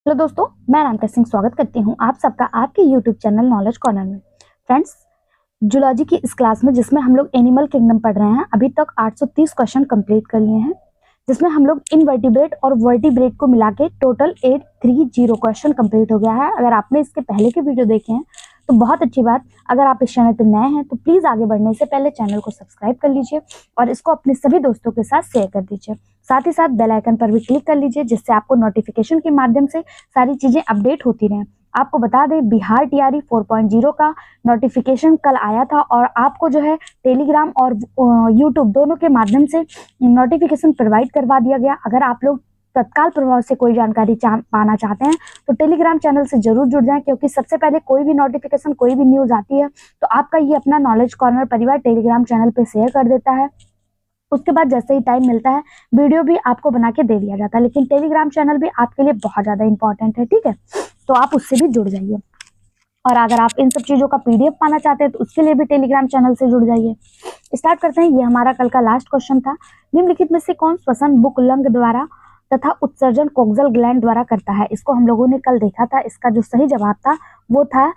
Hello दोस्तों, मैं रामकर सिंह स्वागत करती हूं आप सबका आपके यूट्यूब चैनल नॉलेज कॉर्नर में। फ्रेंड्स, जूलॉजी की इस क्लास में जिसमें हम लोग एनिमल किंगडम पढ़ रहे हैं, अभी तक 830 क्वेश्चन कंप्लीट कर लिए हैं, जिसमें हम लोग इनवर्टिब्रेट और वर्टिब्रेट को मिला के टोटल 830 क्वेश्चन कंप्लीट हो गया है। अगर आपने इसके पहले के वीडियो देखे हैं तो बहुत अच्छी बात। अगर आप इस चैनल पर नए हैं तो प्लीज आगे बढ़ने से पहले चैनल को सब्सक्राइब कर लीजिए और इसको अपने सभी दोस्तों के साथ शेयर कर दीजिए। साथ ही साथ बेल आइकन पर भी क्लिक कर लीजिए, जिससे आपको नोटिफिकेशन के माध्यम से सारी चीजें अपडेट होती रहें। आपको बता दें, बिहार टीआरई 4.0 का नोटिफिकेशन कल आया था और आपको जो है टेलीग्राम और यूट्यूब दोनों के माध्यम से नोटिफिकेशन प्रोवाइड करवा दिया गया। अगर आप लोग तत्काल प्रभाव से कोई जानकारी पाना चाहते हैं तो टेलीग्राम चैनल से जरूर जुड़ जाएं, क्योंकि सबसे पहले कोई भी नोटिफिकेशन, कोई भी न्यूज आती है तो आपका ये अपना नॉलेज कॉर्नर परिवार टेलीग्राम चैनल पे शेयर कर देता है। उसके बाद जैसे ही टाइम मिलता है वीडियो भी आपको बना के दे दिया जाता है। लेकिन टेलीग्राम चैनल भी आपके लिए बहुत ज्यादा इंपॉर्टेंट है, ठीक है? तो आप उससे भी जुड़ जाइए। और अगर आप इन सब चीजों का पीडीएफ पाना चाहते हैं तो उसके लिए भी टेलीग्राम चैनल से जुड़ जाइए। स्टार्ट करते हैं। ये हमारा कल का लास्ट क्वेश्चन था। निम्नलिखित में से कौन श्वसन बुकलंग द्वारा तथा उत्सर्जन कोक्सल ग्लैंड द्वारा करता है? इसको हम लोगों ने कल देखा था। इसका जो सही जवाब था वो था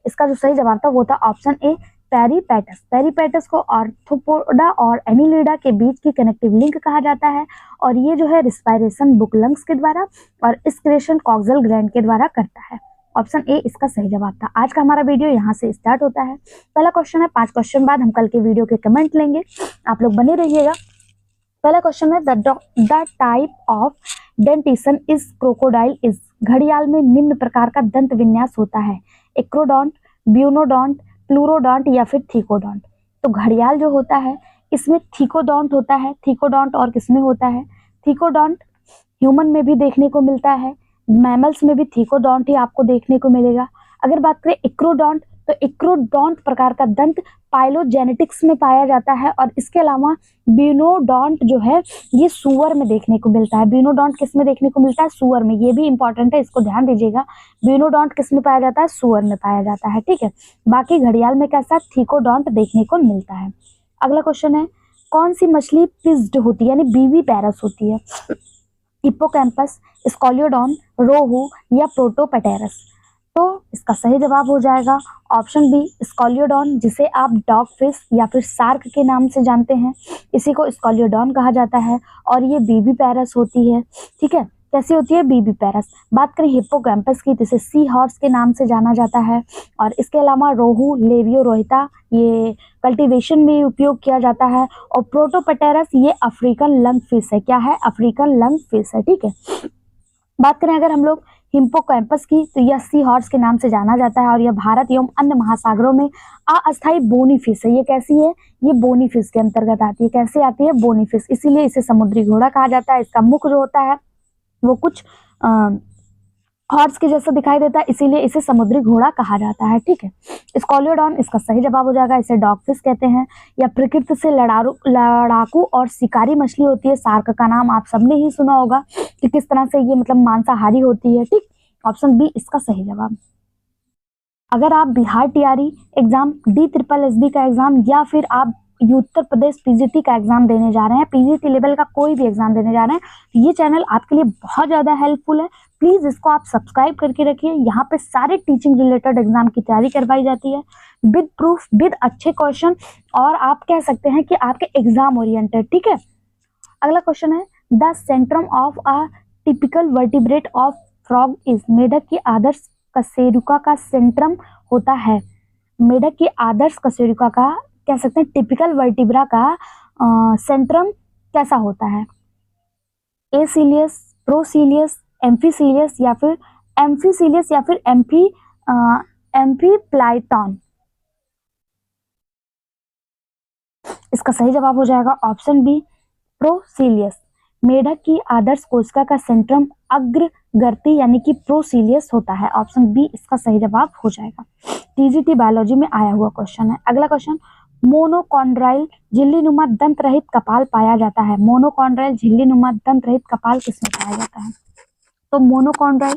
इसका जो सही जवाब था वो था ऑप्शन ए, पेरीपेटस। पेरीपेटस को आर्थ्रोपोडा और एनिलिडा के बीच की कनेक्टिव लिंक कहा जाता है और ये जो है रिस्पायरेशन बुकलंग्स के द्वारा और एक्सक्रीशन कोक्सल ग्लैंड के द्वारा करता है। ऑप्शन ए इसका सही जवाब था। आज का हमारा वीडियो यहाँ से स्टार्ट होता है। पहला क्वेश्चन है, 5 क्वेश्चन बाद हम कल के वीडियो के कमेंट लेंगे, आप लोग बने रहिएगा। पहला क्वेश्चन है, the type of dentition is crocodile is. घड़ियाल में निम्न प्रकार का दंत विन्यास होता है, एक्रोडोंट, ब्यूनोडोंट, प्लूरोडोंट या फिर थीकोडोंट। तो घड़ियाल जो होता है इसमें थीकोडोंट होता है। थीकोडोंट और किसमें होता है? थीकोडोंट ह्यूमन में भी देखने को मिलता है, मैमल्स में भी थीकोडोंट ही आपको देखने को मिलेगा। अगर बात करें एक्रोडोंट, तो एक्रोडोंट प्रकार का दंत पाइलोजेनेटिक्स में पाया जाता है और इसके अलावा ब्यूनोडोंट जो है ये सूअर में देखने को मिलता है। ब्यूनोडोंट किस में देखने को मिलता है? सूअर में। ये भी इंपॉर्टेंट है, इसको ध्यान दीजिएगा। ब्यूनोडोंट किस में पाया जाता है? सूअर में पाया जाता है, ठीक है। बाकी घड़ियाल में कैसा थीकोडोंट देखने को मिलता है। अगला क्वेश्चन है, कौन सी मछली पिस्ड होती है यानी बीवी पैरस होती है? हिप्पोकैम्पस, स्कॉलियोडॉन, रोहू या प्रोटोपटेरस? तो इसका सही जवाब हो जाएगा ऑप्शन बी, स्कॉलियोडॉन, जिसे आप डॉग फिश या फिर शार्क के नाम से जानते हैं। इसी को स्कॉलियोडॉन कहा जाता है और ये बीबी पैरस होती है, ठीक है। कैसी होती है? बीबी पैरस। बात करें हिप्पोकैम्पस की, जिसे सी हॉर्स के नाम से जाना जाता है और इसके अलावा रोहू, लेवियो रोहिता, ये कल्टीवेशन में उपयोग किया जाता है और प्रोटोपटेरस ये अफ्रीकन लंग फिश है। क्या है? अफ्रीकन लंग फिश है, ठीक है। बात करें अगर हम लोग हिप्पोकैम्पस की, तो यह सी हॉर्स के नाम से जाना जाता है और यह भारत एवं अन्य महासागरों में अस्थायी बोनी फिश है। ये कैसी है? ये बोनी फिश के अंतर्गत आती है। कैसे आती है? Bony fish. इसीलिए इसे समुद्री घोड़ा कहा जाता है। इसका मुख जो होता है वो कुछ हॉर्स के जैसा दिखाई देता है, इसीलिए इसे समुद्री घोड़ा कहा जाता है, ठीक है। स्कॉलियोडॉन इसका सही जवाब हो जाएगा। इसे डॉग फिश कहते हैं। यह प्रकृति से लड़ाकू और शिकारी मछली होती है। शार्क का नाम आप सबने ही सुना होगा कि किस तरह से ये मतलब मांसाहारी होती है, ठीक। ऑप्शन बी इसका सही जवाब। अगर आप बिहार टीआरई एग्जाम, DSSB का एग्जाम या फिर आप उत्तर प्रदेश पीजीटी का एग्जाम देने जा रहे हैं, पीजीटी लेवल का कोई भी एग्जाम देने जा रहे हैं, तो ये चैनल आपके लिए बहुत ज़्यादा हेल्पफुल है। प्लीज़ इसको आप सब्सक्राइब करके रखिए। यहाँ पे सारे टीचिंग रिलेटेड एग्जाम की तैयारी करवाई जाती है विद प्रूफ, विद अच्छे क्वेश्चन, और आप कह सकते हैं कि आपके एग्जाम ओरिएंटेड, ठीक है। अगला क्वेश्चन है, the Centrum of a typical vertebrate of frog is. मेढक की आदर्श कशेरुका का सेंट्रम होता है। मेढक की आदर्श कशेरुका का कह सकते हैं टिपिकल वर्टिब्रा का सेंट्रम कैसा होता है? एसीलियस, प्रोसीलियस, एम्फीसीलियस या फिर एम्फीसीलियस या फिर एम्फीप्लाइटॉन? इसका सही जवाब हो जाएगा ऑप्शन बी, प्रोसीलियस। मेढक की आदर्श कोशिका का सेंट्रम अग्रगर्ती यानी कि प्रोसीलियस होता है। ऑप्शन बी इसका सही जवाब हो जाएगा। टीजीटी बायोलॉजी में आया हुआ क्वेश्चन है। अगला क्वेश्चन, मोनोकॉन्ड्राइल झिल्लीनुमा दंत रहित कपाल पाया जाता है। मोनोकॉन्ड्राइल झिल्लीनुमा दंत रहित कपाल किसमें पाया जाता है? तो मोनोकॉन्ड्राइल,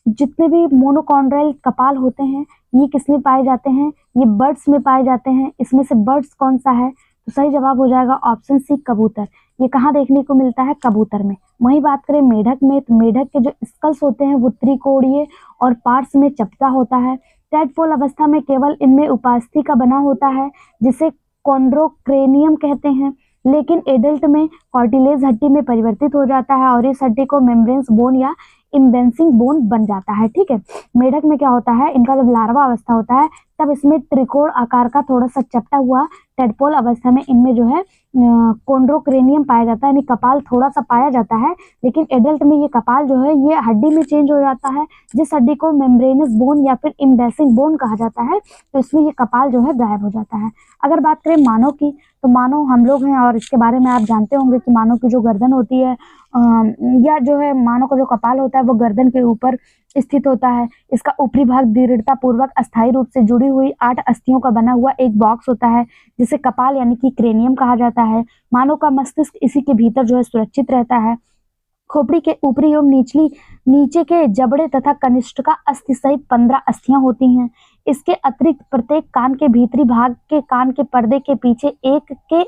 जितने भी मोनोकॉन्ड्राइल कपाल होते हैं ये किसमें पाए जाते हैं? ये बर्ड्स में पाए जाते हैं। इसमें से बर्ड्स कौन सा है? तो सही जवाब हो जाएगा ऑप्शन सी, कबूतर। ये कहाँ देखने को मिलता है? कबूतर में। वहीं बात करें मेढक में, तो मेढक के जो स्कल्स होते हैं वो त्रिकोणीय और पार्श्व में चपटा होता है। टेडपोल अवस्था में केवल इनमें उपास्थि का बना होता है जिसे कॉन्ड्रोक्रेनियम कहते हैं, लेकिन एडल्ट में कार्टिलेज हड्डी में परिवर्तित हो जाता है और इस हड्डी को मेम्ब्रेन्स बोन या इम्बेंसिंग बोन बन जाता है। ठीक है, मेढक में क्या होता है, इनका जब लार्वा अवस्था होता है तब इसमें त्रिकोण आकार का थोड़ा सा चपटा हुआ, टेडपोल अवस्था में इनमें जो है कॉन्ड्रोक्रेनियम पाया जाता है, यानी कपाल थोड़ा सा पाया जाता है, लेकिन एडल्ट में ये कपाल जो है ये हड्डी में चेंज हो जाता है, जिस हड्डी को मेम्ब्रेनस बोन या फिर इम्बेसिंग बोन कहा जाता है, तो इसमें ये कपाल जो है गायब हो जाता है। अगर बात करें मानव की, तो मानव हम लोग हैं और इसके बारे में आप जानते होंगे कि मानव की जो गर्दन होती है या जो है मानव का जो कपाल होता है वो गर्दन के ऊपर स्थित होता है। इसका ऊपरी भाग दृढ़ता पूर्वक अस्थायी रूप से जुड़ी हुई 8 अस्थियों का बना हुआ एक बॉक्स होता है जिसे कपाल यानी कि क्रेनियम कहा जाता है। मानव का मस्तिष्क इसी के भीतर जो है सुरक्षित रहता है। खोपड़ी के ऊपरी एवं नीचे के जबड़े तथा कनिष्ठिका अस्थि सहित 15 अस्थियां होती हैं। इसके अतिरिक्त प्रत्येक कान के भीतरी भाग के कान के पर्दे के पीछे एक के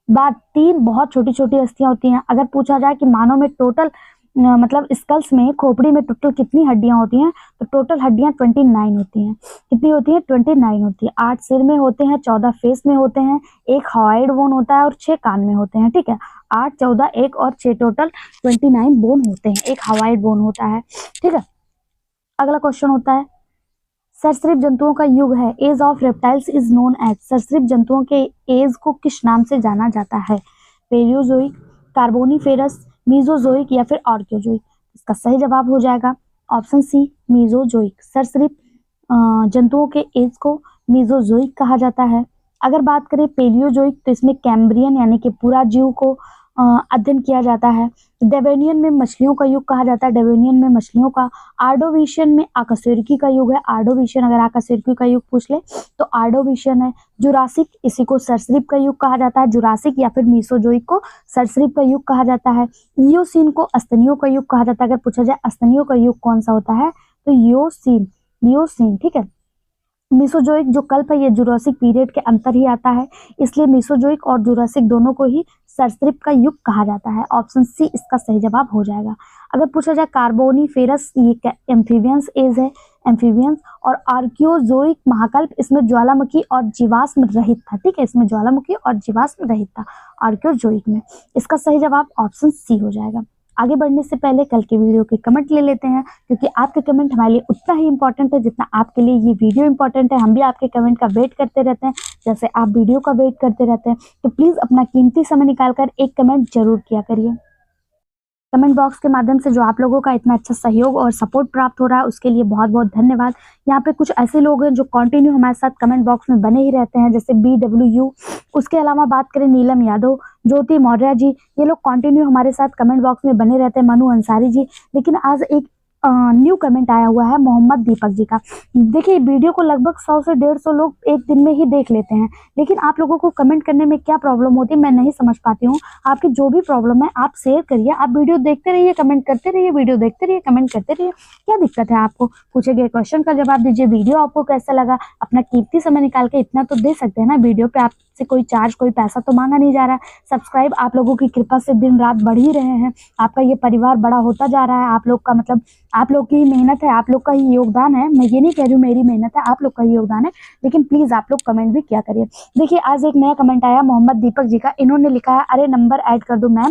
बाद 3 बहुत छोटी छोटी अस्थियां होती हैं। अगर पूछा जाए कि मानव में टोटल मतलब स्कल्स में, खोपड़ी में टोटल कितनी हड्डियां होती हैं, तो टोटल हड्डियां 29 होती हैं। कितनी होती है? 29 होती है। 8 सिर में होते हैं, 14 फेस में होते हैं, 1 हवाइड बोन होता है और 6 कान में होते हैं। ठीक है, 8, 14, 1 और 6 टोटल 29 बोन होते हैं, 1 हवाइड बोन होता है। ठीक है, अगला क्वेश्चन होता है सरीसृप जंतुओं का युग है। Age of reptiles is known as. सरीसृप जंतुओं के एज को किस नाम से जाना जाता है? पेलियोजोइक, कार्बोनिफेरस, मीजोजोइक या फिर आर्कियोजोइक? इसका सही जवाब हो जाएगा ऑप्शन सी, मीजोजोइक। सरीसृप जंतुओं के एज को मीजोजोइक कहा जाता है। अगर बात करें पेलियोजोइक, तो इसमें कैम्ब्रियन यानी कि पूरा जीव को अध्ययन किया जाता है। डेवोनियन में मछलियों का युग कहा जाता है, डेवोनियन में मछलियों का। आर्डोविशियन में आकाशवर्की का युग है, आर्डोविशियन, अगर आकाशवर्की का युग पूछ ले तो आर्डोविशियन है। जुरासिक, इसी को सरीसृप का युग कहा जाता है, जुरासिक या फिर मीसोजोइक को सरीसृप का युग कहा जाता है। इयोसीन को स्तनियों का युग कहा जाता है। अगर पूछा जाए स्तनियों का युग कौन सा होता है, तो इयोसीन। ठीक है, मीसोजोइक जो कल्प है ये जुरासिक पीरियड के अंतर ही आता है, इसलिए मीसोजोइक और जुरासिक दोनों को ही सरीसृप का युग कहा जाता है। ऑप्शन सी इसका सही जवाब हो जाएगा। अगर पूछा जाए कार्बोनिफेरस, ये एम्फीबियंस एज है, एम्फीबियंस। और आर्कियोजोइक महाकल्प, इसमें ज्वालामुखी और जीवाश्म रहित था। ठीक है, इसमें ज्वालामुखी और जीवाश्म रहित था आर्कियोजोइक में। इसका सही जवाब ऑप्शन सी हो जाएगा। आगे बढ़ने से पहले कल के वीडियो के कमेंट ले लेते हैं, क्योंकि आपके कमेंट हमारे लिए उतना ही इंपॉर्टेंट है जितना आपके लिए ये वीडियो इंपॉर्टेंट है। हम भी आपके कमेंट का वेट करते रहते हैं, जैसे आप वीडियो का वेट करते रहते हैं। तो प्लीज़ अपना कीमती समय निकालकर एक कमेंट जरूर किया करिए। कमेंट बॉक्स के माध्यम से जो आप लोगों का इतना अच्छा सहयोग और सपोर्ट प्राप्त हो रहा है उसके लिए बहुत बहुत धन्यवाद। यहाँ पे कुछ ऐसे लोग हैं जो कंटिन्यू हमारे साथ कमेंट बॉक्स में बने ही रहते हैं, जैसे BWU। उसके अलावा बात करें नीलम यादव, ज्योति मौर्य जी, ये लोग कंटिन्यू हमारे साथ कमेंट बॉक्स में बने रहते हैं, मनु अंसारी जी। लेकिन आज एक न्यू कमेंट आया हुआ है मोहम्मद दीपक जी का। देखिए, वीडियो को लगभग 100 से 150 लोग एक दिन में ही देख लेते हैं, लेकिन आप लोगों को कमेंट करने में क्या प्रॉब्लम होती है मैं नहीं समझ पाती हूँ। आपकी जो भी प्रॉब्लम है आप शेयर करिए, आप वीडियो देखते रहिए, कमेंट करते रहिए, वीडियो देखते रहिए, कमेंट करते रहिए। क्या दिक्कत है आपको? पूछे गए क्वेश्चन का जवाब दीजिए। वीडियो आपको कैसा लगा? अपना कीमती समय निकाल के इतना तो दे सकते हैं ना। वीडियो पे आपसे कोई चार्ज, कोई पैसा तो मांगा नहीं जा रहा है। सब्सक्राइब आप लोगों की कृपा से दिन रात बढ़ ही रहे हैं। आपका ये परिवार बड़ा होता जा रहा है। आप लोग का मतलब आप लोग की ही मेहनत है, आप लोग का ही योगदान है। मैं ये नहीं कह रही हूँ मेरी मेहनत है, आप लोग का ही योगदान है, लेकिन प्लीज आप लोग कमेंट भी किया करिए। देखिए, आज एक नया कमेंट आया मोहम्मद दीपक जी का। इन्होंने लिखा है, अरे नंबर ऐड कर दो मैम,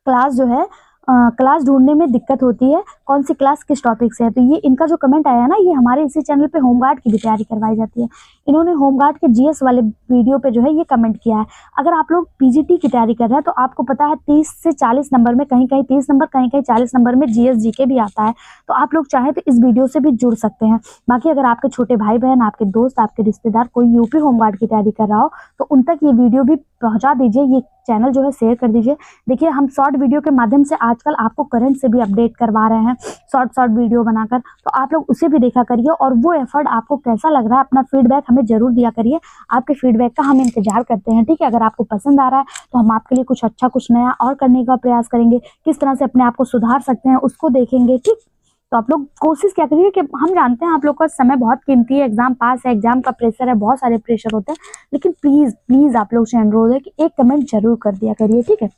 क्लास जो है क्लास ढूंढने में दिक्कत होती है, कौन सी क्लास किस टॉपिक से है। तो ये इनका जो कमेंट आया है ना, ये हमारे इसी चैनल पे होमगार्ड की भी तैयारी करवाई जाती है। इन्होंने होमगार्ड के GS वाले वीडियो पे जो है ये कमेंट किया है। अगर आप लोग PGT की तैयारी कर रहे हैं तो आपको पता है 30 से 40 नंबर में, कहीं कहीं 30 नंबर, कहीं कहीं 40 नंबर में GS GK भी आता है। तो आप लोग चाहें तो इस वीडियो से भी जुड़ सकते हैं। बाकी अगर आपके छोटे भाई बहन, आपके दोस्त, आपके रिश्तेदार कोई UP होमगार्ड की तैयारी कर रहा हो तो उन तक ये वीडियो भी पहुंचा दीजिए, ये चैनल जो है शेयर कर दीजिए। देखिए, हम शॉर्ट वीडियो के माध्यम से आजकल आपको करंट से भी अपडेट करवा रहे हैं, शॉर्ट वीडियो बनाकर। तो आप लोग उसे भी देखा करिए, और वो एफर्ट आपको कैसा लग रहा है अपना फीडबैक हमें जरूर दिया करिए। आपके फीडबैक का हम इंतजार करते हैं। ठीक है, अगर आपको पसंद आ रहा है तो हम आपके लिए कुछ अच्छा, कुछ नया और करने का प्रयास करेंगे। किस तरह से अपने आप को सुधार सकते हैं उसको देखेंगे। ठीक, तो आप लोग कोशिश क्या करिए कि हम जानते हैं आप लोग का समय बहुत कीमती है, एग्जाम पास है, एग्जाम का प्रेशर है, बहुत सारे प्रेशर होते हैं, लेकिन प्लीज प्लीज आप लोग से अनुरोध है कि एक कमेंट जरूर कर दिया करिए, ठीक है।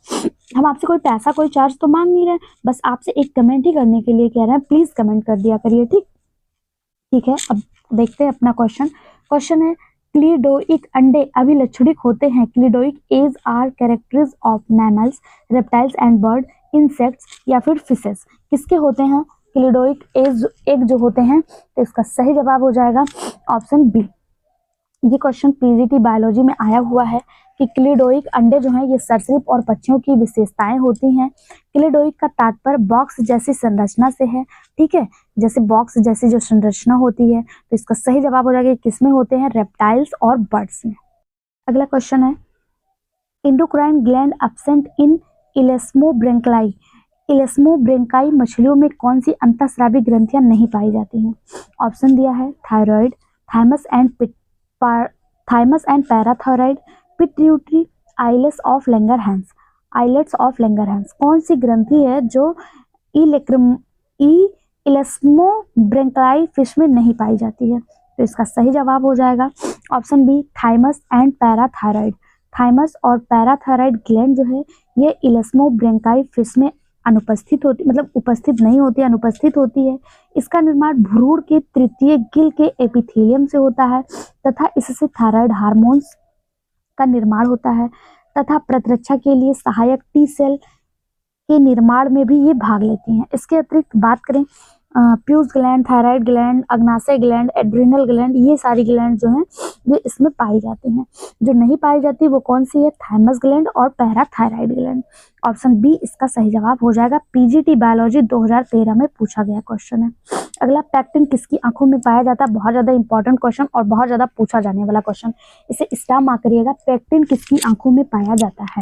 हम आपसे कोई पैसा कोई चार्ज तो मांग नहीं रहे, बस आपसे एक कमेंट ही करने के लिए कह रहे हैं, प्लीज कमेंट कर दिया करिए, ठीक है। अब देखते हैं अपना क्वेश्चन है क्लिडोइक अंडे अभिलक्षणिक होते हैं। Cleidoic eggs are characters of mammals, reptiles and bird, insects या फिर फिशेस। किसके होते हैं क्लिडोइक एग जो होते हैं? तो इसका सही जवाब हो जाएगा ऑप्शन बी। ये क्वेश्चन पीजीटी बायोलॉजी में आया हुआ है कि क्लिडोइक अंडे जो हैं ये सरीसृप और पक्षियों की विशेषताएं होती हैं। क्लिडोइक का तात्पर्य बॉक्स जैसी संरचना से है, ठीक है, जैसे बॉक्स जैसी जो संरचना होती है। तो इसका सही जवाब हो जाएगा किसमें होते हैं? रेप्टाइल्स और बर्ड्स में। अगला क्वेश्चन है इंडोक्राइन ग्लैंड एब्सेंट इन इलेस्मोब्रेंकाई। इलेस्मोब्रेंकाई मछलियों में कौन सी अंतःस्रावी ग्रंथियां नहीं पाई जाती हैं? ऑप्शन दिया है thyroid, thymus and parathyroid, pituitary, islets of Langerhans. Islets of Langerhans कौन सी ग्रंथि है जो इलेस्मोब्रेंकाई फिश में नहीं पाई जाती है? तो इसका सही जवाब हो जाएगा option B thymus and parathyroid. Thymus और पैराथायराइड ग्लैंड जो है ये इलेस्मोब्रेंकाई फिश में अनुपस्थित होती, मतलब उपस्थित नहीं होती, अनुपस्थित होती है। इसका निर्माण भ्रूण के तृतीय गिल के एपिथेलियम से होता है तथा इससे थायराइड हार्मोन्स का निर्माण होता है तथा प्रतिरक्षा के लिए सहायक टी सेल के निर्माण में भी ये भाग लेती हैं। इसके अतिरिक्त बात करें प्यूज ग्लैंड, थायराइड ग्लैंड, अग्नाशय ग्लैंड, एड्रिनल ग्लैंड, ये सारी ग्लैंड जो हैं ये इसमें पाई जाती हैं। जो नहीं पाई जाती वो कौन सी है? थाइमस ग्लैंड और पैराथायराइड ग्लैंड। ऑप्शन बी इसका सही जवाब हो जाएगा। पीजीटी बायोलॉजी 2013 में पूछा गया क्वेश्चन है। अगला पैक्टिन किसकी आंखों में पाया जाता है? बहुत ज्यादा इंपॉर्टेंट क्वेश्चन और बहुत ज्यादा पूछा जाने वाला क्वेश्चन, इसे स्टार मार्क करिएगा। पैक्टिन किसकी आंखों में पाया जाता है?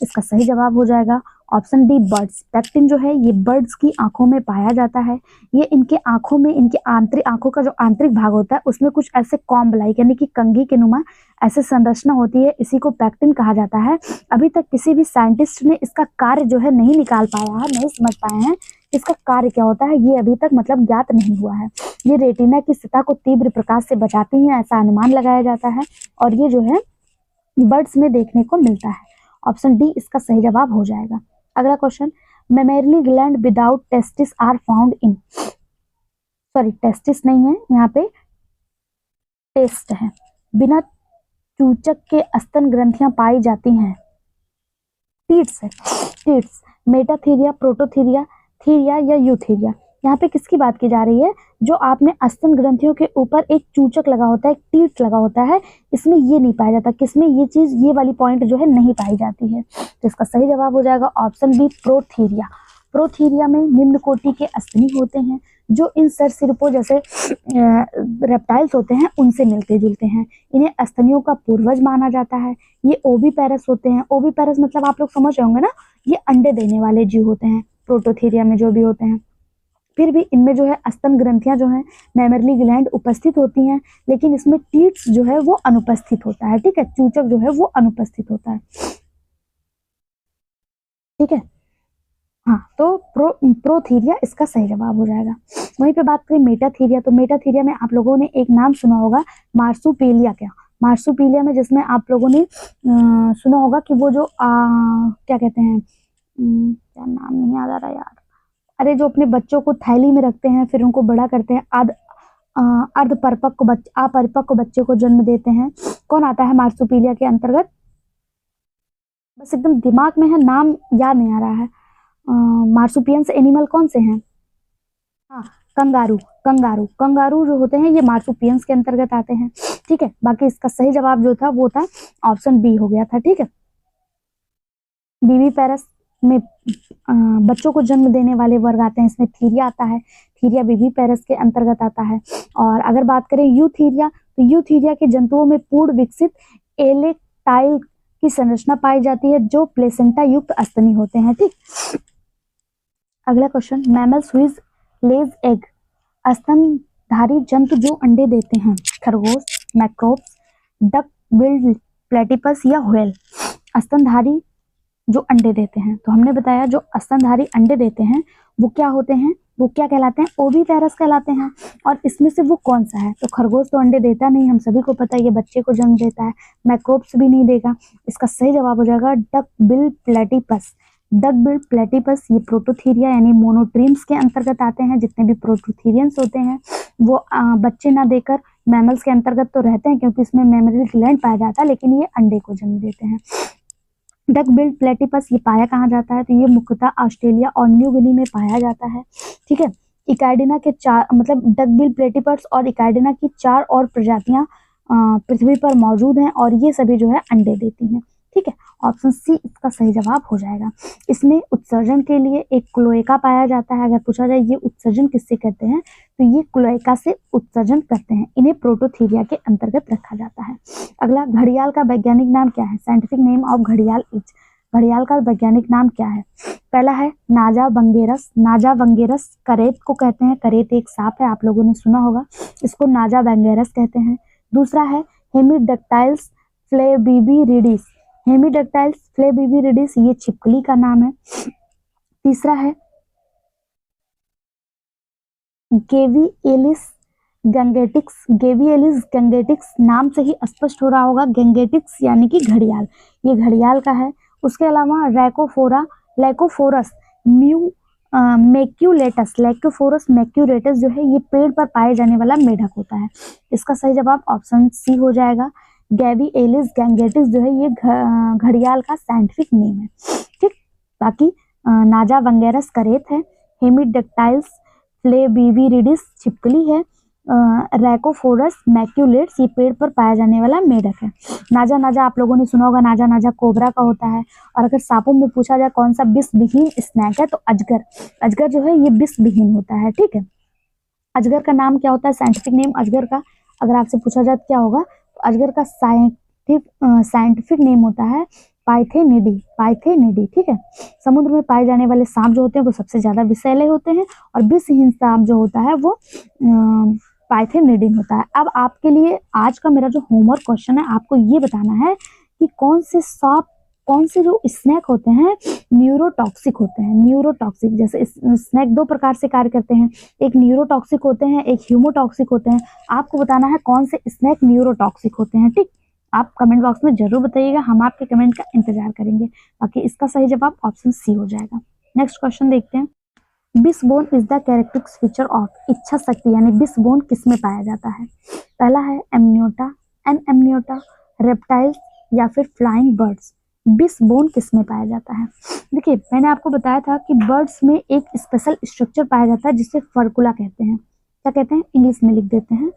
इसका सही जवाब हो जाएगा ऑप्शन डी बर्ड्स। पैक्टिन जो है ये बर्ड्स की आंखों में पाया जाता है। ये इनके आंखों में, इनके आंखों का जो आंतरिक भाग होता है उसमें कुछ ऐसे कॉम्ब लाइक यानी कि कंघी के नुमा ऐसे संरचना होती है, इसी को पैक्टिन कहा जाता है। अभी तक किसी भी साइंटिस्ट ने इसका कार्य जो है नहीं निकाल पाया है, नहीं समझ पाए हैं इसका कार्य क्या होता है, ये अभी तक मतलब ज्ञात नहीं हुआ है। ये रेटिना की सतह को तीव्र प्रकाश से बचाती है ऐसा अनुमान लगाया जाता है और ये जो है बर्ड्स में देखने को मिलता है। ऑप्शन डी इसका सही जवाब हो जाएगा। अगला question mammary gland without testis are found in, sorry testis नहीं है यहाँ पे, टेस्ट है। बिना चूचक के स्तन ग्रंथियां पाई जाती हैं। टीट्स है, टीट्स, मेटाथीरिया, प्रोटोथीरिया, थीरिया या यूथीरिया। यहाँ पे किसकी बात की जा रही है? जो आपने स्तन ग्रंथियों के ऊपर एक चूचक लगा होता है, एक टीट लगा होता है, इसमें ये नहीं पाया जाता। किसमें? ये चीज, ये वाली पॉइंट जो है नहीं पाई जाती है। तो इसका सही जवाब हो जाएगा ऑप्शन बी प्रोथीरिया। प्रोथीरिया में निम्न कोटि के स्तनी होते हैं जो इन सरीसृपों जैसे रेप्टाइल्स होते हैं उनसे मिलते जुलते हैं। इन्हें स्तनियों का पूर्वज माना जाता है। ये ओविपेरस होते हैं। ओविपेरस मतलब आप लोग समझ रहे होंगे ना, ये अंडे देने वाले जीव होते हैं प्रोटोथीरिया में जो भी होते हैं। फिर भी इनमें जो है स्तन ग्रंथियां जो है मैमरी ग्लैंड उपस्थित होती हैं, लेकिन इसमें टीट्स जो है वो अनुपस्थित होता है, ठीक है, चूचक जो है वो अनुपस्थित होता है, ठीक है। हाँ, तो प्रोथीरिया इसका सही जवाब हो जाएगा। वहीं पे बात करें मेटाथीरिया, तो मेटाथीरिया में आप लोगों ने एक नाम सुना होगा मार्सुपिलिया। क्या मार्सुपिलिया में, जिसमें आप लोगों ने सुना होगा कि वो जो क्या कहते हैं, क्या नाम नहीं याद आ रहा यार, अरे जो अपने बच्चों को थैली में रखते हैं फिर उनको बड़ा करते हैं, अपरिपक्व बच्चे को जन्म देते हैं, कौन आता है मार्सुपिलिया के अंतर्गत? बस एकदम दिमाग में है, नाम याद नहीं आ रहा है। मार्सुपियंस एनिमल कौन से हैं? हाँ, कंगारू। कंगारू कंगारू जो होते हैं ये मार्सुपियंस के अंतर्गत आते हैं, ठीक है। बाकी इसका सही जवाब जो था वो था ऑप्शन बी हो गया था, ठीक है। बीबी पैरस में बच्चों को जन्म देने वाले वर्ग आते हैं, इसमें थीरिया आता है। थीरिया बीबी पैरस के अंतर्गत आता है। और अगर बात करें यूथीरिया, तो यूथीरिया के जंतुओं में पूर्ण विकसित एलेक्टाइल की संरचना पाई जाती है जो प्लेसेंटा युक्त स्तनी होते हैं, ठीक। अगला question mammals which lays egg, स्तनधारी जंतु जो अंडे देते हैं। खरगोश, मैक्रोब्स, डक बिल्ड प्लेटिपस या व्हेल। स्तनधारी जो अंडे देते हैं, तो हमने बताया जो स्तनधारी अंडे देते हैं वो क्या होते हैं? वो क्या कहलाते हैं, ओविपेरस कहलाते हैं। और इसमें से वो कौन सा है, तो खरगोश तो अंडे देता नहीं, हम सभी को पता है, ये बच्चे को जन्म देता है, मैक्रोब्स भी नहीं देगा। इसका सही जवाब हो जाएगा duck bill platypus. Duck bill platypus ये प्रोटोथीरिया यानी मोनोट्रीम्स के अंतर्गत आते हैं। जितने भी प्रोटोथीरियंस होते हैं वो बच्चे ना देकर मैमल्स के अंतर्गत तो रहते हैं, क्योंकि इसमें मैमरी ग्लैंड पाया जाता है, लेकिन ये अंडे को जन्म देते हैं। डक बिल्ड प्लेटिपस ये पाया कहाँ जाता है, तो ये मुख्यतः ऑस्ट्रेलिया और न्यू गिनी में पाया जाता है। ठीक है, इकार्डिना के 4 मतलब डक बिल्ड प्लेटिपस और इकार्डिना की 4 और प्रजातियां पृथ्वी पर मौजूद हैं, और ये सभी जो है अंडे देती हैं। ठीक है, ऑप्शन सी इसका सही जवाब हो जाएगा। इसमें उत्सर्जन के लिए एक क्लोएका पाया जाता है। अगर पूछा जाए ये उत्सर्जन किससे करते हैं, तो ये क्लोएका से उत्सर्जन करते हैं। इन्हें प्रोटोथीरिया के अंतर्गत रखा जाता है। अगला, घड़ियाल का वैज्ञानिक नाम क्या है, साइंटिफिक नेम ऑफ घड़ियाल इज। घड़ियाल का वैज्ञानिक नाम क्या है, पहला है नाजा वंगेरस। नाजा वंगेरस करेत को कहते हैं, करेत एक सांप है, आप लोगों ने सुना होगा, इसको नाजा वंगेरस कहते हैं। दूसरा है हेमिडक्टाइल्स फ्लेबिबिरिडिस। हेमिडक्टाइल्स फ्लेबिबिरिडिस ये छिपकली का नाम है। तीसरा है गेविएलिस गंगेटिक्स। गेविएलिस गंगेटिक्स नाम से ही स्पष्ट हो रहा होगा, गंगेटिक्स यानी कि घड़ियाल, ये घड़ियाल का है। उसके अलावा लैकोफोरस मैक्यूलेटस। लैकोफोरस मैक्यूलेटस जो है ये पेड़ पर पाए जाने वाला मेढक होता है। इसका सही जवाब ऑप्शन सी हो जाएगा। गेविएलिस गैंगेटिक्स जो है ये घड़ियाल का साइंटिफिक नेम है। ठीक, बाकी नाजा वंगेरस करेत है, हेमिडक्टाइल्स फ्लेबिविरिडिस छिपकली है, रैकोफोरस मैक्यूलेट्स ये पेड़ पर पाया जाने वाला मेढक है। नाजा नाजा आप लोगों ने सुना होगा, नाजा नाजा कोबरा का होता है। और अगर सांपों में पूछा जाए कौन सा विष विहीन स्नैक है, तो अजगर। अजगर जो है ये विष विहीन होता है। ठीक है, अजगर का नाम क्या होता है, साइंटिफिक नेम अजगर का अगर आपसे पूछा जाए क्या होगा, तो अजगर का साइंटिफिक नेम होता है पाइथेनिडी। पाइथेनिडी। ठीक है, समुद्र में पाए जाने वाले सांप जो होते हैं वो सबसे ज्यादा विषैले होते हैं, और विषहीन सांप जो होता है वो पाइथेनिडीन होता है। अब आपके लिए आज का मेरा जो होमवर्क क्वेश्चन है, आपको ये बताना है कि कौन से जो स्नैक होते हैं न्यूरोटॉक्सिक होते हैं। न्यूरोटॉक्सिक, जैसे स्नैक 2 प्रकार से कार्य करते हैं, एक न्यूरोटॉक्सिक होते हैं, एक ह्यूमोटॉक्सिक होते हैं। आपको बताना है कौन से स्नैक न्यूरोटॉक्सिक होते हैं। ठीक, आप कमेंट बॉक्स में जरूर बताइएगा, हम आपके कमेंट का इंतजार करेंगे। बाकी इसका सही जवाब ऑप्शन सी हो जाएगा। नेक्स्ट क्वेश्चन देखते हैं। Wishbone is the characteristic feature of. इच्छा शक्ति यानी बिसबोन किस में पाया जाता है, पहला है एमनियोटा, एमनियोटा, रेप्टाइल्स या फिर फ्लाइंग बर्ड्स। बिसबोन किस में पाया जाता है, देखिए मैंने आपको बताया था कि बर्ड्स में एक स्पेशल स्ट्रक्चर पाया जाता है जिसे फर्कुला कहते हैं। क्या कहते हैं, इंग्लिश में लिख देते हैं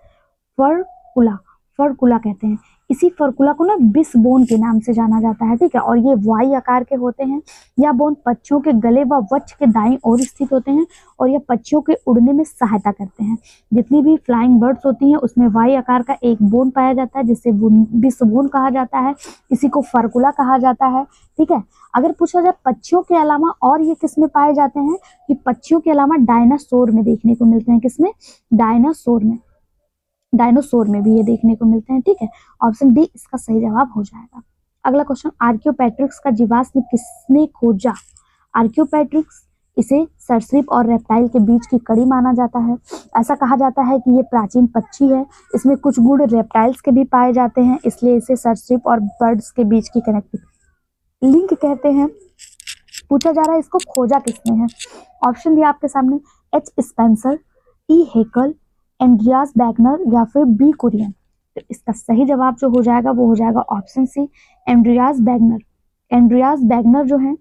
फर्कुला। फर्कुला कहते हैं। इसी फर्कुला को ना बिसबोन के नाम से जाना जाता है। ठीक है, और ये वाई आकार के होते हैं। यह बोन पक्षियों के गले व वक्ष के दाईं ओर स्थित होते हैं, और यह पक्षियों के उड़ने में सहायता करते हैं। जितनी भी फ्लाइंग बर्ड्स होती हैं उसमें वाई आकार का एक बोन पाया जाता है जिसे बिसबोन कहा जाता है, इसी को फर्कुला कहा जाता है। ठीक है, अगर पूछा जाए पक्षियों के अलावा और ये किस में पाए जाते हैं, कि पक्षियों के अलावा डायनासोर में देखने को मिलते हैं। किसमें, डायनासोर में। डायनासोर में भी ये देखने को मिलते हैं। ठीक है, ऑप्शन डी इसका सही जवाब हो जाएगा। अगला क्वेश्चन, आर्कियोपेट्रिक्स का जीवाश्म किसने खोजा। आर्कियोपेट्रिक्स, इसे सरीसृप और रेप्टाइल के बीच की कड़ी माना जाता है। ऐसा कहा जाता है कि ये प्राचीन पक्षी है, इसमें कुछ गुण रेप्टाइल्स के भी पाए जाते हैं, इसलिए इसे सरीसृप और बर्ड्स के बीच की कनेक्टिव लिंक कहते हैं। पूछा जा रहा है इसको खोजा किसने है, ऑप्शन दिया आपके सामने, एच स्पेंसर, ई हेकल, एंड्रियास बैगनर या फिर बी कुरियन। तो इसका सही जवाब जो हो जाएगा वो हो जाएगा option C, Andreas Wagner. Andreas Wagner जो है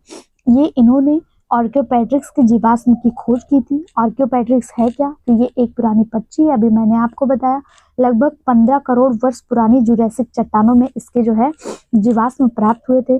ये इन्होंने आर्कियोपेट्रिक्स के जीवाश्म की खोज की थी। आर्कियोपेट्रिक्स है क्या, तो ये एक पुरानी पक्षी है, अभी मैंने आपको बताया लगभग 15 करोड़ वर्ष पुरानी जुरैसिक चट्टानों में इसके जो है जीवाश्म प्राप्त हुए थे।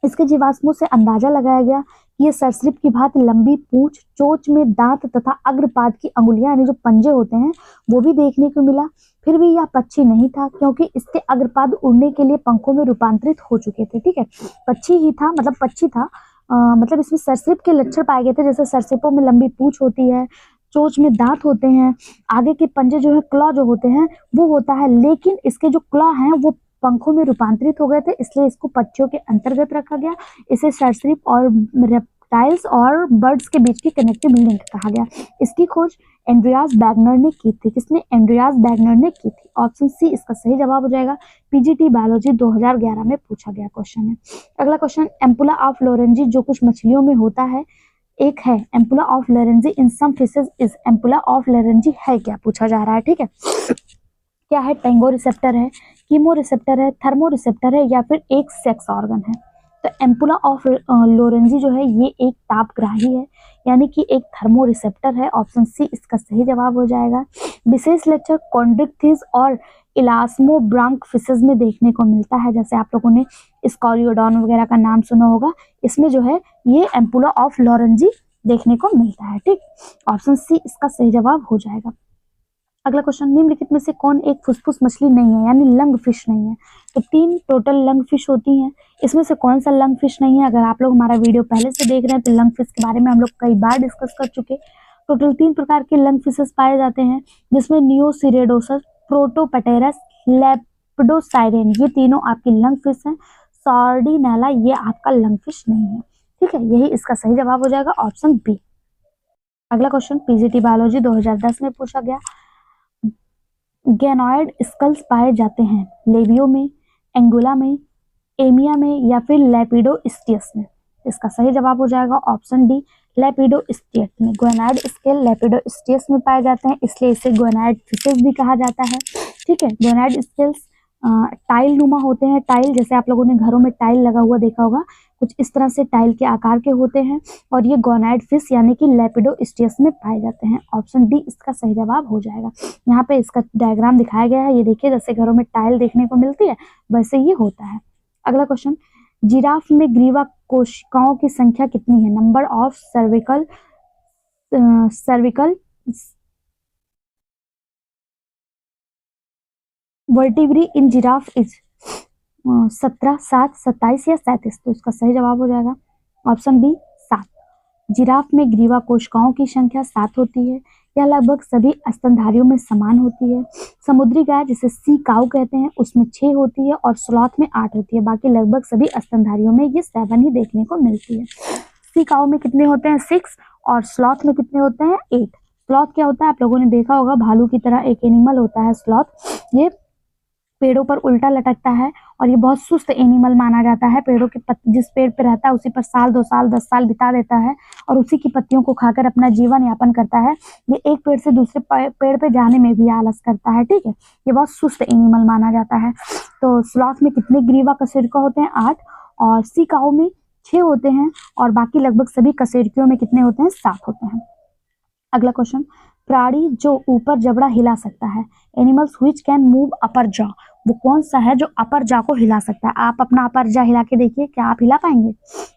इसके जीवाश्मों से अंदाजा लगाया गया कि ये सरीसृप की भांति लंबी पूंछ, चोंच में दांत तथा अग्रपाद की अंगुलियां यानी जो पंजे होते हैं वो भी देखने को मिला। फिर भी यह पक्षी नहीं था क्योंकि इसके अग्रपाद उड़ने के लिए पंखों में रूपांतरित हो चुके थे। ठीक है, पक्षी ही था, मतलब पक्षी था, मतलब इसमें सरीसृप के लक्षण पाए गए थे, जैसे सरीसृपों में लंबी पूंछ होती है, चोंच में दांत होते हैं, आगे के पंजे जो है क्लॉ जो होते हैं वो होता है, लेकिन इसके जो क्लॉ हैं वो पंखों में रूपांतरित हो गए थे, इसलिए इसको पक्षियों के अंतर्गत रखा गया। इसे सरीसृप और रेप्टाइल्स और बर्ड्स के बीच की कनेक्टिव लिंक कहा गया। इसकी खोज एंड्रियास बैगनर ने की थी। किसने? एंड्रियास बैगनर ने की थी। ऑप्शन सी इसका सही जवाब हो जाएगा। पीजीटी बायोलॉजी 2011 में पूछा गया क्वेश्चन है। अगला क्वेश्चन, एम्पुला ऑफ लोरेंजी जो कुछ मछलियों में होता है एक है ampulla of Lorenzini in some fishes is ampulla of Lorenzini है क्या, पूछा जा रहा है। ठीक है, क्या है? टेंगो रिसेप्टर है, कीमो रिसेप्टर है, थर्मो रिसेप्टर है या फिर एक सेक्स ऑर्गन है। तो एम्पुला ऑफ लोरेंजी जो है ये एक तापग्राही है, यानी कि एक थर्मो रिसेप्टर है। ऑप्शन सी इसका सही जवाब हो जाएगा। विशेष लक्षण कॉन्ड्रिक्थिस और इलास्मोब्रांक फिशेज में देखने को मिलता है, जैसे आप लोगों ने स्कॉरियोडॉन वगैरह का नाम सुना होगा, इसमें जो है ये एम्पुला ऑफ लोरेंजी देखने को मिलता है। ठीक, ऑप्शन सी इसका सही जवाब हो जाएगा। अगला क्वेश्चन, निम्नलिखित में से कौन एक फुसफुस मछली नहीं है, यानी लंग फिश नहीं है। तो 3 टोटल लंग फिश होती हैं, इसमें से कौन सा लंग फिश नहीं है? अगर आप लोग हमारा वीडियो पहले से देख रहे हैं तो लंग फिश के बारे में हम लोग कई बार डिस्कस कर चुके। टोटल 3 प्रकार के लंग फिशेस पाए जाते हैं, जिसमें नियोसिरेडोसस, प्रोटोपटेरस, लेपिडोसाइरेन, ये तीनों आपकी लंग फिश हैं। सार्डिनेला ये आपका लंग फिश नहीं है। ठीक है, यही इसका सही जवाब हो जाएगा, ऑप्शन बी। अगला क्वेश्चन पीजीटी बायोलॉजी 2010 में पूछा गया। गैनॉइड स्कल्स पाए जाते हैं लेबियो में, एंगुला में, एमिया में या फिर लेपिडोस्टियस में। इसका सही जवाब हो जाएगा ऑप्शन डी, लेपिडोस्टियस में। गोनाइड स्केल लेपिडोस्टियस में पाए जाते हैं, इसलिए इसे गोनाइड फिशेस भी कहा जाता है। ठीक है, गोनाइड स्केल्स टाइल नुमा होते हैं। टाइल जैसे आप लोगों ने घरों में टाइल लगा हुआ देखा होगा, कुछ इस तरह से टाइल के आकार के होते हैं और ये गोनाइड फिश यानी कि लेपिडोस्टियस में पाए जाते हैं। ऑप्शन डी इसका सही जवाब हो जाएगा। यहाँ पे इसका डायग्राम दिखाया गया है, ये देखिए जैसे घरों में टाइल देखने को मिलती है वैसे ये होता है। अगला क्वेश्चन, जिराफ में ग्रीवा कोशिकाओं की संख्या कितनी है? Number of cervical vertebrae in giraffe is 17, 7, 27 या 37। तो इसका सही जवाब हो जाएगा ऑप्शन बी 7। जिराफ में ग्रीवा कोशिकाओं की संख्या 7 होती है। यह लगभग सभी स्तनधारियों में समान होती है। समुद्री गाय जिसे सी काऊ कहते हैं उसमें 6 होती है और स्लॉथ में 8 होती है। बाकी लगभग सभी स्तनधारियों में ये 7 ही देखने को मिलती है। सी काऊ में कितने होते हैं? 6 और स्लॉथ में कितने होते हैं? 8। स्लॉथ क्या होता है? आप लोगों ने देखा होगा, भालू की तरह एक एनिमल होता है स्लॉथ। ये पेड़ों पर उल्टा लटकता है और ये बहुत सुस्त एनिमल माना जाता है। पेड़ों के जिस पेड़ पे रहता है उसी पर साल 2 साल 10 साल बिता देता है और उसी की पत्तियों को खाकर अपना जीवन यापन करता है। ये एक पेड़ से दूसरे पेड़ पे जाने में भी आलस करता है। ठीक है, ये बहुत सुस्त एनिमल माना जाता है। तो स्लॉथ में कितने ग्रीवा कशेरुकी होते हैं? 8 और सी काऊ में 6 होते हैं और बाकी लगभग सभी कशेरुकियों में कितने होते हैं? 7 होते हैं। अगला क्वेश्चन, प्राणी जो ऊपर जबड़ा हिला सकता है, animals which can move upper jaw, वो कौन सा है जो अपर जॉ को हिला सकता है? आप अपना अपर जॉ हिला के देखिए, क्या आप हिला पाएंगे?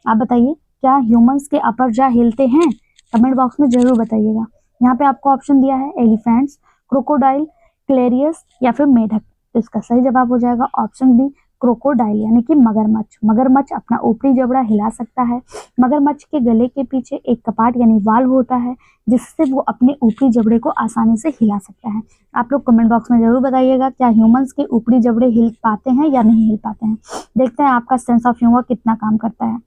आप बताइए, क्या ह्यूमंस के अपर जॉ हिलते हैं? कमेंट बॉक्स में जरूर बताइएगा। यहाँ पे आपको ऑप्शन दिया है एलिफेंट्स, क्रोकोडाइल, क्लेरियस या फिर मेढक। तो इसका सही जवाब हो जाएगा ऑप्शन बी, क्रोकोडाइल यानी कि मगरमच्छ। मगरमच्छ अपना ऊपरी जबड़ा हिला सकता है। मगरमच्छ के गले के पीछे एक कपाट यानी वाल्व होता है जिससे वो अपने ऊपरी जबड़े को आसानी से हिला सकता है। आप लोग कमेंट बॉक्स में जरूर बताइएगा, क्या ह्यूमंस के ऊपरी जबड़े हिल पाते हैं या नहीं हिल पाते हैं। देखते हैं आपका सेंस ऑफ ह्यूमर कितना काम करता है।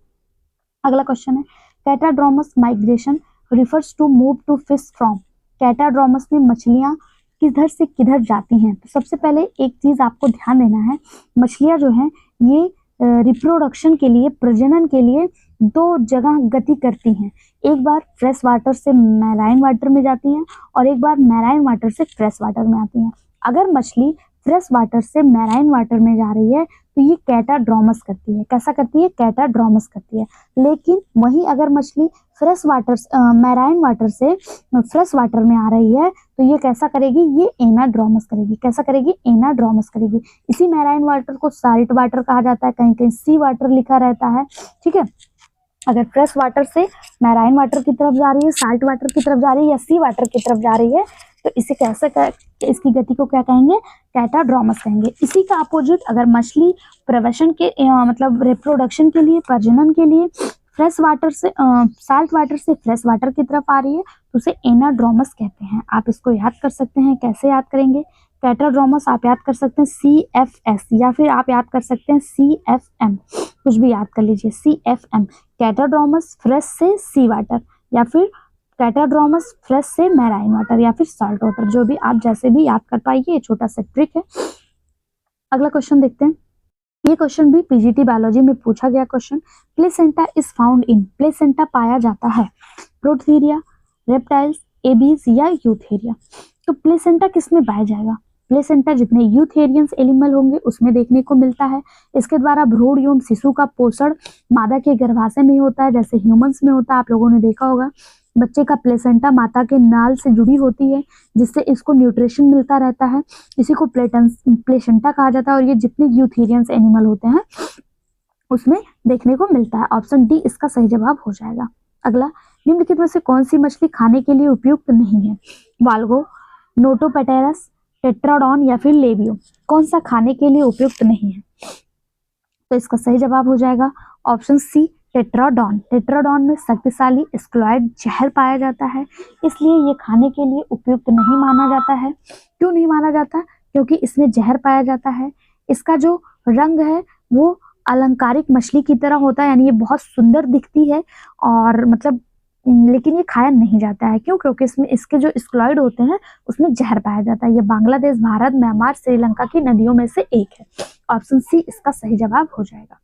अगला क्वेश्चन है, catadromous migration refers to move to fish from. Catadromous में मछलियां किधर से किधर जाती हैं? तो सबसे पहले एक चीज आपको ध्यान देना है, मछलियां जो हैं ये रिप्रोडक्शन के लिए, प्रजनन के लिए 2 जगह गति करती हैं। एक बार फ्रेश वाटर से मैराइन वाटर में जाती हैं और एक बार मैराइन वाटर से फ्रेश वाटर में आती हैं। अगर मछली फ्रेश वाटर से मैराइन वाटर में जा रही है तो ये कैटाड्रोमस करती है। कैसा करती है? कैटाड्रोमस करती है। लेकिन वहीं अगर मछली फ्रेश वाटर मैराइन वाटर से फ्रेश वाटर में आ रही है तो ये कैसा करेगी? ये एनाड्रोमस करेगी। कैसा करेगी? एनाड्रोमस करेगी। इसी मैराइन वाटर को साल्ट वाटर कहा जाता है, कहीं कहीं सी वाटर लिखा रहता है। ठीक है, अगर फ्रेश वाटर से मैराइन वाटर की तरफ जा रही है, साल्ट वाटर की तरफ जा रही है या सी वाटर की तरफ जा रही है तो इसे कैसे इसकी गति को क्या कहेंगे? कैटाड्रोमस कहेंगे। इसी का अपोजिट अगर मछली प्रवसन के मतलब रिप्रोडक्शन के लिए, प्रजनन के लिए फ्रेश वाटर से साल्ट वाटर से फ्रेश वाटर की तरफ आ रही है तो उसे एनाड्रोमस कहते हैं। आप इसको याद कर सकते हैं। कैसे याद करेंगे? कैटाड्रोमस आप याद कर सकते हैं CFS, या फिर आप याद कर सकते हैं CFM, कुछ भी याद कर लीजिए। CFM कैटाड्रोमस फ्रेश से सी वाटर, या फिर कैटाड्रोमस फ्रेश से मैराइन वाटर, या फिर साल्ट वाटर, जो भी आप जैसे भी याद कर पाइए, ये छोटा सा ट्रिक है। अगला क्वेश्चन देखते हैं। ये क्वेश्चन भी पीजीटी बायोलॉजी में पूछा गया question. Placenta is found in, placenta पाया जाता है प्रोटोथीरिया, रेप्टाइल्स, एबीज या यूथेरिया। तो प्लेसेंटा किस में पाया जाएगा? प्लेसेंटा जितने यूथेरियंस एनिमल होंगे उसमें देखने को मिलता है। इसके द्वारा भ्रूण एवं शिशु का पोषण मादा के गर्भाशय में ही होता है, जैसे ह्यूमंस में होता है। आप लोगों ने देखा होगा बच्चे का प्लेसेंटा माता के नाल से जुड़ी होती है, जिससे इसको न्यूट्रिशन मिलता रहता है। इसी को प्लेसेंटा कहा जाता है, और ये जितने यूथेरियंस एनिमल होते हैं उसमें देखने को मिलता है। ऑप्शन डी इसका सही जवाब हो जाएगा। अगला, निम्नलिखित में से कौन सी मछली खाने के लिए उपयुक्त नहीं है? वाल्गो, नोटोपेटेरस, टेट्राडॉन या फिर लेबियो। कौन सा खाने के लिए उपयुक्त नहीं है? तो इसका सही जवाब हो जाएगा ऑप्शन सी, टेट्राडॉन। टेट्राडॉन में शक्तिशाली स्क्लॉइड जहर पाया जाता है, इसलिए ये खाने के लिए उपयुक्त नहीं माना जाता है। क्यों नहीं माना जाता? क्योंकि इसमें जहर पाया जाता है। इसका जो रंग है वो अलंकारिक मछली की तरह होता है, यानी ये बहुत सुंदर दिखती है, और मतलब लेकिन ये खाया नहीं जाता है। क्यों? क्योंकि इसमें इसके जो स्क्लॉइड होते हैं उसमें जहर पाया जाता है। ये बांग्लादेश, भारत, म्यांमार, श्रीलंका की नदियों में से एक है। ऑप्शन सी इसका सही जवाब हो जाएगा।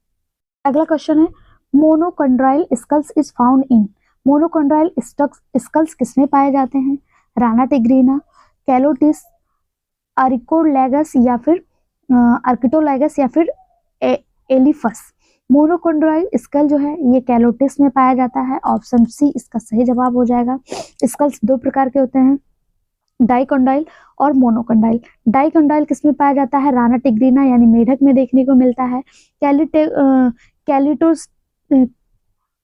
अगला क्वेश्चन है, monocondylic skulls is found in. Monocondylic skulls किसमें पाए जाते हैं? राना टिग्रीना, कैलोटिस, आर्कियोलैगस या फिर आर्किटोलैगस या फिर एलिफस। मोनोकॉन्ड्राइल स्कल जो है ये कैलोटिस में पाया जाता है। ऑप्शन सी इसका सही जवाब हो जाएगा। स्कल्स दो प्रकार के होते हैं, डाइकॉन्डाइल और मोनोकॉन्डाइल। डाइकॉन्डाइल किस में पाया जाता है? राना टिग्रीना यानी मेढक में देखने को मिलता है।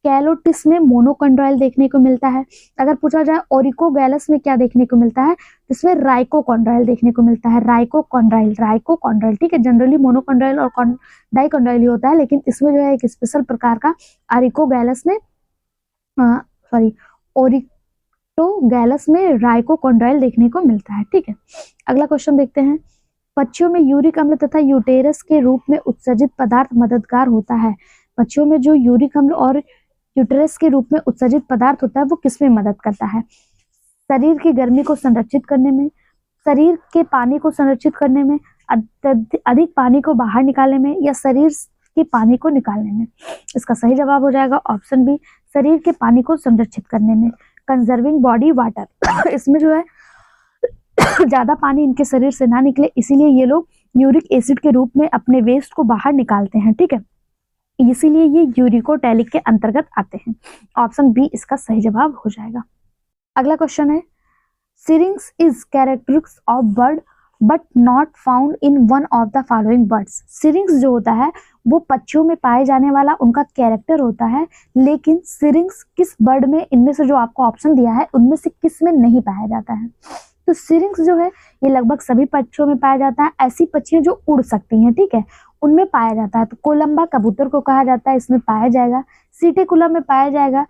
कैलोटिस में मोनोकॉन्ड्राइल देखने को मिलता है। अगर पूछा जाए ओरिकोगैलस में क्या देखने को मिलता है, तो इसमें राइकोकॉन्ड्राइल देखने को मिलता है। राइकोकॉन्ड्राइल, ठीक है। जनरली मोनोकॉन्ड्राइल और डाइकॉन्ड्राइल ही होता है, लेकिन इसमें जो है एक स्पेशल प्रकार का ओरिकोगैलस में ओरिकोगैलस में राइकोकॉन्ड्राइल देखने को मिलता है, ठीक है। अगला क्वेश्चन देखते हैं। पक्षियों में यूरिक अम्ल तथा यूटेरस के रूप में उत्सर्जित पदार्थ मददगार होता है। पक्षियों में जो यूरिक अम्ल और यूटेरस के रूप में उत्सर्जित पदार्थ होता है वो किसमें मदद करता है? शरीर की गर्मी को संरक्षित करने में, शरीर के पानी को संरक्षित करने में, अधिक पानी को बाहर निकालने में, या शरीर के पानी को निकालने में। इसका सही जवाब हो जाएगा ऑप्शन बी, शरीर के पानी को संरक्षित करने में। कंजर्विंग बॉडी वाटर, इसमें जो है ज्यादा पानी इनके शरीर से ना निकले, इसीलिए ये लोग यूरिक एसिड के रूप में अपने वेस्ट को बाहर निकालते हैं, ठीक है। इसीलिए ये यूरिकोटैलिक के अंतर्गत आते हैं। ऑप्शन बी इसका सही जवाब हो जाएगा। अगला क्वेश्चन है, syrinx is characteristics of bird but not found in one of the following birds. Syrinx जो होता है वो पक्षियों में पाए जाने वाला उनका कैरेक्टर होता है, लेकिन सिरिंग्स किस बर्ड में, इनमें से जो आपको ऑप्शन दिया है उनमें से किस में नहीं पाया जाता है? तो सिरिंग्स जो है ये लगभग सभी पक्षियों में पाया जाता है। ऐसी पक्षियां जो उड़ सकती हैं, ठीक है, उनमें पाया जाता है। तो कोलंबा कबूतर को कहा जाता है, इसमें पाया जाएगा। सीटेकुलम में पाया जाएगा।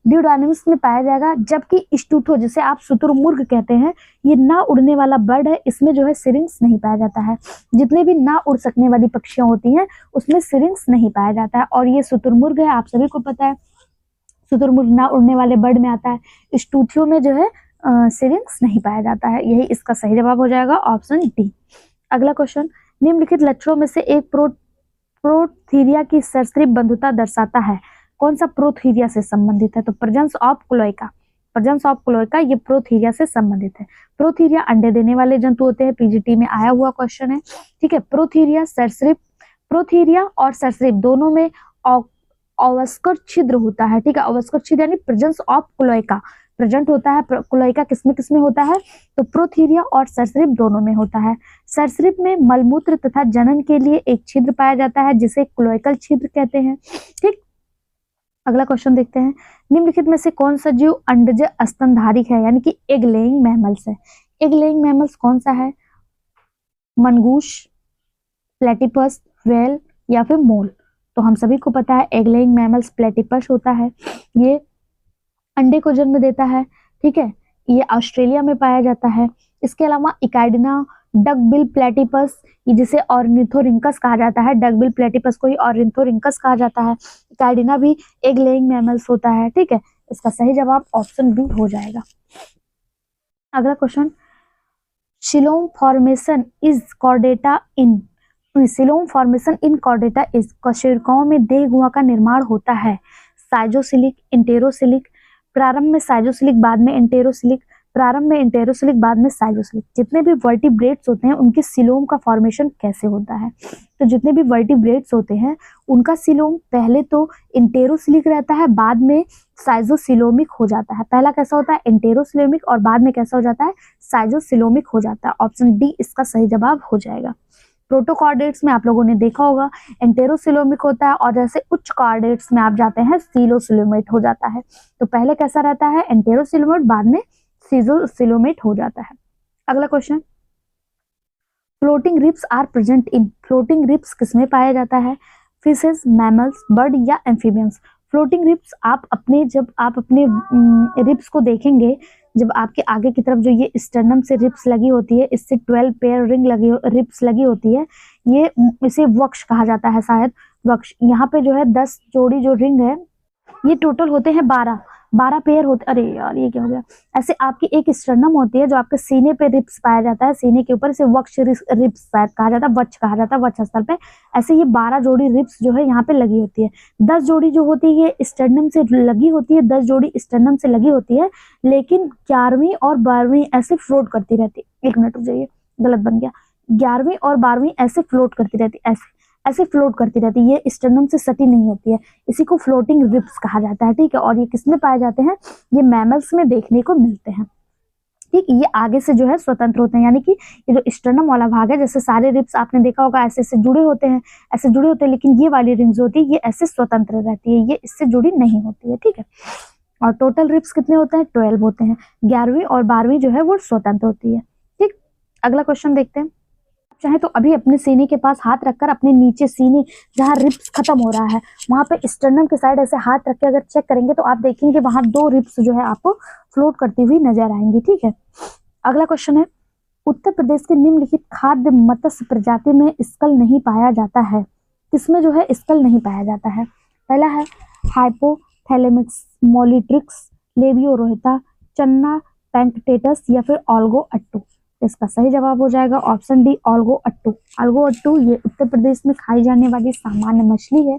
ड्यूडाइनिम्स में पाया जाएगा। जबकि स्टूथो, जिसे आप शुतुरमुर्ग कहते हैं, ये ना उड़ने वाला बर्ड है, इसमें जो है सिरिंग्स नहीं पाया जाता है। जितने भी ना उड़ सकने वाली पक्षियां होती हैं उसमें सिरिंग्स नहीं पाया जाता है, और ये शुतुरमुर्ग है, आप सभी को पता है। शुतुरमुर्ग ना उड़ने वाले बर्ड में आता है। स्टूथियो में जो है सिरिंग्स नहीं पाया जाता है। यही इसका सही जवाब हो जाएगा ऑप्शन डी। अगला क्वेश्चन, निम्नलिखित लक्षणों में से एक प्रोथीरिया की सरीसृप बंधुता दर्शाता है। कौन सा प्रोथीरिया से संबंधित है? तो प्रेजेंस ऑफ क्लोएका ये प्रोथीरिया से संबंधित है। प्रोथीरिया अंडे देने वाले जंतु होते हैं, पीजीटी में आया हुआ क्वेश्चन है, ठीक है। प्रोथीरिया और सरीसृप दोनों में अवस्कर छिद्र होता है, ठीक है। अवस्कर छिद्र यानी प्रेजेंस ऑफ क्लोएका प्रेजेंट होता है। क्लोएका किसमें होता है? तो प्रोथीरिया और सरीसृप दोनों में होता है। सरीसृप में मलमूत्र तथा जनन के लिए एक छिद्र पाया जाता है जिसे क्लोएकल छिद्र कहते हैं, ठीक। अगला क्वेश्चन देखते हैं। निम्नलिखित में से कौन सा जीव अंडज स्तनधारी है, यानी कि एग लेइंग मैमल्स है? एग लेइंग मैमल्स कौन सा है? मंगूस, प्लेटिपस, व्हेल या फिर मोल? तो हम सभी को पता है एग लेइंग मैमल्स प्लेटिपस होता है। ये अंडे को जन्म देता है, ठीक है, ये ऑस्ट्रेलिया में पाया जाता है। इसके अलावा इकाइडिना डकबिल प्लेटिपस, जिसे ऑर्निथोरिंकस कहा जाता है, डकबिल प्लेटिपस को ही ऑर्निथोरिंकस कहा जाता है। इकाइडिना भी एग लेइंग मैमल्स होता है, ठीक है। इसका सही जवाब ऑप्शन बी हो जाएगा। अगला question, coelom formation is Chordata in, coelom formation in Chordata is, कोशिकाओं में देह गुहा का निर्माण होता है। साइजोसिलिक, इंटेरोसिलिक, प्रारंभ में साइजोसिलिक बाद में इंटेरोसिलिक, प्रारंभ में इंटेरोसिलिक बाद में साइजोसिलिक। जितने भी वर्टिब्रेट्स होते हैं उनके सिलोम का फॉर्मेशन कैसे होता है? तो जितने भी वर्टिब्रेट्स होते हैं उनका सिलोम पहले तो इंटेरोसिलिक रहता है, बाद में साइजोसिलोमिक हो जाता है। पहला कैसा होता है? इंटेरोसिलोमिक, और बाद में कैसा हो जाता है? साइजोसिलोमिक हो जाता है। ऑप्शन डी इसका सही जवाब हो जाएगा। प्रोटोकॉर्डेट्स में आप लोगों ने देखा होगा एंटेरोसिलोमिक होता है, और जैसे उच्च कॉर्डेट्स में आप जाते हैं सीलोसिलोमेट हो जाता है। तो पहले कैसा रहता है? एंटेरोसिलोमेट, बाद में सीजोसिलोमेट हो जाता है। अगला question, floating ribs are present in, floating ribs किसमें पाया जाता है? फिशेस, मैमल्स, बर्ड या एम्फीबियंस। फ्लोटिंग रिब्स जब आप अपने रिब्स को देखेंगे, जब आपके आगे की तरफ जो ये स्टर्नम से रिब्स लगी होती है, इससे 12 पेयर रिब्स लगी होती है, ये इसे वक्ष कहा जाता है, शायद वक्ष। यहाँ पे जो है 10 जोड़ी जो रिंग है, ये टोटल होते हैं 12 पेयर होते। अरे यार ये क्या हो गया? ऐसे आपकी एक स्टर्नम होती है जो आपके सीने पे रिब्स पाया जाता है, सीने के ऊपर इसे वक्ष रिब्स कहा जाता है, वक्ष कहा जाता है, वक्ष स्थल पे। ऐसे ये 12 जोड़ी रिब्स जो है यहाँ पे लगी होती है। 10 जोड़ी जो होती है ये स्टर्नम से लगी होती है, 10 जोड़ी स्टर्नम से लगी होती है, लेकिन 11वीं और 12वीं ऐसे फ्लोट करती रहती है। 1 मिनट रुक जाइए, गलत बन गया। 11वीं और 12वीं ऐसे फ्लोट करती रहती, ऐसे फ्लोट करती रहती है, ये स्टर्नम से सटी नहीं होती है। इसी को फ्लोटिंग रिब्स कहा जाता है, ठीक है। और ये किसमें पाए जाते हैं? ये मैमल्स में देखने को मिलते हैं, ठीक। ये आगे से जो है स्वतंत्र होते हैं, यानी कि ये जो स्टर्नम वाला भाग है, जैसे सारे रिब्स आपने देखा होगा ऐसे ऐसे जुड़े होते हैं, ऐसे जुड़े होते हैं, लेकिन ये वाली रिंग्स होती है ये ऐसे स्वतंत्र रहती है, ये इससे जुड़ी नहीं होती है, ठीक है। और टोटल रिब्स कितने होते हैं? 12 होते हैं। 11वीं और 12वीं जो है वो स्वतंत्र होती है, ठीक। अगला क्वेश्चन देखते हैं। चाहे तो अभी अपने सीने के पास हाथ रखकर अपने नीचे सीने जहाँ रिब्स खत्म हो रहा है वहां पे स्टर्नम के साइड ऐसे हाथ रख के अगर चेक करेंगे तो आप देखेंगे वहां 2 रिब्स जो है आपको फ्लोट करती हुई नजर आएंगी, ठीक है। अगला क्वेश्चन है, उत्तर प्रदेश के निम्नलिखित खाद्य मत्स्य प्रजाति में स्कल नहीं पाया जाता है। किसमें जो है स्कल नहीं पाया जाता है? पहला है हाइपोथैलेमिक्स मोलिट्रिक्स, लेबियोरोहिता, चन्ना पैंक्टेटस या फिर ऑल्गो अट्टू। इसका सही जवाब हो जाएगा ऑप्शन डी, ऑल्गो अट्टू। ऑल्गो अट्टू ये उत्तर प्रदेश में खाई जाने वाली सामान्य मछली है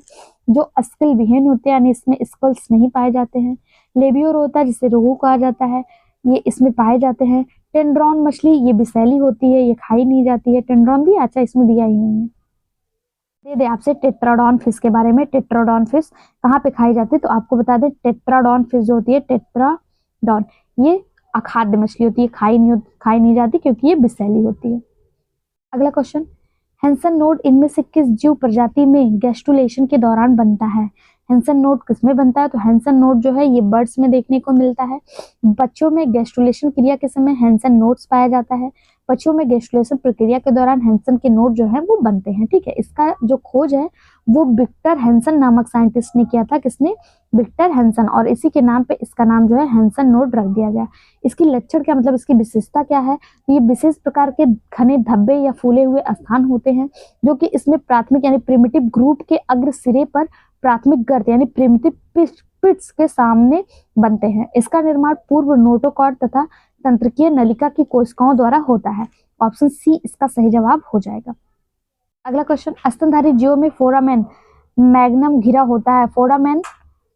जो स्कल विहीन होते हैं, यानी इसमें स्कल्स नहीं पाए जाते हैं। लेबियोरोहिता जिसे रोहू कहा जाता है, ये इसमें पाए जाते हैं। टेंड्रॉन मछली ये बिसैली होती है, ये खाई नहीं जाती है। टेंड्रॉन दिया, अच्छा इसमें दिया ही नहीं है। दे आपसे टेट्राडॉन फिश के बारे में। टेट्राडॉन फिश कहाँ पे खाई जाती है? तो आपको बता दें टेट्राडॉन फिश जो होती है, टेट्राडॉन, ये अखाद्य मछली होती है, खाई नहीं जाती क्योंकि ये बिसैली होती है। अगला क्वेश्चन, हैंसन नोड इनमें से किस जीव प्रजाति में गैस्ट्रुलेशन के दौरान बनता है? हैंसन नोड किसमें बनता है? तो हैंसन नोड जो है ये बर्ड्स में देखने को मिलता है। बच्चों में गैस्ट्रुलेशन क्रिया के समय हैंसन नोड्स पाया जाता है। बच्चों में गैस्ट्रुलेशन प्रक्रिया के दौरान हैंसन के नोड जो है वो बनते हैं, ठीक है। इसका जो खोज है वो विक्टर हैंसन नामक साइंटिस्ट ने किया था। किसने? Victor Hansen. और इसी के नाम पे इसका नाम जो है हैंसन नोड रख दिया गया। इसकी लक्षण क्या, मतलब इसकी विशेषता क्या है? ये विशेष प्रकार के घने धब्बे या फूले हुए स्थान होते हैं जो कि इसमें प्राथमिक यानी प्रिमिटिव ग्रुप के अग्र सिरे पर प्राथमिक गर्त यानी प्रिमिटिव पिट्स के सामने बनते हैं। इसका निर्माण पूर्व नोटोकॉर्ड तथा तंत्रिकीय नलिका की कोशिकाओं द्वारा होता है। ऑप्शन सी इसका सही जवाब हो जाएगा। अगला क्वेश्चन, स्तनधारी जीवों में फोरामेन मैग्नम घिरा होता है। फोरामेन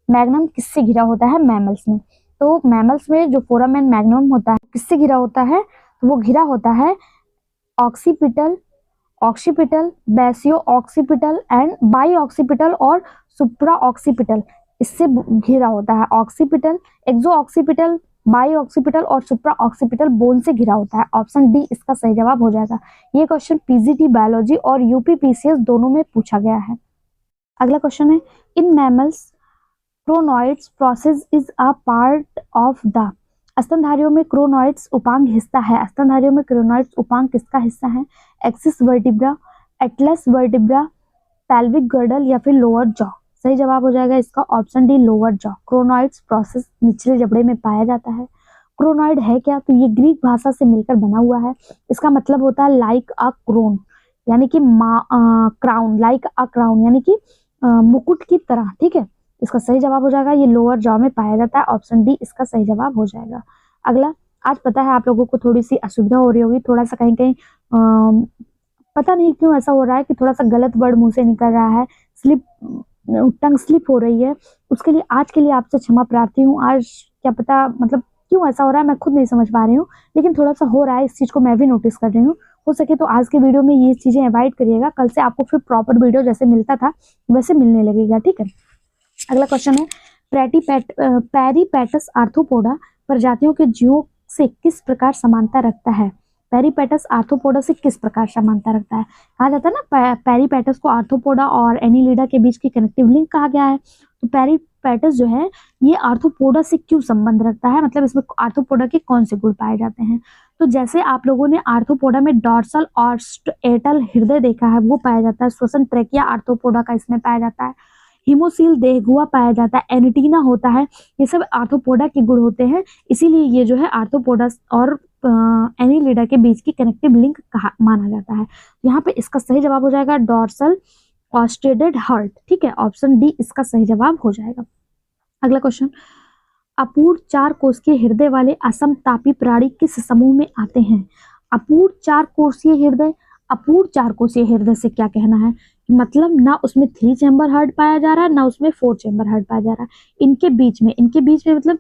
मैग्नम किससे घिरा होता है? मैमल्स में। तो मैमल्स में जो फोरामेन मैग्नम होता है किससे घिरा होता है? तो वो घिरा होता है occipital, basi occipital and bi occipital और सुप्रा ऑक्सीपिटल, इससे घिरा होता है। Occipital, exo occipital, bi occipital और सुप्रा ऑक्सीपिटल बोन से घिरा होता है। ऑप्शन डी इसका सही जवाब हो जाएगा। ये क्वेश्चन पीजीटी बायोलॉजी और यूपीपीसीएस दोनों में पूछा गया है। अगला क्वेश्चन है, in mammals coronoids process is a part of the. स्तनधारियों में क्रोनॉइड्स उपांग हिस्सा है। स्तनधारियों में क्रोनॉइड्स उपांग किसका हिस्सा है? Axis vertebra, atlas vertebra, pelvic girdle या फिर लोअर जॉ। सही जवाब हो जाएगा इसका option D lower jaw. Coronoids process निचले जबड़े में पाया जाता है। क्रोनॉइड है क्या, तो ये ग्रीक भाषा से मिलकर बना हुआ है। इसका मतलब होता है लाइक अ क्रोन, यानी कि क्राउन, लाइक अ क्राउन यानी कि मुकुट की तरह। ठीक है, इसका सही जवाब हो जाएगा ये लोअर जॉ में पाया जाता है। ऑप्शन डी इसका सही जवाब हो जाएगा। अगला, आज पता है आप लोगों को थोड़ी सी असुविधा हो रही होगी, थोड़ा सा कहीं कहीं पता नहीं क्यों ऐसा हो रहा है कि थोड़ा सा गलत वर्ड मुंह से निकल रहा है, स्लिप, टंग स्लिप हो रही है। उसके लिए आज के लिए आपसे क्षमा प्रार्थी हूँ। आज क्या पता मतलब क्यों ऐसा हो रहा है, मैं खुद नहीं समझ पा रही हूँ, लेकिन थोड़ा सा हो रहा है, इस चीज को मैं भी नोटिस कर रही हूँ। हो सके तो आज के वीडियो में ये चीजें अवॉइड करिएगा, कल से आपको फिर प्रॉपर वीडियो जैसे मिलता था वैसे मिलने लगेगा। ठीक है, अगला क्वेश्चन है, पेरीपेटस आर्थ्रोपोडा प्रजातियों के जीवों से किस प्रकार समानता रखता है? पेरीपेटस आर्थ्रोपोडा से किस प्रकार समानता रखता है? कहा जाता है ना पेरीपेटस को आर्थ्रोपोडा और एनीलिडा के बीच की कनेक्टिव लिंक कहा गया है। तो पेरीपेटस जो है ये आर्थ्रोपोडा से क्यों संबंध रखता है, मतलब इसमें आर्थ्रोपोडा के कौन से गुण पाए जाते हैं? तो जैसे आप लोगों ने आर्थ्रोपोडा में डॉर्सल और स्टेटल हृदय देखा है वो पाया जाता है। श्वसन ट्रेकिया आर्थ्रोपोडा का इसमें पाया जाता है। हिमोसील देहगुआ पाया जाता है, एनिटीना होता है, ये सब आर्थ्रोपोडा के गुण होते हैं। इसीलिए ये जो है आर्थ्रोपोडा और एनीलिडा के बीच की कनेक्टिव लिंक कहा माना जाता है। यहाँ पे इसका सही जवाब हो जाएगा डॉर्सल ऑस्ट्रेटेड हार्ट। ठीक है, ऑप्शन डी इसका सही जवाब हो जाएगा। अगला क्वेश्चन, अपूर्ण 4 कोशिकीय हृदय वाले असमतापी प्राणी किस समूह में आते हैं? अपूर्ण 4 कोशिकीय हृदय, अपूर्ण 4 कोशिकीय हृदय से क्या कहना है, मतलब ना उसमें 3 चैम्बर हार्ट पाया जा रहा है ना उसमें 4 चैम्बर हार्ट पाया जा रहा है। इनके बीच में मतलब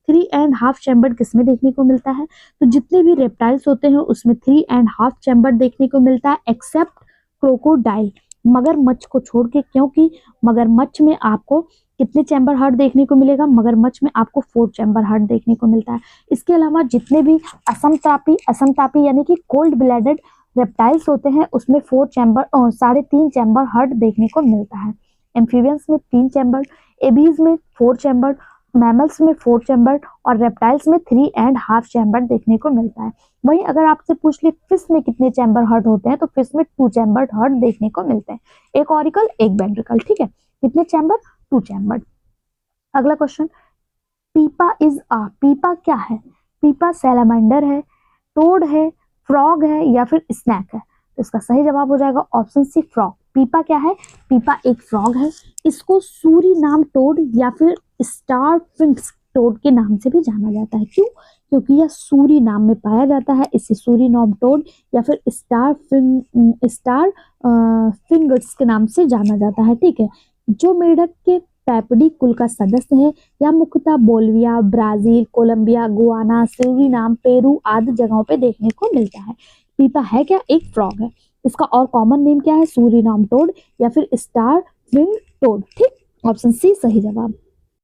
3.5 चैम्बर किसमें देखने को मिलता है? तो जितने भी रेप्टाइल्स होते हैं उसमें 3.5 चैम्बर देखने को मिलता है, एक्सेप्ट क्रोकोडाइल, मगरमच्छ को छोड़ के, क्योंकि मगरमच्छ में आपको कितने चैम्बर हार्ट देखने को मिलेगा? मगरमच्छ में आपको 4 चैम्बर हार्ट देखने को मिलता है। इसके अलावा जितने भी असमतापी यानी कि कोल्ड ब्लडेड रेप्टाइल्स होते हैं उसमें 3.5 चैम्बर हार्ट देखने को मिलता है। एम्फीबियंस में 3 चैम्बर, एबीज में 4 चैम्बर, मैमल्स में 4 चैम्बर और रेप्टाइल्स में 3.5 चैम्बर देखने को मिलता है। वहीं अगर आपसे पूछ ले फिश में कितने चैम्बर हार्ट होते हैं, तो फिश में 2 चैम्बर हार्ट देखने को मिलते हैं, एक ऑरिकल एक वेंट्रिकल। ठीक है, कितने चैम्बर? 2 चैम्बर। अगला क्वेश्चन, पीपा क्या है? पीपा सैलामेंडर है, टोड है, फ्रॉग है या फिर स्नैक है? तो इसका सही जवाब हो जाएगा ऑप्शन सी फ्रॉग। पीपा क्या है? पीपा एक फ्रॉग है। इसको सूरीनाम टोड या फिर स्टार फिंक्स टोड के नाम से भी जाना जाता है। क्यों? क्योंकि यह सूरीनाम में पाया जाता है, इसे सूरीनाम टोड या फिर स्टार फिंगर्स के नाम से जाना जाता है। ठीक है, जो मेढक के पैपडी कुल का सदस्य है या मुख्यतः Bolivia, Brazil, Colombia, Guyana, Suriname, Peru आदि जगहों पे देखने को मिलता है। पीपा है क्या? एक फ्रॉग है। इसका और कॉमन नेम क्या है? सूरीनाम टोड या फिर स्टार विंग टोड। ठीक, ऑप्शन सी सही जवाब।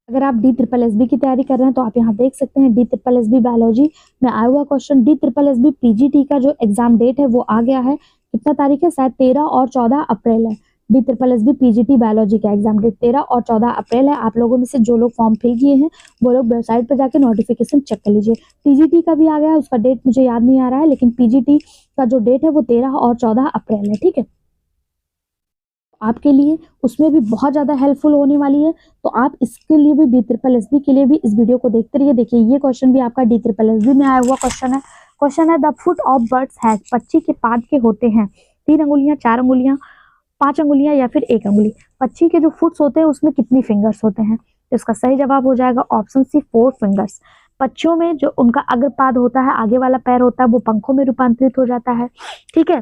अगर आप DSSB की तैयारी कर रहे हैं तो आप यहाँ देख सकते हैं DSSB बायोलॉजी में आया हुआ क्वेश्चन। DSSB PGT का जो एग्जाम डेट है वो आ गया है, कितना तारीख है? शायद 13 और 14 अप्रैल है। DSSB PGT बायोलॉजी का एग्जाम डेट 13 और 14 अप्रैल है। आप लोगों में से जो लोग फॉर्म फिल किए हैं वो लोग वेबसाइट पर जाके नोटिफिकेशन चेक कर लीजिए। PGT का भी आ गया है, उसका डेट मुझे याद नहीं आ रहा है, लेकिन PGT का जो डेट है वो 13 और 14 अप्रैल है। ठीक है, आपके लिए उसमें भी बहुत ज़्यादा हेल्पफुल होने वाली है, तो आप इसके लिए भी DSSB के लिए भी इस वीडियो को देखते रहिए। देखिए ये क्वेश्चन भी आपका DSSB में आया हुआ क्वेश्चन है the foot of birds has, पक्षी के पाद के होते हैं 3 अंगुलियां, 4 अंगुलियां, 5 अंगुलियां या फिर 1 अंगुली। पक्षी के जो फुट्स होते हैं उसमें कितनी फिंगर्स होते हैं? तो इसका सही जवाब हो जाएगा ऑप्शन सी 4 फिंगर्स। पक्षियों में जो उनका अग्रपाद होता है, आगे वाला पैर होता है, वो पंखों में रूपांतरित हो जाता है। ठीक है,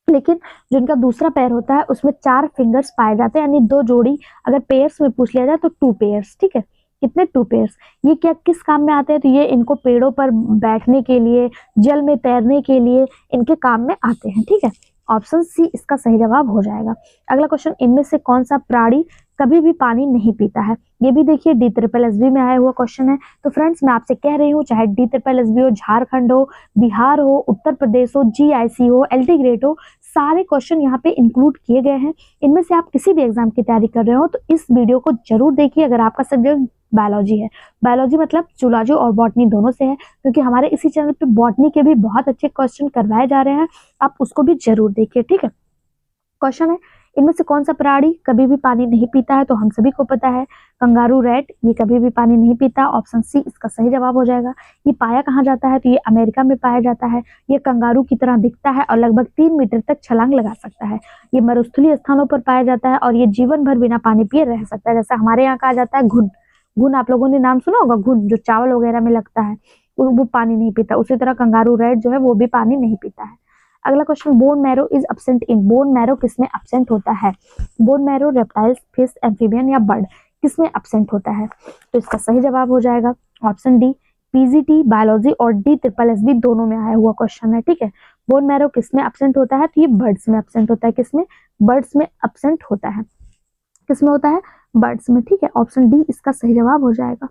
लेकिन जो इनका दूसरा पैर होता है उसमें 4 फिंगर्स पाए जाते हैं, यानी 2 जोड़ी। अगर पेयर्स में पूछ लिया जाए तो 2 पेयर्स। ठीक है, कितने? 2 पेयर्स। ये क्या किस काम में आते हैं? तो ये इनको पेड़ों पर बैठने के लिए, जल में तैरने के लिए इनके काम में आते हैं। ठीक है, ऑप्शन सी इसका सही जवाब हो जाएगा। अगला क्वेश्चन, इनमें से कौन सा प्राणी कभी भी पानी नहीं पीता है? ये भी देखिए DSSB में आया हुआ क्वेश्चन है। तो फ्रेंड्स मैं आपसे कह रही हूँ, चाहे DSSB हो, झारखंड हो, बिहार हो, उत्तर प्रदेश हो, GIC हो, LT ग्रेड हो, सारे क्वेश्चन यहाँ पे इंक्लूड किए गए हैं। इनमें से आप किसी भी एग्जाम की तैयारी कर रहे हो तो इस वीडियो को जरूर देखिए। अगर आपका सब्जेक्ट बायोलॉजी है, बायोलॉजी मतलब जूलॉजी और बॉटनी दोनों से है, क्योंकि हमारे इसी चैनल पे बॉटनी के भी बहुत अच्छे क्वेश्चन करवाए जा रहे हैं, आप उसको भी जरूर देखिए। ठीक है, क्वेश्चन है इनमें से कौन सा प्राणी कभी भी पानी नहीं पीता है? तो हम सभी को पता है कंगारू रैट, ये कभी भी पानी नहीं पीता। ऑप्शन सी इसका सही जवाब हो जाएगा। ये पाया कहाँ जाता है? तो ये अमेरिका में पाया जाता है। ये कंगारू की तरह दिखता है और लगभग 3 मीटर तक छलांग लगा सकता है। ये मरुस्थलीय स्थानों पर पाया जाता है और ये जीवन भर बिना पानी पिए रह सकता है। जैसे हमारे यहाँ कहा जाता है घुन, घुन आप लोगों ने नाम सुना होगा, घुन जो चावल वगैरह में लगता है, वो पानी नहीं पीता। उसी तरह कंगारू रैट जो है वो भी पानी नहीं पीता है। अगला question, bone marrow is absent in, bone marrow किसमें एब्सेंट होता है? Bone marrow reptiles, fish, amphibian या बर्ड, किसमें एब्सेंट होता है? तो इसका सही जवाब हो जाएगा ऑप्शन डी, पीजीटी, बायोलॉजी और DSSB दोनों में आया हुआ क्वेश्चन है। ठीक है, बोन मैरो किसमें एब्सेंट होता है? तो ये बर्ड्स में एब्सेंट होता है। किसमें? बर्ड्स में एब्सेंट होता है। किसमें होता है? बर्ड्स में। ठीक है, ऑप्शन डी इसका सही जवाब हो जाएगा।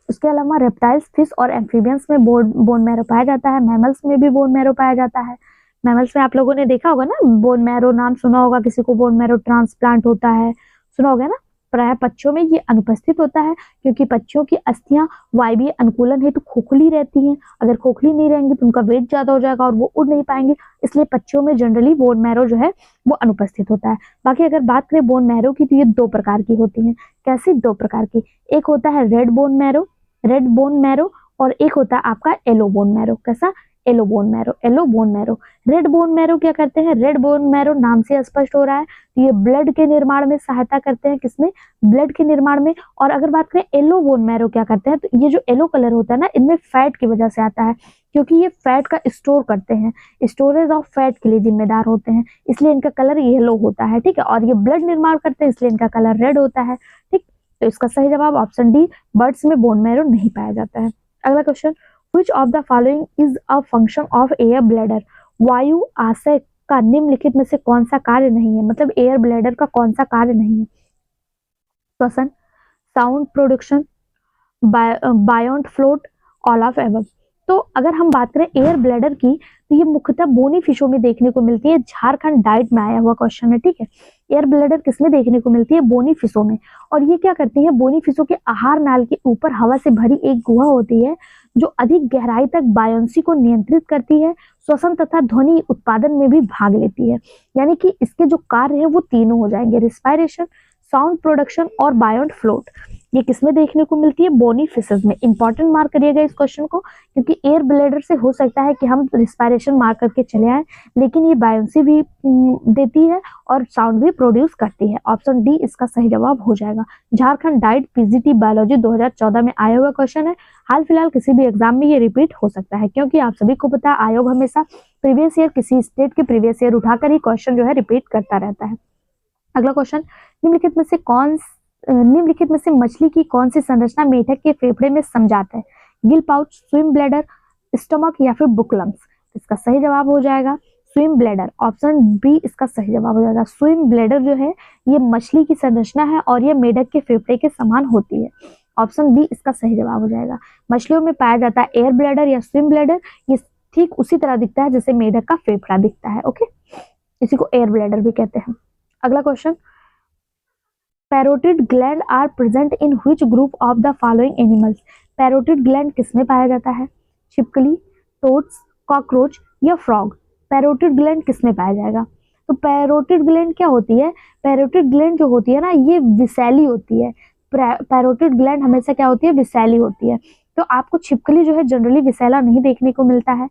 उसके अलावा रेप्टाइल्स, फिश और एम्फीबियंस में बोन मैरो पाया जाता है। मैमल्स में भी बोन मैरो पाया जाता है। मैमल्स में आप लोगों ने देखा होगा ना, बोन मैरो नाम सुना होगा, किसी को बोन मैरो ट्रांसप्लांट होता है, सुना होगा ना। प्राय पक्षियों में ये अनुपस्थित होता है क्योंकि पक्षियों की अस्थियां वायवीय अनुकूलन हेतु खोखली रहती हैं। अगर खोखली नहीं रहेंगी तो उनका वेट ज्यादा हो जाएगा और वो उड़ नहीं पाएंगे, इसलिए पक्षियों में जनरली बोन मैरो जो है वो अनुपस्थित होता है। बाकी अगर बात करें बोन मैरो की तो ये 2 प्रकार की होती हैं। कैसी? 2 प्रकार की। एक होता है रेड बोन मैरो और एक होता है आपका येलो बोन मैरो। कैसा? Yellow bone marrow. Red bone marrow क्या करते हैं? रेड बोन मैरो नाम से स्पष्ट हो रहा है, तो ये ब्लड के निर्माण में सहायता करते हैं। किसमें? ब्लड के निर्माण में। और अगर बात करें येलो बोन मैरो क्या करते हैं, तो ये जो येलो कलर होता है ना, इनमें फैट की वजह से आता है, क्योंकि ये फैट का स्टोर करते हैं, स्टोरेज ऑफ फैट के लिए जिम्मेदार होते हैं, इसलिए इनका कलर येलो होता है। ठीक है, और ये ब्लड निर्माण करते हैं इसलिए इनका कलर रेड होता है। ठीक, तो इसका सही जवाब ऑप्शन डी, बर्ड्स में बोन मैरो नहीं पाया जाता है। अगला question, Which of the following is a function of air bladder? वायु आशय का निम्नलिखित में से कौन सा कार्य नहीं है? मतलब एयर ब्लैडर का कौन सा कार्य नहीं है? श्वसन, sound production, बायोंट float, all of above. तो अगर हम बात करें एयर ब्लैडर की, तो ये मुख्यतः बोनी फिशों में देखने को मिलती है। झारखंड डाइट में आया हुआ क्वेश्चन है। ठीक है, एयर ब्लैडर किसमें देखने को मिलती है? बोनी फिशों में। और ये क्या करती है? बोनी फिशों के आहार नाल के ऊपर हवा से भरी एक गुहा होती है जो अधिक गहराई तक बायोंसी को नियंत्रित करती है, श्वसन तथा ध्वनि उत्पादन में भी भाग लेती है। यानी कि इसके जो कार्य है वो तीनों हो जाएंगे, रिस्पायरेशन, साउंड प्रोडक्शन और बायोंट फ्लोट। ये किसमें देखने को मिलती है? बोनी फिशेस में। इंपॉर्टेंट मार्क करिएगा इस क्वेश्चन को, क्योंकि एयर ब्लैडर से हो सकता है कि हम रिस्पायरेशन मार्क करके चले आए, लेकिन ये बायोंसी भी देती है और साउंड भी प्रोड्यूस करती है। ऑप्शन डी इसका सही जवाब हो जाएगा। झारखंड डाइट पीजीटी बायोलॉजी 2014 में आया हुआ क्वेश्चन है। हाल फिलहाल किसी भी एग्जाम में ये रिपीट हो सकता है, क्योंकि आप सभी को पता है आयोग हमेशा प्रीवियस ईयर, किसी स्टेट के प्रीवियस ईयर उठाकर ही क्वेश्चन जो है रिपीट करता रहता है। अगला क्वेश्चन, निम्नलिखित में से मछली की कौन सी संरचना मेढक के फेफड़े में समझाता है? Gill pouch, swim bladder, stomach या फिर बुकलम्स। इसका सही जवाब हो जाएगा स्विम ब्लैडर। ऑप्शन बी इसका सही जवाब हो जाएगा। स्विम ब्लैडर जो है ये मछली की संरचना है और ये मेढक के फेफड़े के समान होती है। ऑप्शन बी इसका सही जवाब हो जाएगा। मछलियों में पाया जाता है एयर ब्लैडर या स्विम ब्लैडर, ये ठीक उसी तरह दिखता है जैसे मेढक का फेफड़ा दिखता है। ओके, इसी को एयर ब्लैडर भी कहते हैं। अगला question, parotid gland are present in which group of the following animals? Parotid gland किसमें पाया जाता है? छिपकली, टोड्स, कॉकरोच या फ्रॉग। पैरोटिड ग्लैंड किसमें पाया जाएगा? तो पैरोटिड ग्लैंड क्या होती है? पैरोटिड ग्लैंड जो होती है ना, ये विषैली होती है। पैरोटिड ग्लैंड हमेशा क्या होती है? विषैली होती है। तो आपको छिपकली जो है जनरली विषैला नहीं देखने को मिलता है।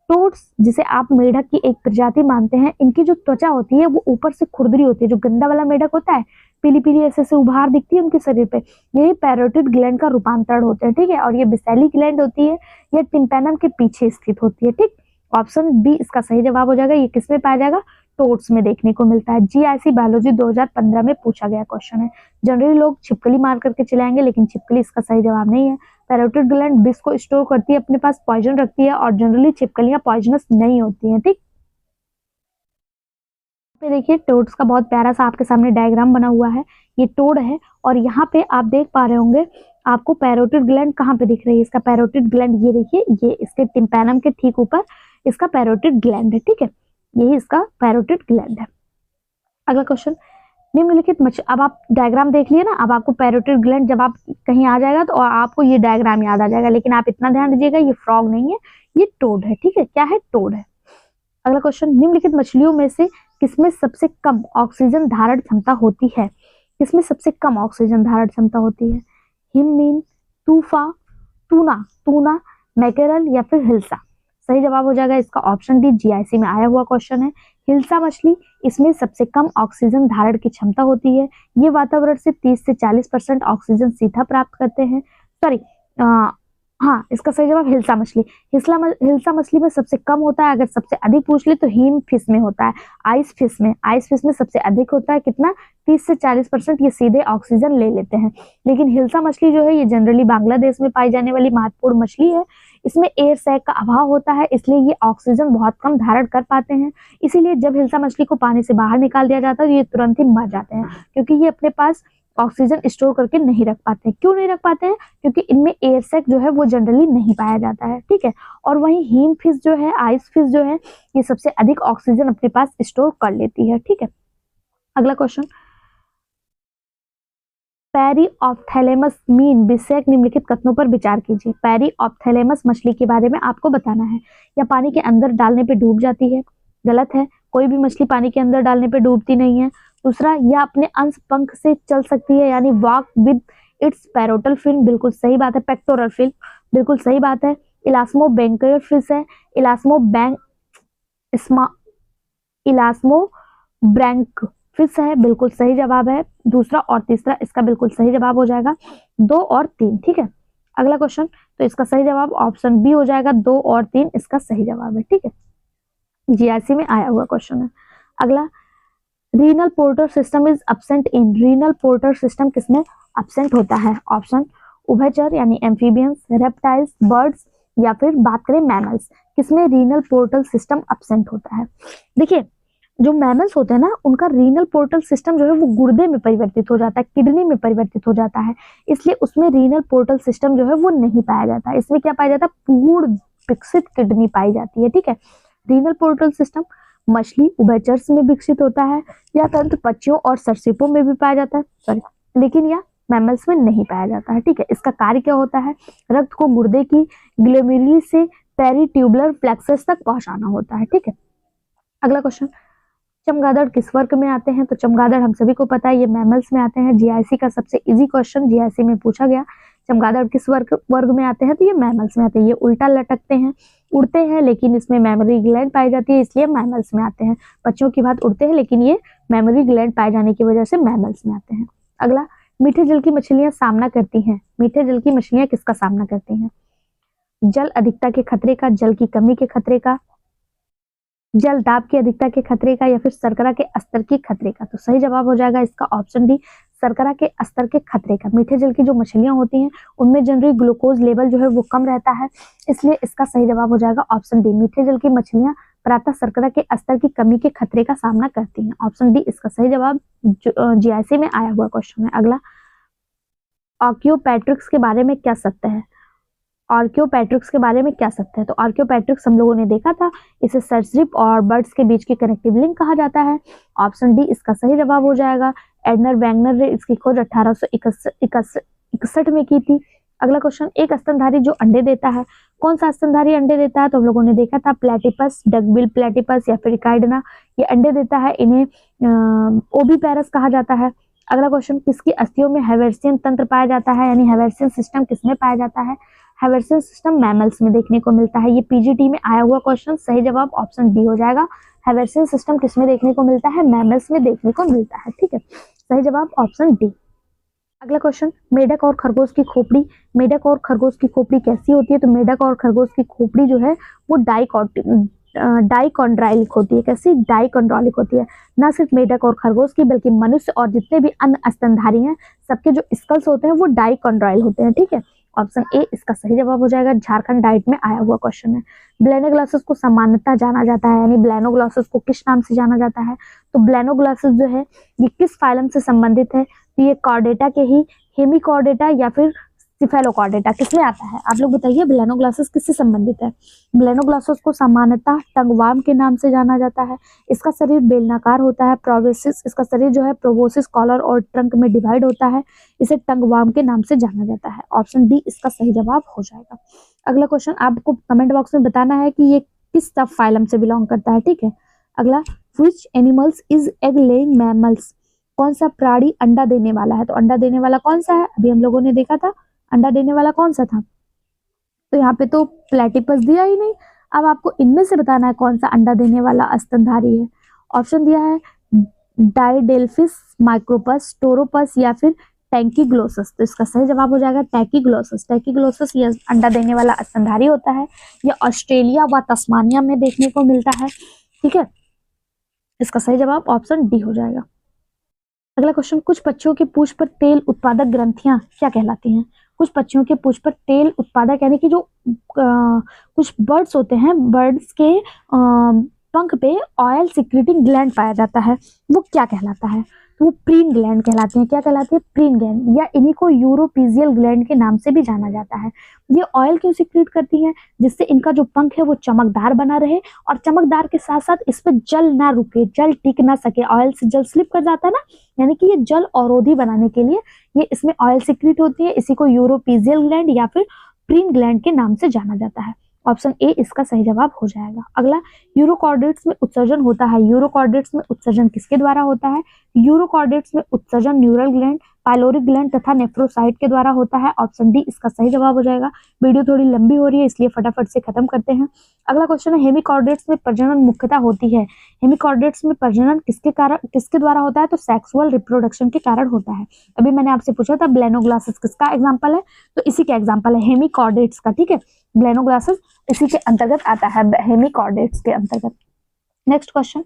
टोड्स, जिसे आप मेढक की एक प्रजाति मानते हैं, इनकी जो त्वचा होती है वो ऊपर से खुरदरी होती है। जो गंदा वाला मेढक होता है, पीली पीली ऐसे से उभार दिखती है उनके शरीर पे, यही पैरोटिड ग्लैंड का रूपांतरण होते हैं। ठीक है, और ये विषैली ग्लैंड होती है, ये टिम्पैनम के पीछे स्थित होती है। ठीक, ऑप्शन बी इसका सही जवाब हो जाएगा। ये किसमें पाया जाएगा? टोड्स में देखने को मिलता है। जीआईसी बायोलॉजी 2015 में पूछा गया क्वेश्चन है। जनरली लोग छिपकली मार करके चलाएंगे, लेकिन छिपकली इसका सही जवाब नहीं है। पैरोटिड ग्लैंड विष को स्टोर करती है, अपने पास पॉइजन रखती है, और जनरली छिपकलियां पॉइजनस नहीं होती हैं। ठीक, पे देखिए टोड्स का बहुत प्यारा सा आपके सामने डायग्राम बना हुआ है। ये टोड है और यहाँ पे आप देख पा रहे होंगे आपको पैरोटिड ग्लैंड कहाँ पे दिख रही है? इसका पैरोटिड ग्लैंड ये देखिए, ये इसके टिम्पैनम के ठीक ऊपर इसका पैरोटिड ग्लैंड है। ठीक है, यही इसका पैरोटिड ग्लैंड है। अगला क्वेश्चन, निम्नलिखित अब आप डायग्राम देख लिए ना, अब आपको पैरोटिड ग्लैंड जब आप कहीं आ जाएगा तो आपको ये डायग्राम याद आ जाएगा, लेकिन आप इतना ध्यान दीजिएगा ये फ्रॉग नहीं है, ये टोड है। ठीक है, क्या है? टोड है। अगला क्वेश्चन, निम्नलिखित मछलियों में से किसमें सबसे कम ऑक्सीजन धारण क्षमता होती है? किसमें सबसे कम ऑक्सीजन धारण क्षमता होती है? हिमनील, तूफा, टूना, मैकेरल या फिर हिल्सा? सही जवाब हो जाएगा इसका ऑप्शन डी, जीआईसी में आया हुआ क्वेश्चन है। हिल्सा मछली, इसमें सबसे कम ऑक्सीजन धारण की क्षमता होती है। ये वातावरण से 30 से 40% ऑक्सीजन सीधा प्राप्त करते हैं। सॉरी, हाँ, इसका सही जवाब हिल्सा मछली। हिल्सा मछली में सबसे कम होता है। अगर सबसे अधिक पूछ ले तो हिम फिश में होता है, आइस फिश में सबसे अधिक होता है। कितना? 30 से 40% ये सीधे ऑक्सीजन ले लेते हैं। लेकिन हिल्सा मछली जो है ये जनरली बांग्लादेश में पाई जाने वाली महत्वपूर्ण मछली है। इसमें एयर सैक का अभाव होता है, इसलिए ये ऑक्सीजन बहुत कम धारण कर पाते हैं। इसीलिए जब हिल्सा मछली को पानी से बाहर निकाल दिया जाता है तो ये तुरंत ही मर जाते हैं, क्योंकि ये अपने पास ऑक्सीजन स्टोर करके नहीं रख पाते। क्यों नहीं रख पाते हैं? क्योंकि इनमें एयर सैक जो है वो जनरली नहीं पाया जाता है। ठीक है, और वहीं हिम फिश जो है, आइस फिश जो है, ये सबसे अधिक ऑक्सीजन अपने पास स्टोर कर लेती है। ठीक है, अगला क्वेश्चन, पेरिऑप्थैलेमस मीन विषयक निम्नलिखित कथनों पर विचार कीजिए। पेरिऑप्थैलेमस मछली के बारे में आपको बताना है। या पानी के अंदर डालने पे डूब जाती है? गलत है, कोई भी मछली पानी के अंदर डालने पे डूबती नहीं है। दूसरा, यह अपने अंश पंख से चल सकती है, यानी वॉक विद इट्स पैरोटल फिन, बिल्कुल सही बात है। पेक्टोरल फिन, बिल्कुल सही बात है। इलास्मो बैंकर फिश है, इलास्मो ब्रैंक फिश है, बिल्कुल सही जवाब है। दूसरा और तीसरा इसका बिल्कुल सही जवाब हो जाएगा, 2 और 3। ठीक है, अगला क्वेश्चन, तो इसका सही जवाब ऑप्शन बी हो जाएगा, 2 और 3 इसका सही जवाब है। ठीक है, जीआईसी में आया हुआ क्वेश्चन है। अगला, renal porter system is absent in, renal porter system किसमें एब्सेंट होता है? ऑप्शन, उभयचर यानी एम्फीबियंस, रेप्टाइल्स, बर्ड्स या फिर बात करें मैमल्स, किसमें रीनल पोर्टल सिस्टम एब्सेंट होता है? देखिए, जो मैमल्स होते हैं ना, उनका रीनल पोर्टल सिस्टम जो है वो गुर्दे में परिवर्तित हो जाता है, किडनी में परिवर्तित हो जाता है, इसलिए उसमें रीनल पोर्टल सिस्टम जो है वो नहीं पाया जाता है। इसमें क्या पाया जाता है? पूर्ण विकसित किडनी पाई जाती है। ठीक है, रीनल पोर्टल सिस्टम मछली, उभयचर्स में विकसित होता है, या तंत्र पक्षियों और सरीसृपों में भी पाया जाता है, सॉरी, लेकिन यह मैमल्स में नहीं पाया जाता है। ठीक है, इसका कार्य क्या होता है? रक्त को गुर्दे की ग्लोमेरुली से पेरिट्यूबुलर प्लेक्सस तक पहुंचाना होता है। ठीक है, अगला क्वेश्चन, चमगादड़ किस वर्ग में आते हैं? तो चमगादड़ हम सभी को पता है ये मैमल्स में आते हैं। जीआईसी का सबसे इजी क्वेश्चन जीआईसी में पूछा गया, चमगादड़ किस वर्ग में आते हैं? तो ये मैमल्स में आते हैं। ये उल्टा लटकते हैं, उड़ते हैं, लेकिन इसमें मेमोरी ग्लैंड पाई जाती है, इसलिए मैमल्स में आते हैं। पक्षियों की बात उड़ते हैं, लेकिन ये मेमोरी ग्लैंड पाए जाने की वजह से मैमल्स में आते हैं। अगला, मीठे जल की मछलियां सामना करती हैं, मीठे जल की मछलियां किसका सामना करती हैं? जल अधिकता के खतरे का, जल की कमी के खतरे का, जल दाब की अधिकता के खतरे का, या फिर शर्करा के स्तर के खतरे का? तो सही जवाब हो जाएगा इसका ऑप्शन डी, शर्करा के स्तर के खतरे का। मीठे जल की जो मछलियां होती हैं उनमें जनरली ग्लूकोज लेवल जो है वो कम रहता है, इसलिए इसका सही जवाब हो जाएगा ऑप्शन डी, मीठे जल की मछलियां प्रायतः शर्करा के स्तर की कमी के खतरे का सामना करती हैं। ऑप्शन डी इसका सही जवाब जीआईसी में आया हुआ क्वेश्चन है। अगला, आर्कियोपेट्रिक्स के बारे में क्या सत्य है? आर्कियोपेट्रिक्स के बारे में क्या सत्य है? तो आर्कियोपेट्रिक्स हम लोगों ने देखा था, इसे सरीसृप और बर्ड्स के बीच की कनेक्टिव लिंक कहा जाता है। ऑप्शन डी इसका सही जवाब हो जाएगा। एडनर वैगनर ने इसकी खोज 1861 में की थी। अगला क्वेश्चन, एक स्तनधारी जो अंडे देता है, कौन सा स्तनधारी अंडे देता है? तो हम लोगों ने देखा था प्लेटिपस, डकबिल प्लेटिपस या फिर इकाइडना, ये अंडे देता है, इन्हें ओविपेरस कहा जाता है। अगला क्वेश्चन, किसकी अस्थियों में हैवर्सियन तंत्र पाया जाता है, यानी हैवर्सियन सिस्टम किसमें पाया जाता है? हैवर्सियन सिस्टम मैमल्स में देखने को मिलता है। ये पीजीटी में आया हुआ क्वेश्चन, सही जवाब ऑप्शन डी हो जाएगा। हैवर्सियन सिस्टम किसमें देखने को मिलता है? मैमल्स में देखने को मिलता है। ठीक है, सही जवाब ऑप्शन डी। अगला क्वेश्चन, मेढक और खरगोश की खोपड़ी, मेढक और खरगोश की खोपड़ी कैसी होती है? तो मेढक और खरगोश की खोपड़ी जो है वो डाइकॉन्ड्राइलिक होती है। कैसी? डाइकॉन्ड्राइलिक होती है। ना सिर्फ मेढक और खरगोश की, बल्कि मनुष्य और जितने भी अन्य स्तनधारी हैं सबके जो स्कल्स होते हैं वो डाइकॉन्ड्राइल होते हैं। ठीक है, ऑप्शन ए इसका सही जवाब हो जाएगा। झारखंड डाइट में आया हुआ क्वेश्चन है। ब्लेनोग्लॉसस को सामान्यतः जाना जाता है, यानी ब्लेनोग्लॉसस को किस नाम से जाना जाता है? तो ब्लेनोग्लॉसस जो है ये किस फाइलम से संबंधित है? तो ये कॉर्डेटा के ही हेमिकॉर्डेटा या फिर सिफेलोकॉर्डेटा किसमें आता है? आप लोग बताइए, ब्लेनोग्लॉसस किससे संबंधित है? ब्लेनोग्लॉसस को सामान्यतः टंगवार्म के नाम से जाना जाता है। इसका शरीर बेलनाकार होता है। प्रोबोसिस, इसका शरीर जो है प्रोबोसिस कॉलर और ट्रंक में डिवाइड होता है। इसे टंगवार्म के नाम से जाना जाता है। ऑप्शन डी इसका सही जवाब हो जाएगा। अगला क्वेश्चन, आपको कमेंट बॉक्स में बताना है कि ये किस सब फाइलम से बिलोंग करता है। ठीक है, अगला, which animals is egg laying mammals, कौन सा प्राणी अंडा देने वाला है? तो अंडा देने वाला कौन सा है? अभी हम लोगों ने देखा था अंडा देने वाला कौन सा था, तो यहाँ पे तो प्लेटिपस दिया ही नहीं। अब आपको इनमें से बताना है कौन सा अंडा देने वाला स्तनधारी है। ऑप्शन दिया है डाइडेल्फिस, माइक्रोपस, टोरोपस या फिर टैंकीग्लोसस। तो इसका सही जवाब हो जाएगा टैंकीग्लोसस। टैंकीग्लोसस ये अंडा देने वाला स्तनधारी होता है। ये ऑस्ट्रेलिया व तस्मानिया में देखने को मिलता है। ठीक है, इसका सही जवाब ऑप्शन डी हो जाएगा। अगला क्वेश्चन, कुछ पक्षियों की पूंछ पर तेल उत्पादक ग्रंथियां क्या कहलाती हैं? कुछ पक्षियों के पूंछ पर तेल उत्पादक यानी कि जो कुछ बर्ड्स होते हैं, बर्ड्स के पंख पे ऑयल सिक्रेटिंग ग्लैंड पाया जाता है, वो क्या कहलाता है? तो वो प्रीन ग्लैंड कहलाते हैं। क्या कहलाते हैं? प्रीन ग्लैंड, या इन्हीं को यूरोपीजियल ग्लैंड के नाम से भी जाना जाता है। ये ऑयल क्यों सिक्रेट करती है? जिससे इनका जो पंख है वो चमकदार बना रहे, और चमकदार के साथ साथ इस पर जल ना रुके, जल टिक ना सके। ऑयल से जल स्लिप कर जाता है ना, यानी कि ये जल अवरोधी बनाने के लिए ये इसमें ऑयल सिक्रेट होती है। इसी को यूरोपीजियल ग्लैंड या फिर प्रीन ग्लैंड के नाम से जाना जाता है। ऑप्शन ए इसका सही जवाब हो जाएगा। अगला, यूरोकॉर्डेट्स में उत्सर्जन होता है। यूरोकॉर्डेट्स में उत्सर्जन किसके द्वारा होता है? यूरोकॉर्डेट्स में उत्सर्जन न्यूरल ग्लैंड, पाइलोरिक ग्लैंड तथा नेफ्रोसाइट के द्वारा होता है। ऑप्शन डी इसका सही जवाब हो जाएगा। वीडियो थोड़ी लंबी हो रही है इसलिए फटाफट से खत्म करते हैं। अगला क्वेश्चन है, हेमिकॉर्डेट्स में प्रजनन मुख्यतः होती है। हेमिकॉर्डेट्स में प्रजनन किसके द्वारा होता है? तो सेक्सुअल रिप्रोडक्शन के कारण होता है। अभी मैंने आपसे पूछा था ब्लेनोग्लासिस किसका एग्जाम्पल है, तो इसी का एग्जाम्पल है हेमिकॉर्डेट्स का। ठीक है, ब्लेनोग्लासिस इसी के अंतर्गत आता है, हेमिकॉर्डेट्स के अंतर्गत। नेक्स्ट क्वेश्चन,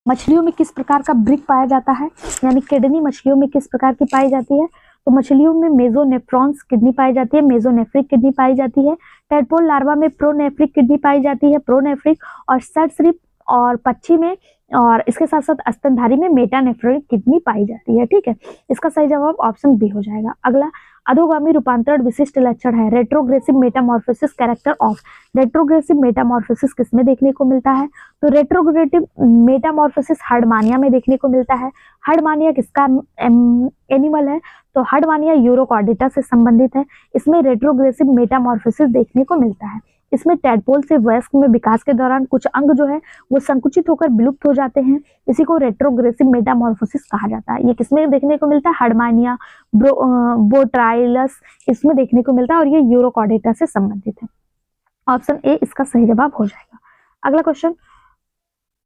मछलियों में किस प्रकार का ब्रिक पाया जाता है, यानी किडनी मछलियों में किस प्रकार की पाई जाती है? तो मछलियों में मेसोनेफ्रॉन्स किडनी पाई जाती है, मेसोनेफ्रिक किडनी पाई जाती है। टेडपोल लार्वा में प्रोनेफ्रिक किडनी पाई जाती है, प्रोनेफ्रिक। और सरीसृप और पक्षी में और इसके साथ साथ स्तनधारी में मेटानेफ्रिक किडनी पाई जाती है। ठीक है, इसका सही जवाब ऑप्शन बी हो जाएगा। अगला, अधोगामी रूपांतरण विशिष्ट लक्षण है। Retrogressive Metamorphosis character of. Retrogressive Metamorphosis किसमें देखने को मिलता है? तो रेट्रोग्रेसिव मेटामॉर्फोसिस हर्डमानिया में देखने को मिलता है। हर्डमानिया किसका एनिमल है? तो हर्डमानिया यूरोकॉर्डेटा से संबंधित है। इसमें रेट्रोग्रेसिव मेटामॉर्फोसिस देखने को मिलता है। इसमें टैडपोल से वयस्क में विकास के दौरान कुछ अंग जो है वो संकुचित होकर विलुप्त हो जाते हैं। इसी को रेट्रोग्रेसिव मेटामॉर्फोसिस कहा जाता है। ये किसमें देखने को मिलता है? हर्डमानिया, बोट्राइलस, इसमें देखने को मिलता है और ये यूरोकॉर्डेटा से संबंधित है। ऑप्शन ए इसका सही जवाब हो जाएगा। अगला क्वेश्चन,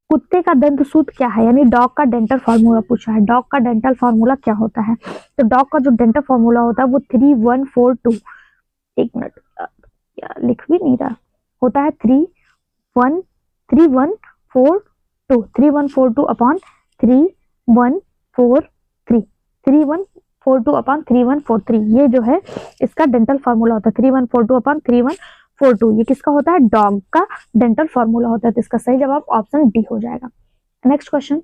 कुत्ते का दंत सूत्र क्या है, यानी डॉग का डेंटल फॉर्मूला पूछा है। डॉग का डेंटल फॉर्मूला क्या होता है? तो डॉग का जो डेंटल फॉर्मूला होता है वो 3142, एक मिनट लिख भी नहीं रहा, होता है 3142, 3142 अपॉन 3143, 3142 अपॉन 3143, ये जो है इसका डेंटल फॉर्मूला होता है। 3142 अपॉन 3142 ये किसका होता है? डॉग का डेंटल फॉर्मूला होता है। तो इसका सही जवाब ऑप्शन डी हो जाएगा। नेक्स्ट क्वेश्चन,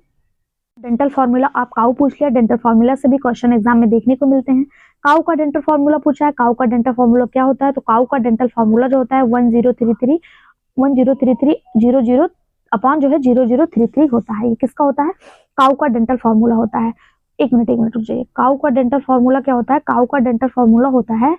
डेंटल फॉर्मूला आप काऊ पूछ लिया, डेंटल फॉर्मूला से भी क्वेश्चन एग्जाम में देखने को मिलते हैं। काऊ का डेंटल फॉर्मूला पूछा है। काऊ का डेंटल फॉर्मूला क्या होता है? तो काऊ का डेंटल फॉर्मूला जो होता है 1033 अपॉन जो है 0033 होता है। ये किसका होता है? काऊ का डेंटल फॉर्मूला होता है। एक मिनट रुक जाइए, काऊ का डेंटल फॉर्मूला क्या होता है? काऊ का डेंटल फॉर्मूला होता है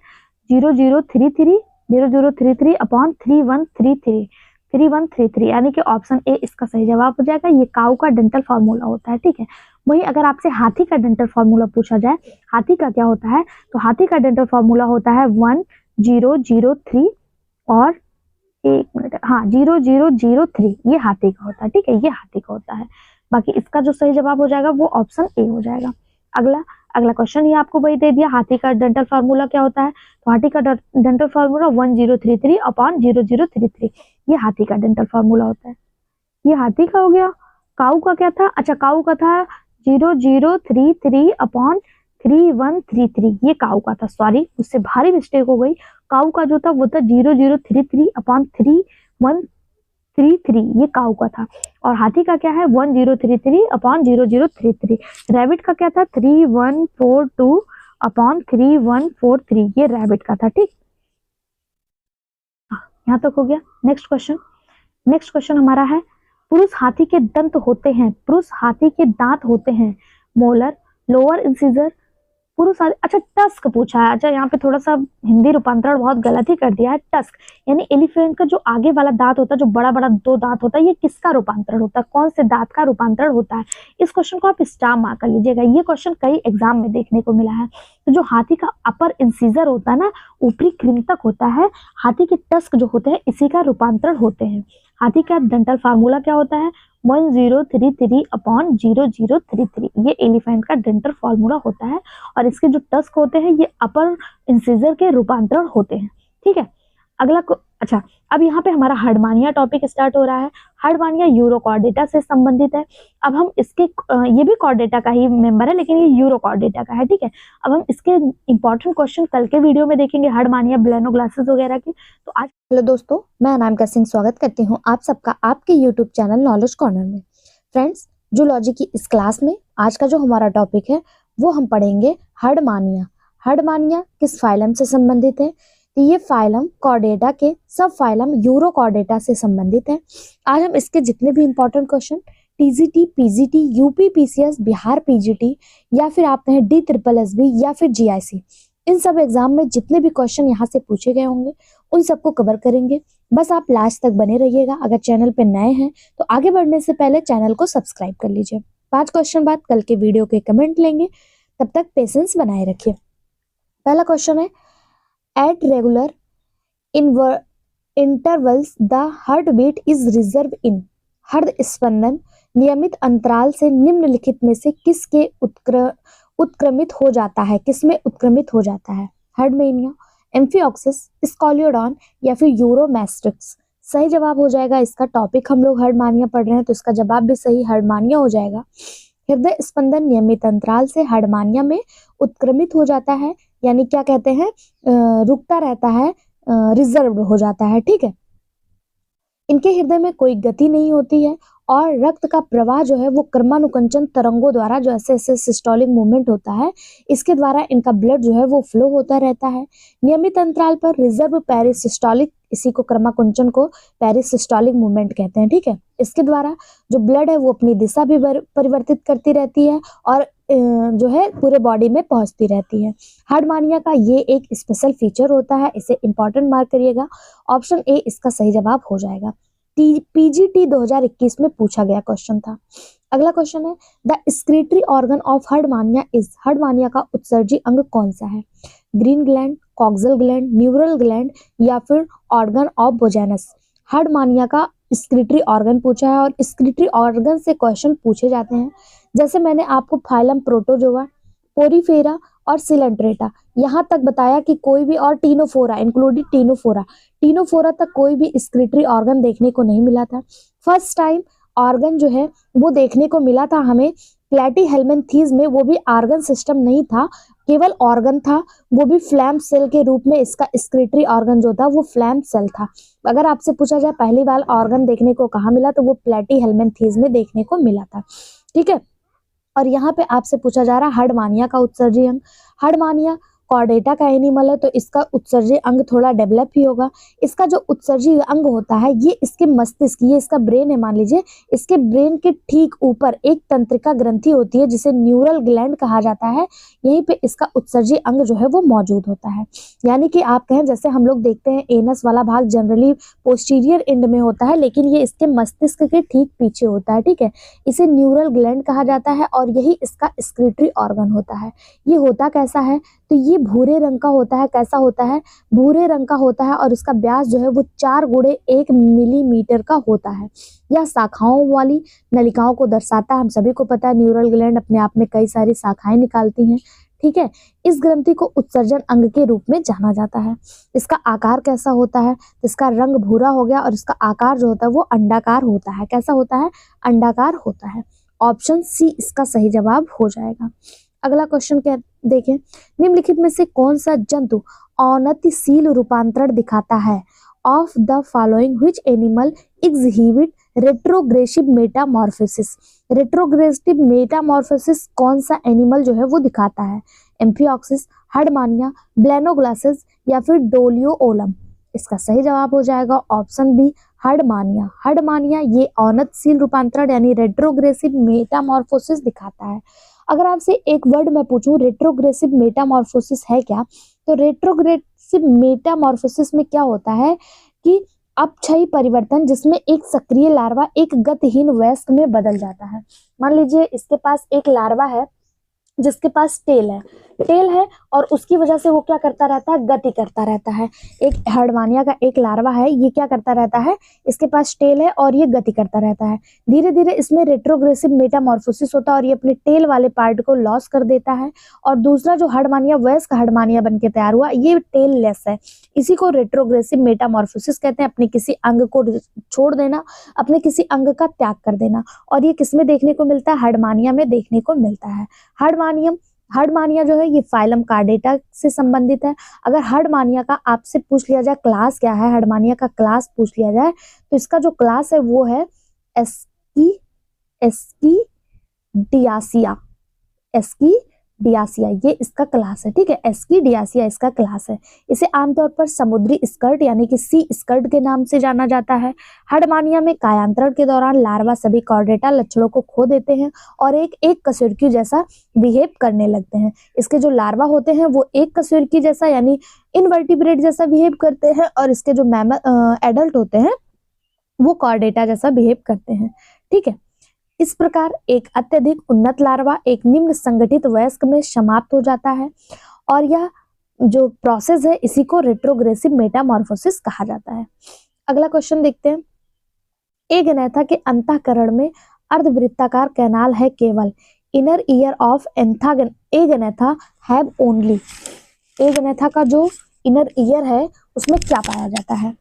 0033 अपॉन 3133, यानी कि ऑप्शन ए इसका सही जवाब हो जाएगा। ये काऊ का डेंटल फॉर्मूला होता है। ठीक है, वही अगर आपसे हाथी का डेंटल फॉर्मूला पूछा जाए, हाथी का क्या होता है? तो हाथी का डेंटल फॉर्मूला होता है 1003 और 0003, ये हाथी का होता है। ठीक है, ये हाथी का होता है। बाकी इसका जो सही जवाब हो जाएगा वो ऑप्शन ए हो जाएगा। अगला क्वेश्चन ही आपको वही दे दिया, हाथी का डेंटल फॉर्मूला क्या होता है? तो हाथी का डेंटल फॉर्मूला 1033 अपॉन 0033, ये हाथी का डेंटल फॉर्मूला होता है। ये हाथी का हो गया। काऊ का क्या था? अच्छा, काऊ का था 0033 अपॉन 3133, ये काऊ का था। सॉरी, मुझसे भारी मिस्टेक हो गई। काऊ का जो था वो था 0033 अपॉन 3133, ये काऊ का था। और हाथी का क्या है? 1033 अपॉन 0033। रैबिट का क्या था? 3142 अपॉन 3143, ये रैबिट का था। ठीक, यहाँ तक हो गया। नेक्स्ट क्वेश्चन हमारा है, पुरुष हाथी के दंत होते हैं, पुरुष हाथी के दांत होते हैं मोलर, लोअर इंसिजर, पुरुष अच्छा टस्क पूछा है। अच्छा यहाँ पे थोड़ा सा हिंदी रूपांतरण बहुत गलत ही कर दिया है। टस्क यानी एलिफेंट का जो आगे वाला दांत होता है, जो बड़ा बड़ा दो दांत होता है, ये किसका रूपांतरण होता है, कौन से दांत का रूपांतरण होता है। इस क्वेश्चन को आप स्टार मार्क कर लीजिएगा, ये क्वेश्चन कई एग्जाम में देखने को मिला है। तो जो हाथी का अपर इंसीजर होता है ना, ऊपरी कृंतक होता है, हाथी के टस्क जो होते हैं इसी का रूपांतरण होते हैं। हाथी का डेंटल फार्मूला क्या होता है, 1033/0033। ये एलिफेंट का डेंटल फार्मूला होता है और इसके जो टस्क होते हैं ये अपर इंसिजर के रूपांतरण होते हैं। ठीक है, अगला अच्छा अब यहाँ पे हमारा हर्डमानिया टॉपिक स्टार्ट हो रहा है। हर्डमानिया यूरोकॉर्डेटा से संबंधित है। अब हम इसके ये भी कॉर्डेटा का ही मेंबर है लेकिन ये यूरोकॉर्डेटा का है। ठीक है, अब हम इसके इंपॉर्टेंट क्वेश्चन कल के वीडियो में देखेंगे, हर्डमानिया ब्लेनोग्लासेस वगैरह की। तो आज हेलो दोस्तों, मैं अनामिका सिंह स्वागत करती हूँ आप सबका आपके यूट्यूब चैनल नॉलेज कॉर्नर में। फ्रेंड्स, जूलॉजी की इस क्लास में आज का जो हमारा टॉपिक है वो हम पढ़ेंगे हर्डमानिया। हर्डमानिया किस फाइलम से संबंधित है, तो ये फाइलम कॉर्डेटा के सब फाइलम यूरोकॉर्डेटा से संबंधित है। आज हम इसके जितने भी important question TGT, PGT, UP PCS, Bihar PGT या फिर आप कहें DSSB या फिर जीआईसी, इन सब एग्जाम में जितने भी क्वेश्चन यहाँ से पूछे गए होंगे उन सबको कवर करेंगे। बस आप लास्ट तक बने रहिएगा। अगर चैनल पे नए हैं तो आगे बढ़ने से पहले चैनल को सब्सक्राइब कर लीजिए। 5 क्वेश्चन बाद कल के वीडियो के कमेंट लेंगे, तब तक पेशेंस बनाए रखिए। पहला क्वेश्चन है, at regular intervals the heart beat is reserve in. हृदय स्पंदन नियमित अंतराल से निम्नलिखित में से किसके उत्क्रमित हो जाता है, किसमें उत्क्रमित हो जाता है। हर्डमेनिया, एम्फिऑक्सिस, स्कॉलियोडॉन या फिर यूरोमैस्ट्रिक्स। सही जवाब हो जाएगा इसका। टॉपिक हम लोग हर्डमानिया पढ़ रहे हैं तो इसका जवाब भी सही हर्डमानिया हो जाएगा। हृदय स्पंदन नियमित अंतराल से हर्डमानिया में उत्क्रमित हो जाता है, यानी क्या कहते हैं, रुकता रहता है, रिजर्व हो जाता है। ठीक है, इनके हृदय में कोई गति नहीं होती है और रक्त का प्रवाह जो है वो क्रमानुकंचन तरंगों द्वारा, जो ऐसे ऐसे सिस्टोलिक मूवमेंट होता है इसके द्वारा इनका ब्लड जो है वो फ्लो होता रहता है। नियमित अंतराल पर रिजर्व पेरिसिस्टोलिक, इसी को क्रमाकुंचन को पेरिसिस्टोलिक मूवमेंट कहते हैं। ठीक है, इसके द्वारा जो ब्लड है वो अपनी दिशा भी परिवर्तित करती रहती है और जो है पूरे बॉडी में पहुंचती रहती है। हर्डमानिया का ये एक स्पेशल फीचर होता है, इसे इंपॉर्टेंट मार्क करिएगा। ऑप्शन ए इसका सही जवाब हो जाएगा। पीजीटी 2021 में पूछा गया क्वेश्चन था। अगला क्वेश्चन है, the excretory organ of Herdmania is. Herdmania का उत्सर्जी अंग कौन सा है। Green gland, coxal gland, neural gland या फिर ऑर्गन ऑफ बोजेनस। हर्डमानिया का स्क्रीटरी ऑर्गन पूछा है और स्क्रीटरी ऑर्गन से क्वेश्चन पूछे जाते हैं। जैसे मैंने आपको फाइलम प्रोटोजोआ, पोरीफेरा और सिलेंट्रेटा यहाँ तक बताया कि कोई भी, और टीनोफोरा इंक्लूडिंग टीनोफोरा तक कोई भी स्क्रीटरी ऑर्गन देखने को नहीं मिला था। फर्स्ट टाइम ऑर्गन जो है वो देखने को मिला था हमें प्लेटीहेल्मिन्थीज में, वो भी ऑर्गन सिस्टम नहीं था, केवल ऑर्गन था, वो भी फ्लैम सेल के रूप में। इसका स्क्रीटरी ऑर्गन जो था वो फ्लैम सेल था। अगर आपसे पूछा जाए पहली बार ऑर्गन देखने को कहाँ मिला, तो वो प्लेटीहेल्मिन्थीज में देखने को मिला था। ठीक है, और यहाँ पे आपसे पूछा जा रहा है हर्डमानिया का उत्सर्जी अंग। हर्डमानिया कॉर्डेटा का एनिमल है तो इसका उत्सर्जी अंग थोड़ा डेवलप ही होगा। इसका जो उत्सर्जी अंग होता है ये इसके मस्तिष्क, ये इसका ब्रेन है मान लीजिए, इसके ब्रेन के ठीक ऊपर एक तंत्रिका ग्रंथि होती है जिसे न्यूरल ग्लैंड कहा जाता है। यहीं पे इसका उत्सर्जी अंग जो है वो मौजूद होता है। यानी कि आप कहें जैसे हम लोग देखते हैं एनस वाला भाग जनरली पोस्टीरियर एंड में होता है, लेकिन ये इसके मस्तिष्क के ठीक पीछे होता है। ठीक है, इसे न्यूरल ग्लैंड कहा जाता है और यही इसका स्क्रीटरी ऑर्गन होता है। ये होता कैसा है, तो ये भूरे रंग का होता है। कैसा होता है, भूरे रंग का होता है और इसका व्यास जो है वो 4x1 मिलीमीटर का होता है। यह शाखाओं वाली नलिकाओं को दर्शाता है। हम सभी को पता है न्यूरल ग्लैंड अपने आप में कई सारी शाखाएं निकालती हैं। ठीक है, इस ग्रंथि को उत्सर्जन अंग के रूप में जाना जाता है। इसका आकार कैसा होता है, इसका रंग भूरा हो गया और इसका आकार जो होता है वो अंडाकार होता है। कैसा होता है, अंडाकार होता है। ऑप्शन सी इसका सही जवाब हो जाएगा। अगला क्वेश्चन क्या देखें, निम्नलिखित में से कौन सा जंतु औन्नतिशील रूपांतरण दिखाता है। Of the following which animal exhibit retrogressive Metamorphosis. Retrogressive Metamorphosis कौन सा एनिमल जो है वो दिखाता है। एम्फिऑक्सिस, हर्डमानिया, ब्लेनोग्लासेस या फिर डोलियोओलम। इसका सही जवाब हो जाएगा ऑप्शन बी हर्डमानिया। हर्डमानिया ये औन्नतशील रूपांतरण यानी रेट्रोग्रेसिव मेटामॉर्फोसिस दिखाता है। अगर आपसे एक वर्ड मैं पूछूं रेट्रोग्रेसिव मेटामॉर्फोसिस है क्या, तो रेट्रोग्रेसिव मेटामॉर्फोसिस में क्या होता है कि अपक्षयी परिवर्तन जिसमें एक सक्रिय लार्वा एक गतिहीन वयस्क में बदल जाता है। मान लीजिए इसके पास एक लार्वा है जिसके पास टेल है और उसकी वजह से वो क्या करता रहता है, गति करता रहता है। एक हर्डमानिया का एक लार्वा है, ये क्या करता रहता है, इसके पास टेल है और ये गति करता रहता है। धीरे धीरे इसमें रेट्रोग्रेसिव मेटामॉर्फोसिस होता है और ये अपने टेल वाले पार्ट को लॉस कर देता है। और दूसरा जो हर्डमानिया वयस्क हर्डमानिया बन के तैयार हुआ, ये टेल लेस है। इसी को रेट्रोग्रेसिव मेटामॉर्फोसिस कहते हैं। अपने किसी अंग को छोड़ देना, अपने किसी अंग का त्याग कर देना। और ये किसमें देखने को मिलता है, हर्डमानिया में देखने को मिलता है। हर्डमानिया जो है ये फाइलम कार्डेटा से संबंधित है। अगर हर्डमानिया का आपसे पूछ लिया जाए क्लास क्या है, हर्डमानिया का क्लास पूछ लिया जाए तो इसका जो क्लास है वो है एस्कीडियासिया, ये इसका क्लास है। ठीक है, एस्कीडियासिया इसका क्लास है। इसे आमतौर पर समुद्री स्कर्ट यानी कि सी स्कर्ट के नाम से जाना जाता है। हर्डमानिया में कायांतरण के दौरान लार्वा सभी कॉर्डेटा लक्षणों को खो देते हैं और एक कशेरुकी जैसा बिहेव करने लगते हैं। इसके जो लार्वा होते हैं वो एक कशेरुकी जैसा यानी इनवर्टिब्रेट जैसा बिहेव करते हैं और इसके जो एडल्ट होते हैं वो कॉर्डेटा जैसा बिहेव करते हैं। ठीक है, इस प्रकार एक अत्यधिक उन्नत लार्वा एक निम्न संगठित वयस्क में समाप्त हो जाता है और यह जो प्रोसेस है इसी को रेट्रोग्रेसिव मेटामॉर्फोसिस कहा जाता है। अगला क्वेश्चन देखते हैं। एगनेथा के अंतःकरण में अर्धवृत्ताकार कैनाल है केवल। Inner ear of agnatha have only. Agnatha का जो इनर ईयर है उसमें क्या पाया जाता है,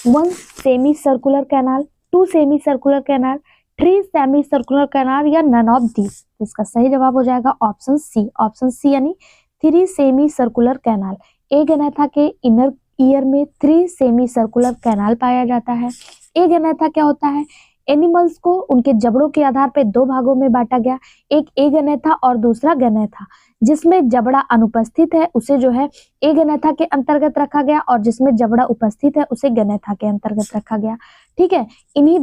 1 semi circular canal, 2 semi circular canal, 3 semi circular canal या नन ऑफ दीज। इसका सही जवाब हो जाएगा ऑप्शन सी यानी 3 सेमी सर्कुलर कैनाल। एगनेथा के इनर ईयर में 3 सेमी सर्कुलर कैनाल पाया जाता है। एगनेथा क्या होता है, एनिमल्स को उनके जबड़ों के आधार पर 2 भागों में बांटा गया, एक एगनेथा और दूसरा गनेथा। जिसमें जबड़ा अनुपस्थित है उसे जो है एगनेथा के अंतर्गत रखा गया और जिसमें जबड़ा उपस्थित है उसे गनेथा के अंतर्गत रखा गया। ठीक है, इन्हीं ये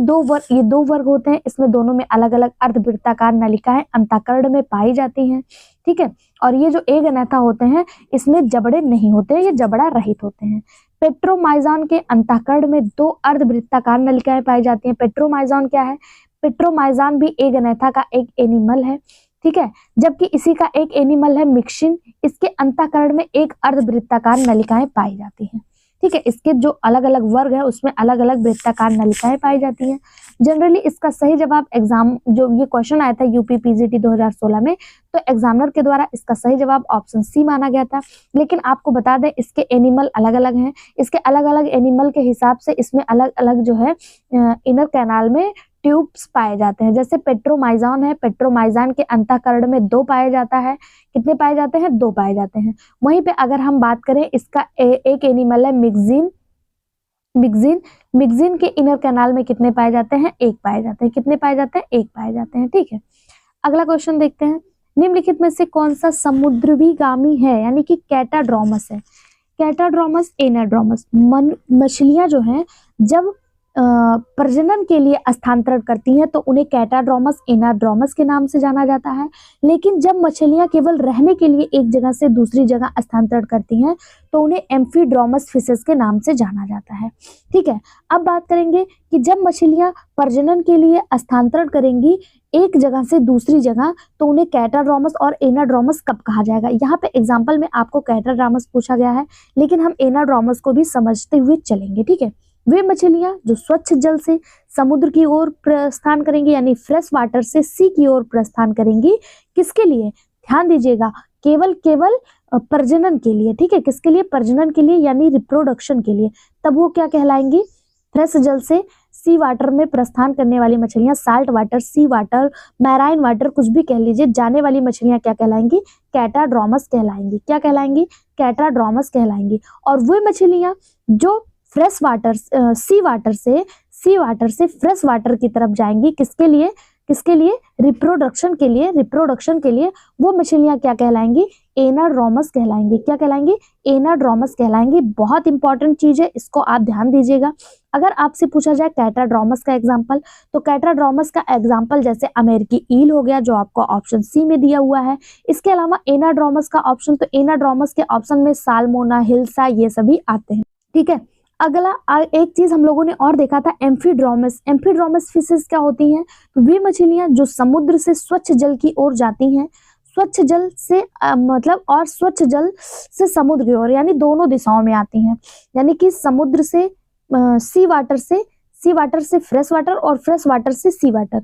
दो वर्ग होते हैं। इसमें दोनों में अलग अलग अर्धवृत्ताकार नलिकाएं अंतःकरण में पाई जाती हैं। ठीक है, और ये जो एगनेथा होते हैं इसमें जबड़े नहीं होते हैं, ये जबड़ा रहित होते हैं। पेट्रोमाइजॉन के अंतःकरण में 2 अर्धवृत्ताकार नलिकाएं पाई जाती हैं। पेट्रोमाइजॉन क्या है, पेट्रोमाइजॉन भी एगनेथा का एक एनिमल है। ठीक है, जबकि इसी का एक एनिमल है मिक्सिन, इसके अंतःकरण में 1 अर्धवृत्ताकार नलिकाएं पाई जाती हैं। ठीक है, इसके जो अलग अलग वर्ग है उसमें अलग अलग वृत्ताकार नलिकाएं पाई जाती हैं। जनरली इसका सही जवाब एग्जाम जो ये क्वेश्चन आया था यूपी पीजीटी 2016 में, तो एग्जामिनर के द्वारा इसका सही जवाब ऑप्शन सी माना गया था। लेकिन आपको बता दें इसके एनिमल अलग अलग हैं। इसके अलग अलग एनिमल के हिसाब से इसमें अलग अलग जो है इनर कैनाल में ट्यूब्स पाए जाते हैं। जैसे पेट्रोमाइजॉन है, पेट्रोमाइजॉन के अंतःकरण में 2 पाए जाता है। कितने पाए जाते हैं, 2 पाए जाते हैं। वहीं पे अगर हम बात करें इसका एक एनिमल है मिक्सिन के इनर कैनाल में कितने पाए जाते हैं, 1 पाए जाते हैं। कितने पाए जाते हैं, 1 पाए जाते हैं। ठीक है, अगला क्वेश्चन देखते हैं। निम्नलिखित में से कौन सा समुद्रविगामी है यानी कि कैटाड्रोमस है। कैटाड्रोमस, एनाड्रोमस। मछलियां जो हैं जब प्रजनन के लिए स्थानांतरण करती हैं तो उन्हें कैटाड्रोमस, एनाड्रोमस के नाम से जाना जाता है। लेकिन जब मछलियां केवल रहने के लिए एक जगह से दूसरी जगह स्थानांतरण करती हैं तो उन्हें एम्फीड्रोमस फिशेस के नाम से जाना जाता है। ठीक है, अब बात करेंगे कि जब मछलियां प्रजनन के लिए स्थानांतरण करेंगी एक जगह से दूसरी जगह तो उन्हें कैटाड्रोमस और एनाड्रोमस कब कहा जाएगा। यहाँ पे एग्जाम्पल में आपको कैटाड्रोमस पूछा गया है, लेकिन हम एनाड्रोमस को भी समझते हुए चलेंगे। ठीक है, वे मछलियां जो स्वच्छ जल से समुद्र की ओर प्रस्थान करेंगी यानी फ्रेश वाटर से सी की ओर प्रस्थान करेंगी, किसके लिए, ध्यान दीजिएगा, केवल प्रजनन के लिए। ठीक है, किसके लिए, प्रजनन के लिए यानी रिप्रोडक्शन के लिए। तब वो क्या कहलाएंगी, फ्रेश जल से सी वाटर में प्रस्थान करने वाली मछलियां, साल्ट वाटर, सी वाटर, मैराइन वाटर, कुछ भी कह लीजिए, जाने वाली मछलियां क्या कहलाएंगी, कैटाड्रोमस कहलाएंगी। क्या कहलाएंगी, कैटाड्रोमस कहलाएंगी। और वो मछलियां जो फ्रेश वाटर सी वाटर से फ्रेश वाटर की तरफ जाएंगी, किसके लिए, रिप्रोडक्शन के लिए वो मछलियां क्या कहलाएंगी, एनाड्रोमस कहलाएंगे। क्या कहलाएंगे? एनाड्रोमस कहलाएंगे। बहुत इंपॉर्टेंट चीज है, इसको आप ध्यान दीजिएगा। अगर आपसे पूछा जाए कैटाड्रोमस का एग्जाम्पल, तो कैटाड्रोमस का एग्जाम्पल जैसे अमेरिकी ईल हो गया, जो आपको ऑप्शन सी में दिया हुआ है। इसके अलावा एनाड्रोमस का ऑप्शन, तो एनाड्रोमस के ऑप्शन में साल्मोना, हिल्सा, ये सभी आते हैं। ठीक है, अगला एक चीज हम लोगों ने और देखा था, एम्फीड्रोमस। एम्फीड्रोमस फिशेस क्या होती हैं? तो वे मछलियां जो समुद्र से स्वच्छ जल की ओर जाती हैं, स्वच्छ जल से मतलब और स्वच्छ जल से समुद्र की ओर, यानी दोनों दिशाओं में आती हैं। यानी कि समुद्र से सी वाटर से फ्रेश वाटर और फ्रेश वाटर से सी वाटर,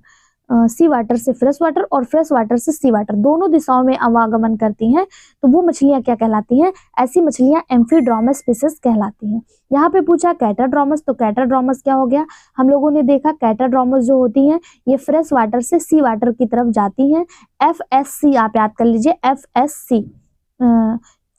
सी वाटर से फ्रेश वाटर और फ्रेश वाटर से सी वाटर, दोनों दिशाओं में आवागमन करती हैं। तो वो मछलियां क्या कहलाती हैं? ऐसी मछलियां एम्फीड्रोमस स्पीशीज कहलाती हैं। यहाँ पे पूछा कैटाड्रोमस, तो कैटाड्रोमस क्या हो गया? हम लोगों ने देखा कैटाड्रोमस जो होती हैं ये फ्रेश वाटर से सी वाटर की तरफ जाती हैं। FSC आप याद कर लीजिए, FSC,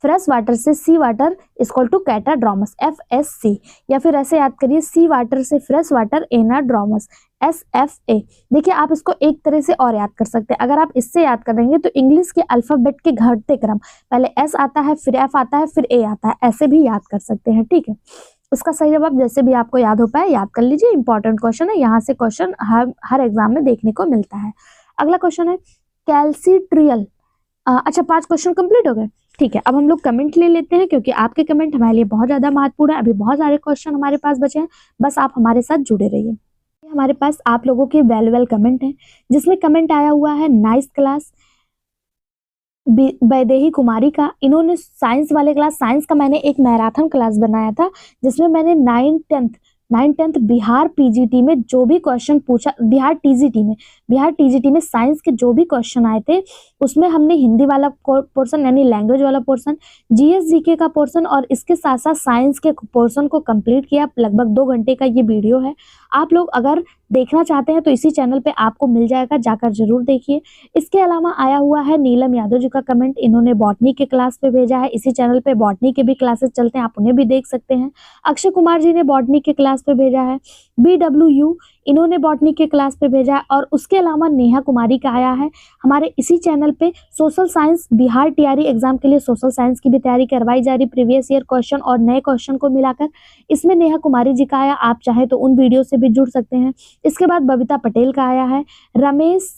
फ्रेश वाटर से सी वाटर इक्वल टू कैटाड्रोमस, FSC। या फिर ऐसे याद करिए, सी वाटर से फ्रेश वाटर, एनाड्रोमस, SFA। देखिए आप इसको एक तरह से और याद कर सकते हैं। अगर आप इससे याद करेंगे तो इंग्लिश के अल्फाबेट के घटते क्रम, पहले S आता है, फिर F आता है, फिर A आता है, ऐसे भी याद कर सकते हैं। ठीक है, उसका सही जवाब जैसे भी आपको याद हो पाए याद कर लीजिए। इंपॉर्टेंट क्वेश्चन है, यहाँ से क्वेश्चन हर एग्जाम में देखने को मिलता है। अगला क्वेश्चन है कैल्सीट्रियल। अच्छा, 5 क्वेश्चन कंप्लीट हो गए। ठीक है, अब हम लोग कमेंट ले लेते हैं, क्योंकि आपके कमेंट हमारे लिए बहुत ज्यादा महत्वपूर्ण है। अभी बहुत सारे क्वेश्चन हमारे पास बचे हैं, बस आप हमारे साथ जुड़े रहिए। हमारे पास आप लोगों के वैल्यूएबल कमेंट हैं, जिसमें कमेंट आया हुआ है नाइस क्लास, वैदेही कुमारी का। इन्होंने साइंस वाले क्लास, साइंस का मैंने एक मैराथन क्लास बनाया था, जिसमें मैंने 9th 10th बिहार पीजीटी में जो भी क्वेश्चन पूछा, बिहार टीजीटी में साइंस के जो भी क्वेश्चन आए थे, उसमें हमने हिंदी वाला पोर्शन यानी लैंग्वेज वाला पोर्शन, जीएस जीके का पोर्शन और इसके साथ साथ साइंस के पोर्शन को कंप्लीट किया। लगभग 2 घंटे का ये वीडियो है। आप लोग अगर देखना चाहते हैं तो इसी चैनल पे आपको मिल जाएगा, जाकर जरूर देखिए। इसके अलावा आया हुआ है नीलम यादव जी का कमेंट, इन्होंने बॉटनी के क्लास पे भेजा है। इसी चैनल पे बॉटनी के भी क्लासेस चलते हैं, आप उन्हें भी देख सकते हैं। अक्षय कुमार जी ने बॉटनी के क्लास पे भेजा है। BWU इन्होंने बॉटनी के क्लास पे भेजा है। और उसके अलावा नेहा कुमारी का आया है हमारे इसी चैनल पे social science, Bihar TRE exam के लिए सोशल साइंस की भी तैयारी करवाई जा रही, प्रीवियस ईयर क्वेश्चन और नए क्वेश्चन को मिलाकर। इसमें नेहा कुमारी जी का आया, आप चाहे तो उन वीडियो से भी जुड़ सकते हैं। इसके बाद बबीता पटेल का आया है। रमेश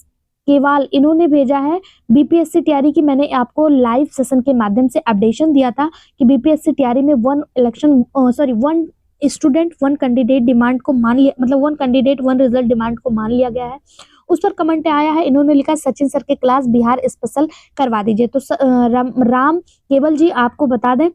केवाल इन्होंने भेजा है बीपीएससी तैयारी की। मैंने आपको लाइव सेशन के माध्यम से अपडेशन दिया था कि बीपीएससी तैयारी में 1 स्टूडेंट 1 कैंडिडेट डिमांड को मान लिया, मतलब 1 कैंडिडेट 1 रिजल्ट डिमांड को मान लिया गया है। उस पर कमेंट आया है, इन्होंने लिखा सचिन सर के क्लास बिहार स्पेशल करवा दीजिए। तो राम केवल जी आपको बता दें,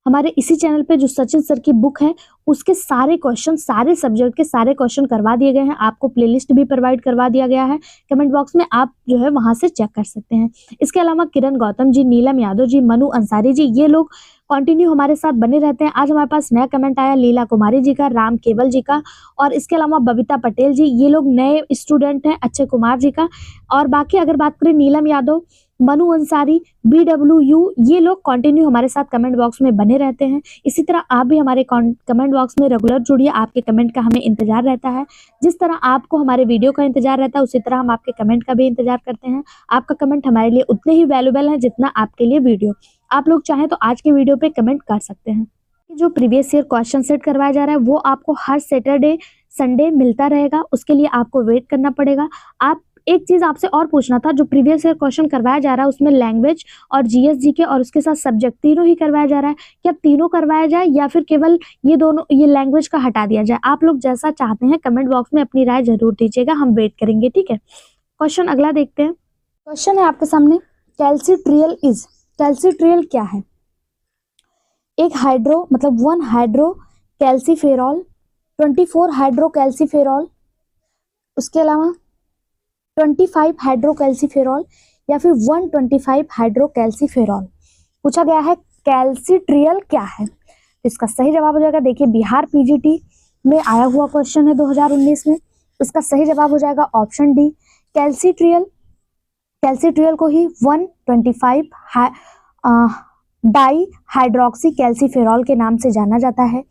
हमारे इसी चैनल पे जो सचिन सर की बुक है उसके सारे क्वेश्चन, सारे सब्जेक्ट के सारे क्वेश्चन करवा दिए गए हैं। आपको प्लेलिस्ट भी प्रोवाइड करवा दिया गया है, कमेंट बॉक्स में आप जो है वहां से चेक कर सकते हैं। इसके अलावा किरण गौतम जी, नीलम यादव जी, मनु अंसारी जी, ये लोग कंटिन्यू हमारे साथ बने रहते हैं। आज हमारे पास नया कमेंट आया लीला कुमारी जी का, राम केवल जी का और इसके अलावा बबीता पटेल जी, ये लोग नए स्टूडेंट हैं, अक्षय कुमार जी का। और बाकी अगर बात करें नीलम यादव, मनु अंसारी, BWU, ये लोग कंटिन्यू हमारे साथ कमेंट बॉक्स में बने रहते हैं। इसी तरह आप भी हमारे कमेंट बॉक्स में रेगुलर जुड़िए, आपके कमेंट का हमें इंतजार रहता है। जिस तरह आपको हमारे वीडियो का इंतजार रहता है, उसी तरह हम आपके कमेंट का भी इंतजार करते हैं। आपका कमेंट हमारे लिए उतने ही वैल्यूएबल है जितना आपके लिए वीडियो। आप लोग चाहें तो आज के वीडियो पे कमेंट कर सकते हैं। जो प्रीवियस ईयर क्वेश्चन सेट करवाया जा रहा है वो आपको हर सैटरडे संडे मिलता रहेगा, उसके लिए आपको वेट करना पड़ेगा। आप एक चीज आपसे और पूछना था, जो प्रीवियस ईयर क्वेश्चन करवाया जा रहा है उसमें लैंग्वेज और जीएस जीके और उसके साथ सब्जेक्ट तीनों ही करवाया जा रहा है, क्या तीनों करवाया जाए या फिर केवल ये दोनों, ये लैंग्वेज का हटा दिया जाए? आप लोग जैसा चाहते हैं कमेंट बॉक्स में अपनी राय जरूर दीजिएगा, हम वेट करेंगे। ठीक है, क्वेश्चन अगला देखते हैं। क्वेश्चन है आपके सामने, कैल्सीट्रियल क्या है? एक हाइड्रो मतलब 1 हाइड्रो कैल्सीफेरॉल, 24 हाइड्रो कैल्सीफेरॉल, उसके अलावा 25 हाइड्रोकैल्सीफेरॉल या फिर 125 हाइड्रोकैल्सीफेरॉल। पूछा गया है कैल्सीट्रियल क्या है। इसका सही जवाब हो जाएगा, देखिए बिहार पीजीटी में आया हुआ क्वेश्चन है 2019 में। इसका सही जवाब हो जाएगा ऑप्शन डी, कैल्सीट्रियल। कैल्सीट्रियल को ही 125 डाई हाइड्रोक्सी कैल्सीफेरॉल के नाम से जाना जाता है।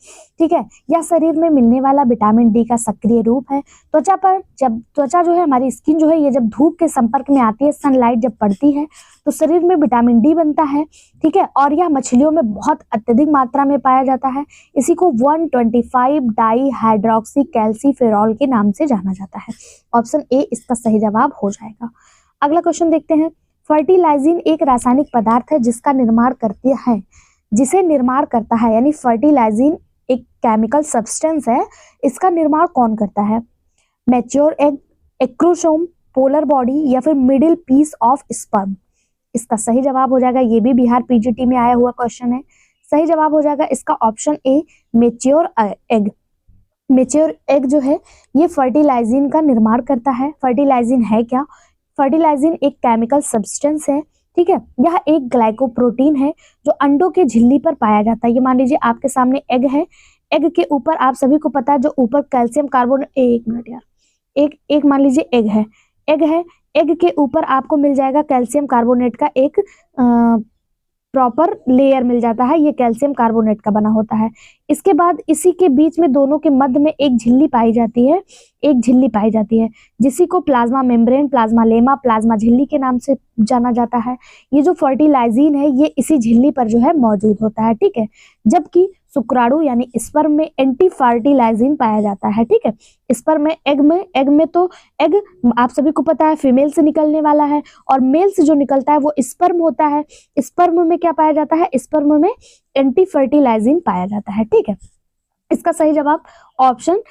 ठीक है, यह शरीर में मिलने वाला विटामिन डी का सक्रिय रूप है। त्वचा पर जब त्वचा जो है हमारी स्किन जो है ये जब धूप के संपर्क में आती है, सनलाइट जब पड़ती है तो शरीर में विटामिन डी बनता है। ठीक है, और यह मछलियों में बहुत अत्यधिक मात्रा में पाया जाता है। इसी को 125 डाई हाइड्रोक्सी कैल्सीफेरॉल के नाम से जाना जाता है। ऑप्शन ए इसका सही जवाब हो जाएगा। अगला क्वेश्चन देखते हैं। फर्टिलाइजिन एक रासायनिक पदार्थ है जिसका निर्माण करते हैं, जिसे निर्माण करता है, यानी फर्टिलाइजिन एक केमिकल सब्सटेंस है, इसका निर्माण कौन करता है? Mature egg, acrosome, polar body या फिर मिडिल पीस ऑफ स्पर्म। इसका सही जवाब हो जाएगा, ये भी बिहार पीजीटी में आया हुआ क्वेश्चन है। सही जवाब हो जाएगा इसका option A, mature egg. Mature egg जो है ये फर्टिलाइजिन का निर्माण करता है। फर्टिलाइजिन है क्या? फर्टिलाइजिन एक केमिकल सब्सटेंस है। ठीक है, यह एक ग्लाइकोप्रोटीन है जो अंडों के झिल्ली पर पाया जाता है। ये मान लीजिए आपके सामने एग है, एग के ऊपर आप सभी को पता है जो ऊपर कैल्शियम कार्बोनेट, एक मिनट यार, एक मान लीजिए एग है, एग के ऊपर आपको मिल जाएगा कैल्शियम कार्बोनेट का एक प्रॉपर लेयर मिल जाता है, ये कैल्शियम कार्बोनेट का बना होता है। इसके बाद इसी के बीच में दोनों के मध्य में एक झिल्ली पाई जाती है, जिसी को plasma membrane, plasma lemma, plasma झिल्ली के नाम से जाना जाता है। ये जो फर्टिलाइजिन है ये इसी झिल्ली पर जो है मौजूद होता है। ठीक है, जबकि शुक्राणु यानी स्पर्म में एंटी फर्टिलाइजिन पाया जाता है। ठीक है, स्पर्म में, एग में तो एग आप सभी को पता है फीमेल से निकलने वाला है, और मेल से जो निकलता है वो स्पर्म होता है। स्पर्म में क्या पाया जाता है? स्पर्म में एंटी फर्टिलाइजिन पाया जाता है। ठीक है, इसका सही जवाब ऑप्शन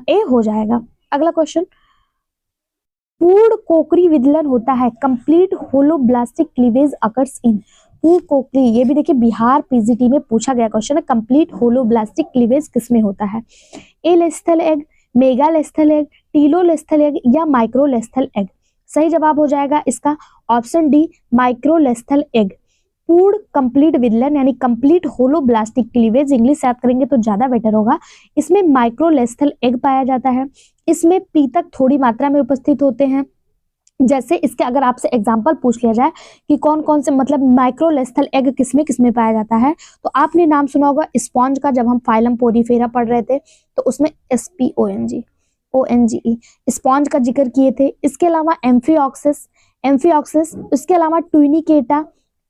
ए हो जाएगा। अगला क्वेश्चन, पूर्ण कोकरी विदलन होता है, complete holoblastic cleavage occurs in. पूर्ण कोकरी, ये भी देखिए बिहार पीजीटी में पूछा गया क्वेश्चन है, कंप्लीट होलोब्लास्टिक क्लीवेज किसमें होता है? ए लेस्थल egg, mega लेस्थल egg, Tillo लेस्थल egg या माइक्रो लेस्थल एग। सही जवाब हो जाएगा इसका ऑप्शन डी, माइक्रो लेस्थल एग। पूर्ण कंप्लीट विदलन यानी कंप्लीट होलोब्लास्टिक क्लीवेज, इंग्लिश याद करेंगे तो ज्यादा बेटर होगा। इसमें माइक्रोलेस्थल एग पाया जाता है। इसमें पीतक थोड़ी मात्रा में उपस्थित होते हैं। जैसे इसके अगर आपसे एग्जांपल पूछ लिया जाए कि कौन कौन से मतलब माइक्रोलेस्थल एग किसमें किसमें पाया जाता है, तो आपने नाम सुना होगा स्पॉन्ज का, जब हम फाइलम पोरीफेरा पढ़ रहे थे तो उसमें SPONG स्पॉन्ज का जिक्र किए थे। इसके अलावा एम्फिऑक्सिस, इसके अलावा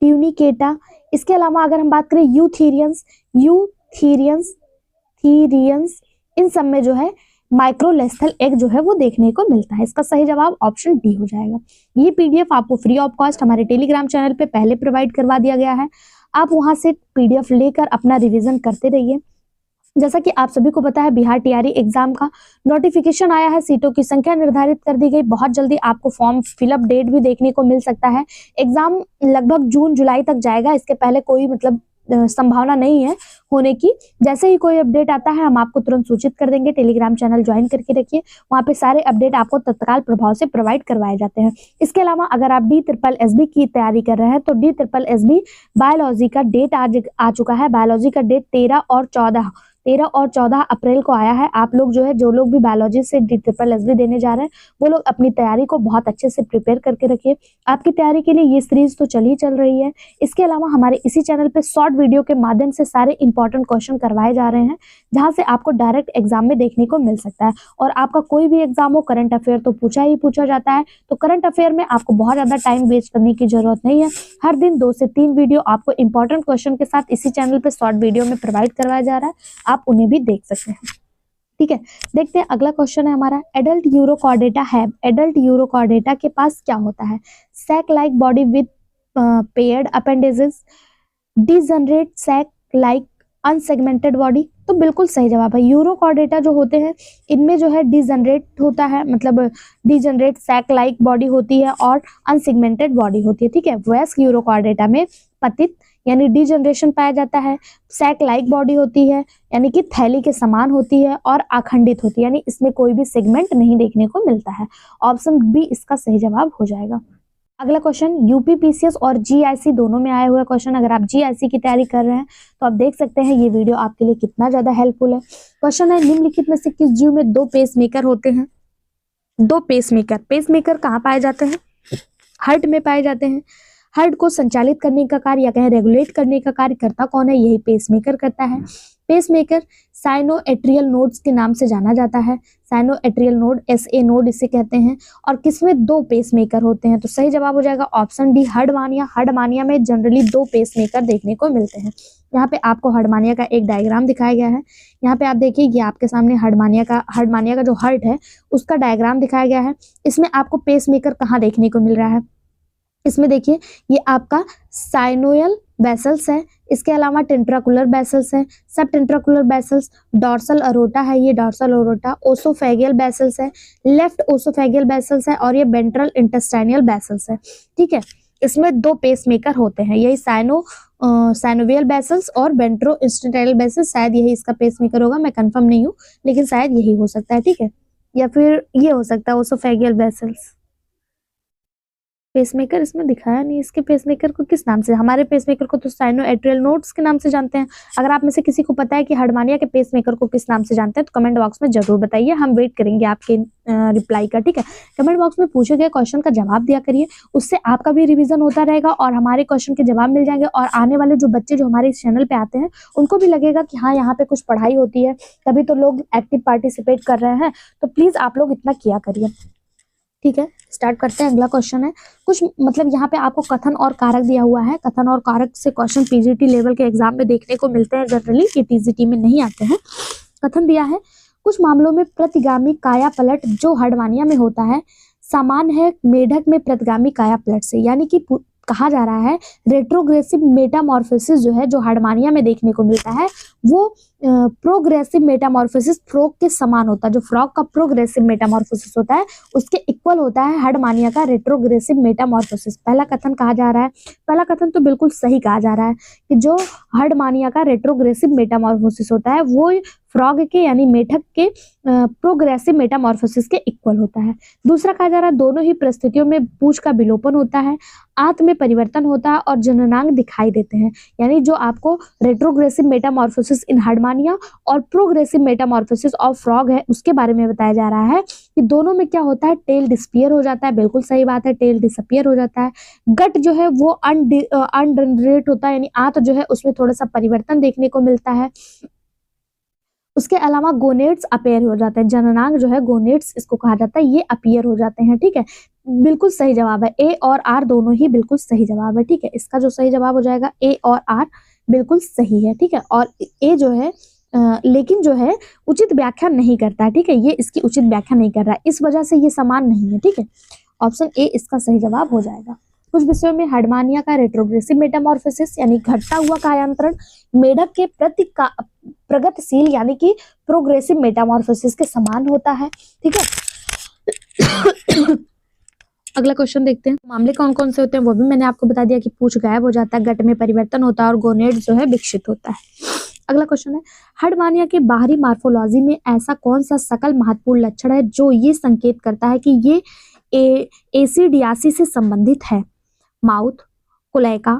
ट्यूनिकेटा, इसके अलावा अगर हम बात करें यूथीरियंस, इन सब में जो है माइक्रोलेस्थल एग जो है वो देखने को मिलता है। इसका सही जवाब ऑप्शन डी हो जाएगा। ये PDF आपको फ्री ऑफ कॉस्ट हमारे टेलीग्राम चैनल पे पहले प्रोवाइड करवा दिया गया है, आप वहां से PDF लेकर अपना रिवीजन करते रहिए। जैसा कि आप सभी को पता है बिहार TRE एग्जाम का नोटिफिकेशन आया है, सीटों की संख्या निर्धारित कर दी गई, बहुत जल्दी आपको फॉर्म फिलअप डेट भी देखने को मिल सकता है। एग्जाम लगभग जून जुलाई तक जाएगा, इसके पहले कोई मतलब संभावना नहीं है होने की। जैसे ही कोई अपडेट आता है हम आपको तुरंत सूचित कर देंगे। टेलीग्राम चैनल ज्वाइन करके रखिए, वहाँ पे सारे अपडेट आपको तत्काल प्रभाव से प्रोवाइड करवाए जाते हैं। इसके अलावा अगर आप DSSB की तैयारी कर रहे हैं तो DSSB बायोलॉजी का डेट आज आ चुका है। बायोलॉजी का डेट 13 और 14 अप्रैल को आया है। आप लोग जो है, जो लोग भी बायोलॉजी से DSSB देने जा रहे हैं वो लोग अपनी तैयारी को बहुत अच्छे से प्रिपेयर करके रखिए। आपकी तैयारी के लिए ये सीरीज तो चल रही है। इसके अलावा हमारे इसी चैनल पे शॉर्ट वीडियो के माध्यम से सारे इंपॉर्टेंट क्वेश्चन करवाए जा रहे हैं, जहां से आपको डायरेक्ट एग्जाम में देखने को मिल सकता है। और आपका कोई भी एग्जाम हो, करंट अफेयर तो पूछा जाता है, तो करंट अफेयर में आपको बहुत ज्यादा टाइम वेस्ट करने की जरूरत नहीं है। हर दिन 2 से 3 वीडियो आपको इंपॉर्टेंट क्वेश्चन के साथ इसी चैनल पे शॉर्ट वीडियो में प्रोवाइड करवाया जा रहा है, आप उन्हें भी देख सकते हैं। ठीक है, देखते हैं अगला क्वेश्चन है हमारा। एडल्ट यूरोकॉर्डेटा के पास क्या होता है? Sac like body with paired appendages, degenerate sac like unsegmented body. तो बिल्कुल सही जवाब है। यूरोकॉर्डेटा जो होते हैं इनमें जो है डिजनरेट होता है, मतलब डिजनरेट सैक लाइक बॉडी होती है और अनसेगमेंटेड बॉडी होती है। ठीक है, वयस्क यूरोकॉर्डेटा में पतित यानी डिजनरेशन पाया जाता है, सैक लाइक बॉडी होती है यानी कि थैली के समान होती है, और अखंडित होती है यानी इसमें कोई भी सेगमेंट नहीं देखने को मिलता है। ऑप्शन बी इसका सही जवाब हो जाएगा। अगला क्वेश्चन, UPPCS और GIC दोनों में आया हुआ क्वेश्चन। अगर आप GIC की तैयारी कर रहे हैं तो आप देख सकते हैं ये वीडियो आपके लिए कितना ज्यादा हेल्पफुल है। क्वेश्चन है, निम्नलिखित में से किस जीव में 2 पेसमेकर होते हैं? 2 पेसमेकर कहाँ पाए जाते हैं? हार्ट में पाए जाते हैं। हार्ट को संचालित करने का कार्य या कहें रेगुलेट करने का कार्य करता कौन है? यही पेसमेकर करता है। पेसमेकर साइनोएट्रियल नोड्स के नाम से जाना जाता है। साइनोएट्रियल नोड, SA नोड इसे कहते हैं। और किसमें 2 पेसमेकर होते हैं? तो सही जवाब हो जाएगा ऑप्शन डी, हर्डमानिया। हर्डमानिया में जनरली 2 पेसमेकर देखने को मिलते हैं। यहाँ पे आपको हर्डमानिया का एक डायग्राम दिखाया गया है। यहाँ पे आप देखिए ये आपके सामने हर्डमानिया का जो हार्ट है उसका डायग्राम दिखाया गया है। इसमें आपको पेसमेकर कहाँ देखने को मिल रहा है? इसमें देखिए ये आपका साइनोयल वेसल्स है, इसके अलावा टेंट्राकुलर वेसल्स है, सब टेंट्राकुलर वेसल्स, डॉर्सल अरोटा है, ये डॉर्सल अरोटा, ओसोफेगियल वेसल्स है, लेफ्ट ओसोफेगियल वेसल्स है और ये वेंट्रल इंटेस्टाइनल वेसल्स है। ठीक है, इसमें 2 पेसमेकर होते हैं, यही साइनोवियल वेसल्स और वेंट्रो इंस्टाइनल वेसल्स। शायद यही इसका पेसमेकर होगा, मैं कंफर्म नहीं हूँ, लेकिन शायद यही हो सकता है। ठीक है, या फिर ये हो सकता है ओसोफेगियल वेसल्स। पेसमेकर इसमें दिखाया नहीं, इसके पेसमेकर को किस नाम से? हमारे पेसमेकर को तो साइनोएट्रियल नोड्स के नाम से जानते हैं। अगर आप में से किसी को पता है कि हर्डमानिया के पेसमेकर को किस नाम से जानते हैं तो कमेंट बॉक्स में जरूर बताइए, हम वेट करेंगे आपके रिप्लाई का। ठीक है, कमेंट बॉक्स में पूछे गए क्वेश्चन का जवाब दिया करिए, उससे आपका भी रिवीजन होता रहेगा और हमारे क्वेश्चन के जवाब मिल जाएंगे। और आने वाले जो बच्चे जो हमारे इस चैनल पे आते हैं उनको भी लगेगा कि हाँ यहाँ पे कुछ पढ़ाई होती है, तभी तो लोग एक्टिव पार्टिसिपेट कर रहे हैं। तो प्लीज आप लोग इतना किया करिए। ठीक है, स्टार्ट करते हैं। अगला क्वेश्चन है कुछ मतलब यहाँ पे आपको कथन और कारक दिया हुआ है। कथन और कारक से क्वेश्चन पीजीटी लेवल के एग्जाम में देखने को मिलते हैं जनरली, ये टीजीटी में नहीं आते हैं। कथन दिया है कुछ मामलों में प्रतिगामी काया पलट जो हर्डमानिया में होता है समान है मेढक में प्रतिगामी काया पलट से, यानी कि कहा जा रहा है रेट्रोग्रेसिव मेटामॉर्फोसिस जो है जो हर्डमानिया में देखने को मिलता है वो प्रोग्रेसिव मेटामॉर्फोसिस फ्रॉग के समान होता है। जो फ्रॉग का प्रोग्रेसिव मेटामॉर्फोसिस होता है उसके इक्वल होता है हर्डमानिया का रेट्रोग्रेसिव मेटामॉर्फोसिस। पहला कथन कहा जा रहा है, पहला कथन तो बिल्कुल सही कहा जा रहा है कि जो हर्डमानिया का रेट्रोग्रेसिव मेटामॉर्फोसिस होता है वो फ्रॉग के यानी मेढक के प्रोग्रेसिव मेटामॉर्फोसिस के इक्वल होता है। दूसरा कहा जा रहा है दोनों ही परिस्थितियों में पूंछ का विलोपन होता है, आंत में परिवर्तन होता है और जननांग दिखाई देते हैं। यानी जो आपको रेट्रोग्रेसिव मेटामॉर्फोसिस इन हर्डमानिया और प्रोग्रेसिव मेटामॉर्फोसिस ऑफ फ्रॉग है उसके बारे में बताया जा रहा है कि दोनों में क्या होता है, टेल डिसपियर हो जाता है। बिल्कुल सही बात है, टेल डिसपियर हो जाता है। गट जो है वो अनडनरेट होता है, यानी आंत जो है उसमें थोड़ा सा परिवर्तन देखने को मिलता है। उसके अलावा गोनेट्स अपेयर हो जाते हैं, जननांग जो है गोनेट्स इसको कहा जाता है, ये अपियर हो जाते हैं। ठीक है, बिल्कुल सही जवाब है, ए और आर दोनों ही बिल्कुल सही जवाब है। ठीक है, इसका जो सही जवाब हो जाएगा ए और आर बिल्कुल सही है। ठीक है, और ए जो है लेकिन जो है उचित व्याख्या नहीं करता है। ठीक है, ये इसकी उचित व्याख्या नहीं कर रहा है, इस वजह से ये समान नहीं है। ठीक है, ऑप्शन ए इसका सही जवाब हो जाएगा। कुछ विषयों में हर्डमानिया का रेट्रोग्रेसिव मेटामॉर्फोसिस यानी घटता हुआ कायांतरण मेढक के प्रगतिशील यानी कि प्रोग्रेसिव मेटामॉर्फोसिस के समान होता है। ठीक है, अगला क्वेश्चन देखते हैं। मामले कौन कौन से होते हैं वो भी मैंने आपको बता दिया कि पूंछ गायब हो जाता है, गट में परिवर्तन होता है और गोनेड जो है विकसित होता है। अगला क्वेश्चन है हर्डमानिया के बाहरी मार्फोलॉजी में ऐसा कौन सा सकल महत्वपूर्ण लक्षण है जो ये संकेत करता है कि ये एसिडियासी से संबंधित है? माउथ, कोलेका,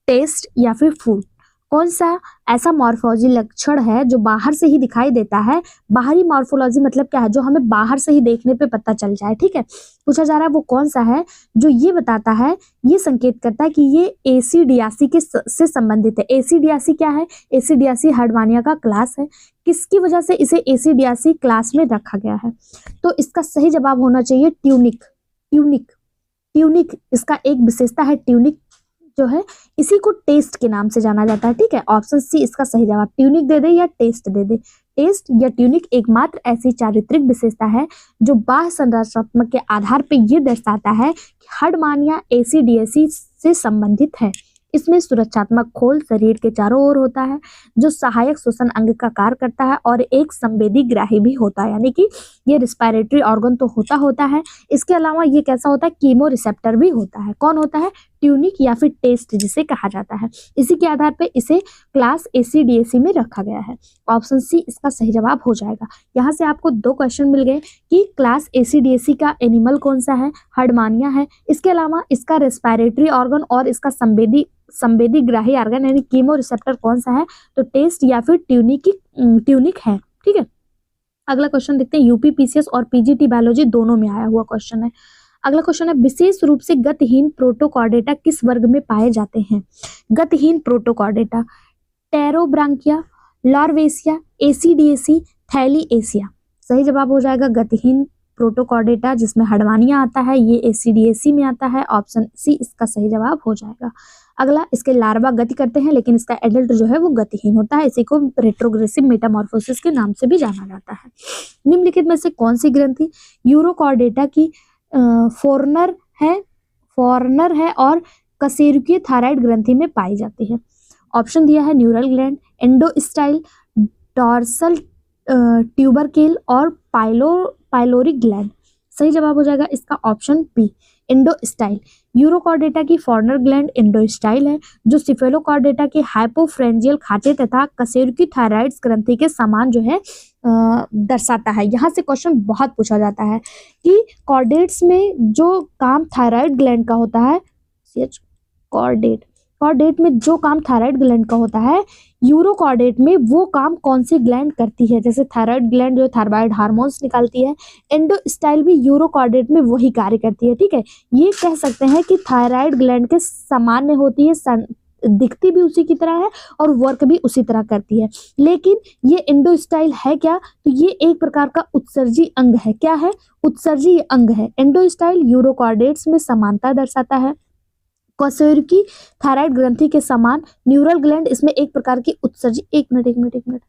टेस्ट या फिर फूड? कौन सा ऐसा मॉर्फोलॉजी लक्षण है जो बाहर से ही दिखाई देता है? बाहरी मॉर्फोलॉजी मतलब क्या है? जो हमें बाहर से ही देखने पे पता चल जाए। ठीक है, पूछा जा रहा है वो कौन सा है जो ये बताता है, ये संकेत करता है कि ये एसिडियासी के से संबंधित है। एसिडियासी क्या है? एसिडियासी हर्डमानिया का क्लास है। किसकी वजह से इसे एसिडियासी क्लास में रखा गया है? तो इसका सही जवाब होना चाहिए ट्यूनिक। ट्यूनिक ट्यूनिक इसका एक विशेषता है, ट्यूनिक जो है इसी को टेस्ट के नाम से जाना जाता है। ठीक है, ऑप्शन सी इसका सही जवाब। ट्यूनिक दे दे या टेस्ट दे दे, टेस्ट या ट्यूनिक एकमात्र ऐसी चारित्रिक विशेषता है जो बाह्य संरचनात्मक के आधार पर यह दर्शाता है कि हर्डमानिया एसिडियासी से संबंधित है। इसमें सुरक्षात्मक खोल शरीर के चारों ओर होता है जो सहायक श्वसन अंग का कार्य करता है और एक संवेदी ग्राही भी होता है, यानी कि ये रिस्पायरेटरी ऑर्गन तो होता है, इसके अलावा ये कैसा होता है, कीमो रिसेप्टर भी होता है। कौन होता है? ट्यूनिक या फिर टेस्ट जिसे कहा जाता है। इसी के आधार पर इसे क्लास एसिडियासी में रखा गया है। ऑप्शन सी इसका सही जवाब हो जाएगा। यहाँ से आपको 2 क्वेश्चन मिल गए कि क्लास एसिडियासी का एनिमल कौन सा है? हर्डमानिया है। इसके अलावा इसका रेस्पायरेटरी ऑर्गन और इसका संवेदी ग्राही ऑर्गन यानी कीमो रिसेप्टर कौन सा है? तो टेस्ट या फिर ट्यूनिक है। ठीक है, अगला क्वेश्चन देखते हैं। यूपी पीसीएस और पीजीटी बायोलॉजी दोनों में आया हुआ क्वेश्चन है। अगला क्वेश्चन है विशेष रूप से गतिहीन प्रोटोकॉर्डेटा किस वर्ग में पाए जाते हैं? गतिहीन प्रोटोकॉर्डेटा टेरोब्रांकिया, लॉर्वेसिया, एसीडीएसी, थैलीएसिया। सही जवाब हो जाएगा गतिहीन प्रोटोकॉर्डेटा, जिसमें हडवानिया आता है, ये एसीडीएसी में आता है। ऑप्शन सी इसका सही जवाब हो जाएगा। अगला, इसके लार्वा गति करते हैं लेकिन इसका एडल्ट जो है वो गतिहीन होता है। इसी को रेट्रोग्रेसिव मेटामॉर्फोसिस के नाम से भी जाना जाता है। निम्नलिखित में से कौन सी ग्रंथि यूरोकॉर्डेटा की फॉरनर है और कशेरुकीय थायराइड ग्रंथि में पाई जाती है? ऑप्शन दिया है न्यूरल ग्लैंड, एंडोस्टाइल, डॉर्सल ट्यूबरकेल और पाइलोरिक ग्लैंड। सही जवाब हो जाएगा इसका ऑप्शन बी, एंडोस्टाइल। यूरोकॉर्डेटा की फॉरनर ग्लैंड एंडोस्टाइल है, जो सिफेलोकॉर्डेटा के हाइपोफ्रेंजियल खांचे तथा कशेरुकी थायराइड्स ग्रंथि के समान जो है दर्शाता है। यहाँ से क्वेश्चन बहुत पूछा जाता है कि कॉर्डेट्स में जो काम थायराइड ग्लैंड का होता है, कॉर्डेट में जो काम थायराइड ग्लैंड का होता है, यूरोकॉर्डेट में वो काम कौन सी ग्लैंड करती है? जैसे थायराइड ग्लैंड जो थायराइड हार्मोन्स निकालती है, एंडोस्टाइल भी यूरोकॉर्डेट में वही कार्य करती है। ठीक है, ये कह सकते हैं कि थायराइड ग्लैंड के सामान्य होती है, दिखती भी उसी की तरह है और वर्क भी उसी तरह करती है। लेकिन ये एंडोस्टाइल है क्या? तो ये एक प्रकार का उत्सर्जी अंग है। क्या है? उत्सर्जी अंग है। एंडोस्टाइल यूरोकॉर्डेट्स में समानता दर्शाता है। कशेरुकी थायराइड ग्रंथि के समान न्यूरल ग्लैंड इसमें एक प्रकार की उत्सर्जी, एक मिनट,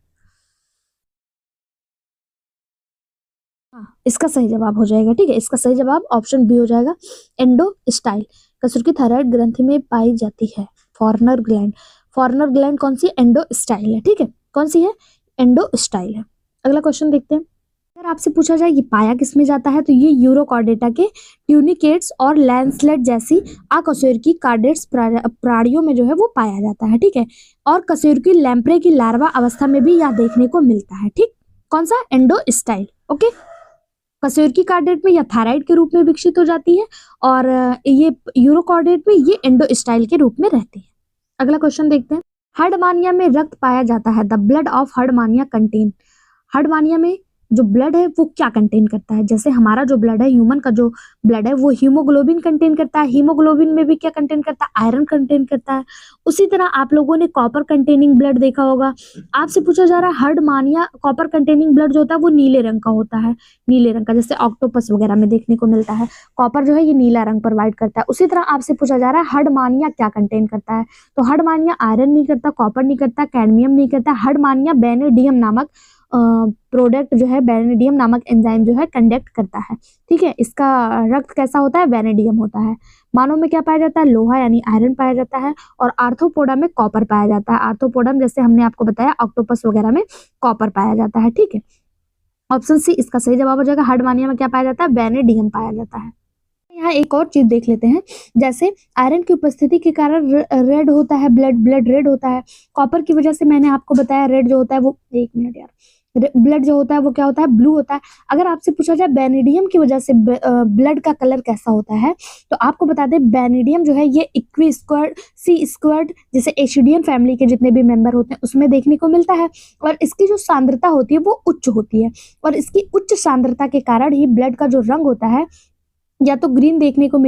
इसका सही जवाब हो जाएगा। ठीक है, इसका सही जवाब ऑप्शन बी हो जाएगा, एंडोस्टाइल। कशेरुकी थायराइड ग्रंथि में पाई जाती है फॉरनर ग्लैंड कौन सी? एंडोस्टाइल है। ठीक है, कौन सी है? एंडोस्टाइल है। अगला क्वेश्चन देखते हैं। अगर आपसे पूछा जाए ये पाया किसमें जाता है, तो ये यूरोकॉर्डेटा के ट्यूनिकेट्स और लैंसलेट जैसी अकशेरुकी कार्डेट्स प्राणियों में जो है वो पाया जाता है। ठीक है, और कशेरुकी लैम्प्रे की लार्वा अवस्था में भी यह देखने को मिलता है। ठीक, कौन सा? एंडोस्टाइल। ओके, कशेरुकी कार्डेट में यह थायराइड के रूप में विकसित हो जाती है और ये यूरोकॉर्डेट में ये एंडोस्टाइल के रूप में रहती है। अगला क्वेश्चन देखते हैं। हर्डमानिया में रक्त पाया जाता है। The blood of Herdmania contain. Herdmania में जो ब्लड है वो क्या कंटेन करता है? जैसे हमारा जो ब्लड है, ह्यूमन का जो ब्लड है वो हीमोग्लोबिन कंटेन करता है। हीमोग्लोबिन में भी क्या कंटेन करता है? आयरन कंटेन करता है। उसी तरह आप लोगों ने कॉपर कंटेनिंग ब्लड देखा होगा। आपसे पूछा जा रहा है हर्डमानिया कॉपर कंटेनिंग ब्लड जो होता है वो नीले रंग का होता है, नीले रंग का, जैसे ऑक्टोपस वगैरह में देखने को मिलता है। कॉपर जो है ये नीला रंग प्रोवाइड करता है। उसी तरह आपसे पूछा जा रहा है हर्डमानिया क्या कंटेन करता है, तो हर्डमानिया आयरन नहीं करता, कॉपर नहीं करता, कैडमियम नहीं करता। हर्डमानिया बेनेडियम नामक प्रोडक्ट जो है, बेनेडियम नामक एंजाइम जो है कंडक्ट करता है। ठीक है, इसका रक्त कैसा होता है? बेनेडियम होता है। मानव में क्या पाया जाता है? लोहा यानी आयरन पाया जाता है और आर्थ्रोपोडा में कॉपर पाया जाता है। आर्थ्रोपोडम जैसे हमने आपको बताया ऑक्टोपस वगैरह में कॉपर पाया जाता है। ठीक है, ऑप्शन सी इसका सही जवाब हो जाएगा। हर्डमानिया में क्या पाया जाता है? बेनेडियम पाया जाता है। यहाँ एक और चीज देख लेते हैं, जैसे आयरन की उपस्थिति के कारण रेड होता है ब्लड रेड होता है। कॉपर की वजह से मैंने आपको बताया रेड जो होता है वो, एक मिनट यार, ब्लड जो होता है वो क्या होता है? ब्लू होता है। अगर आपसे पूछा जाए बेनेडियम की वजह से ब्लड का कलर कैसा होता है, तो आपको बता दें बेनेडियम जो है ये इक्वी स्क्वायर्ड, सी स्क्वायर्ड, जैसे एसिडियन फैमिली के जितने भी मेंबर होते हैं उसमें देखने को मिलता है। और इसकी जो सांद्रता होती है वो उच्च होती है और इसकी उच्च सांद्रता के कारण ही ब्लड का जो रंग होता है या तो ग्रीन देखने को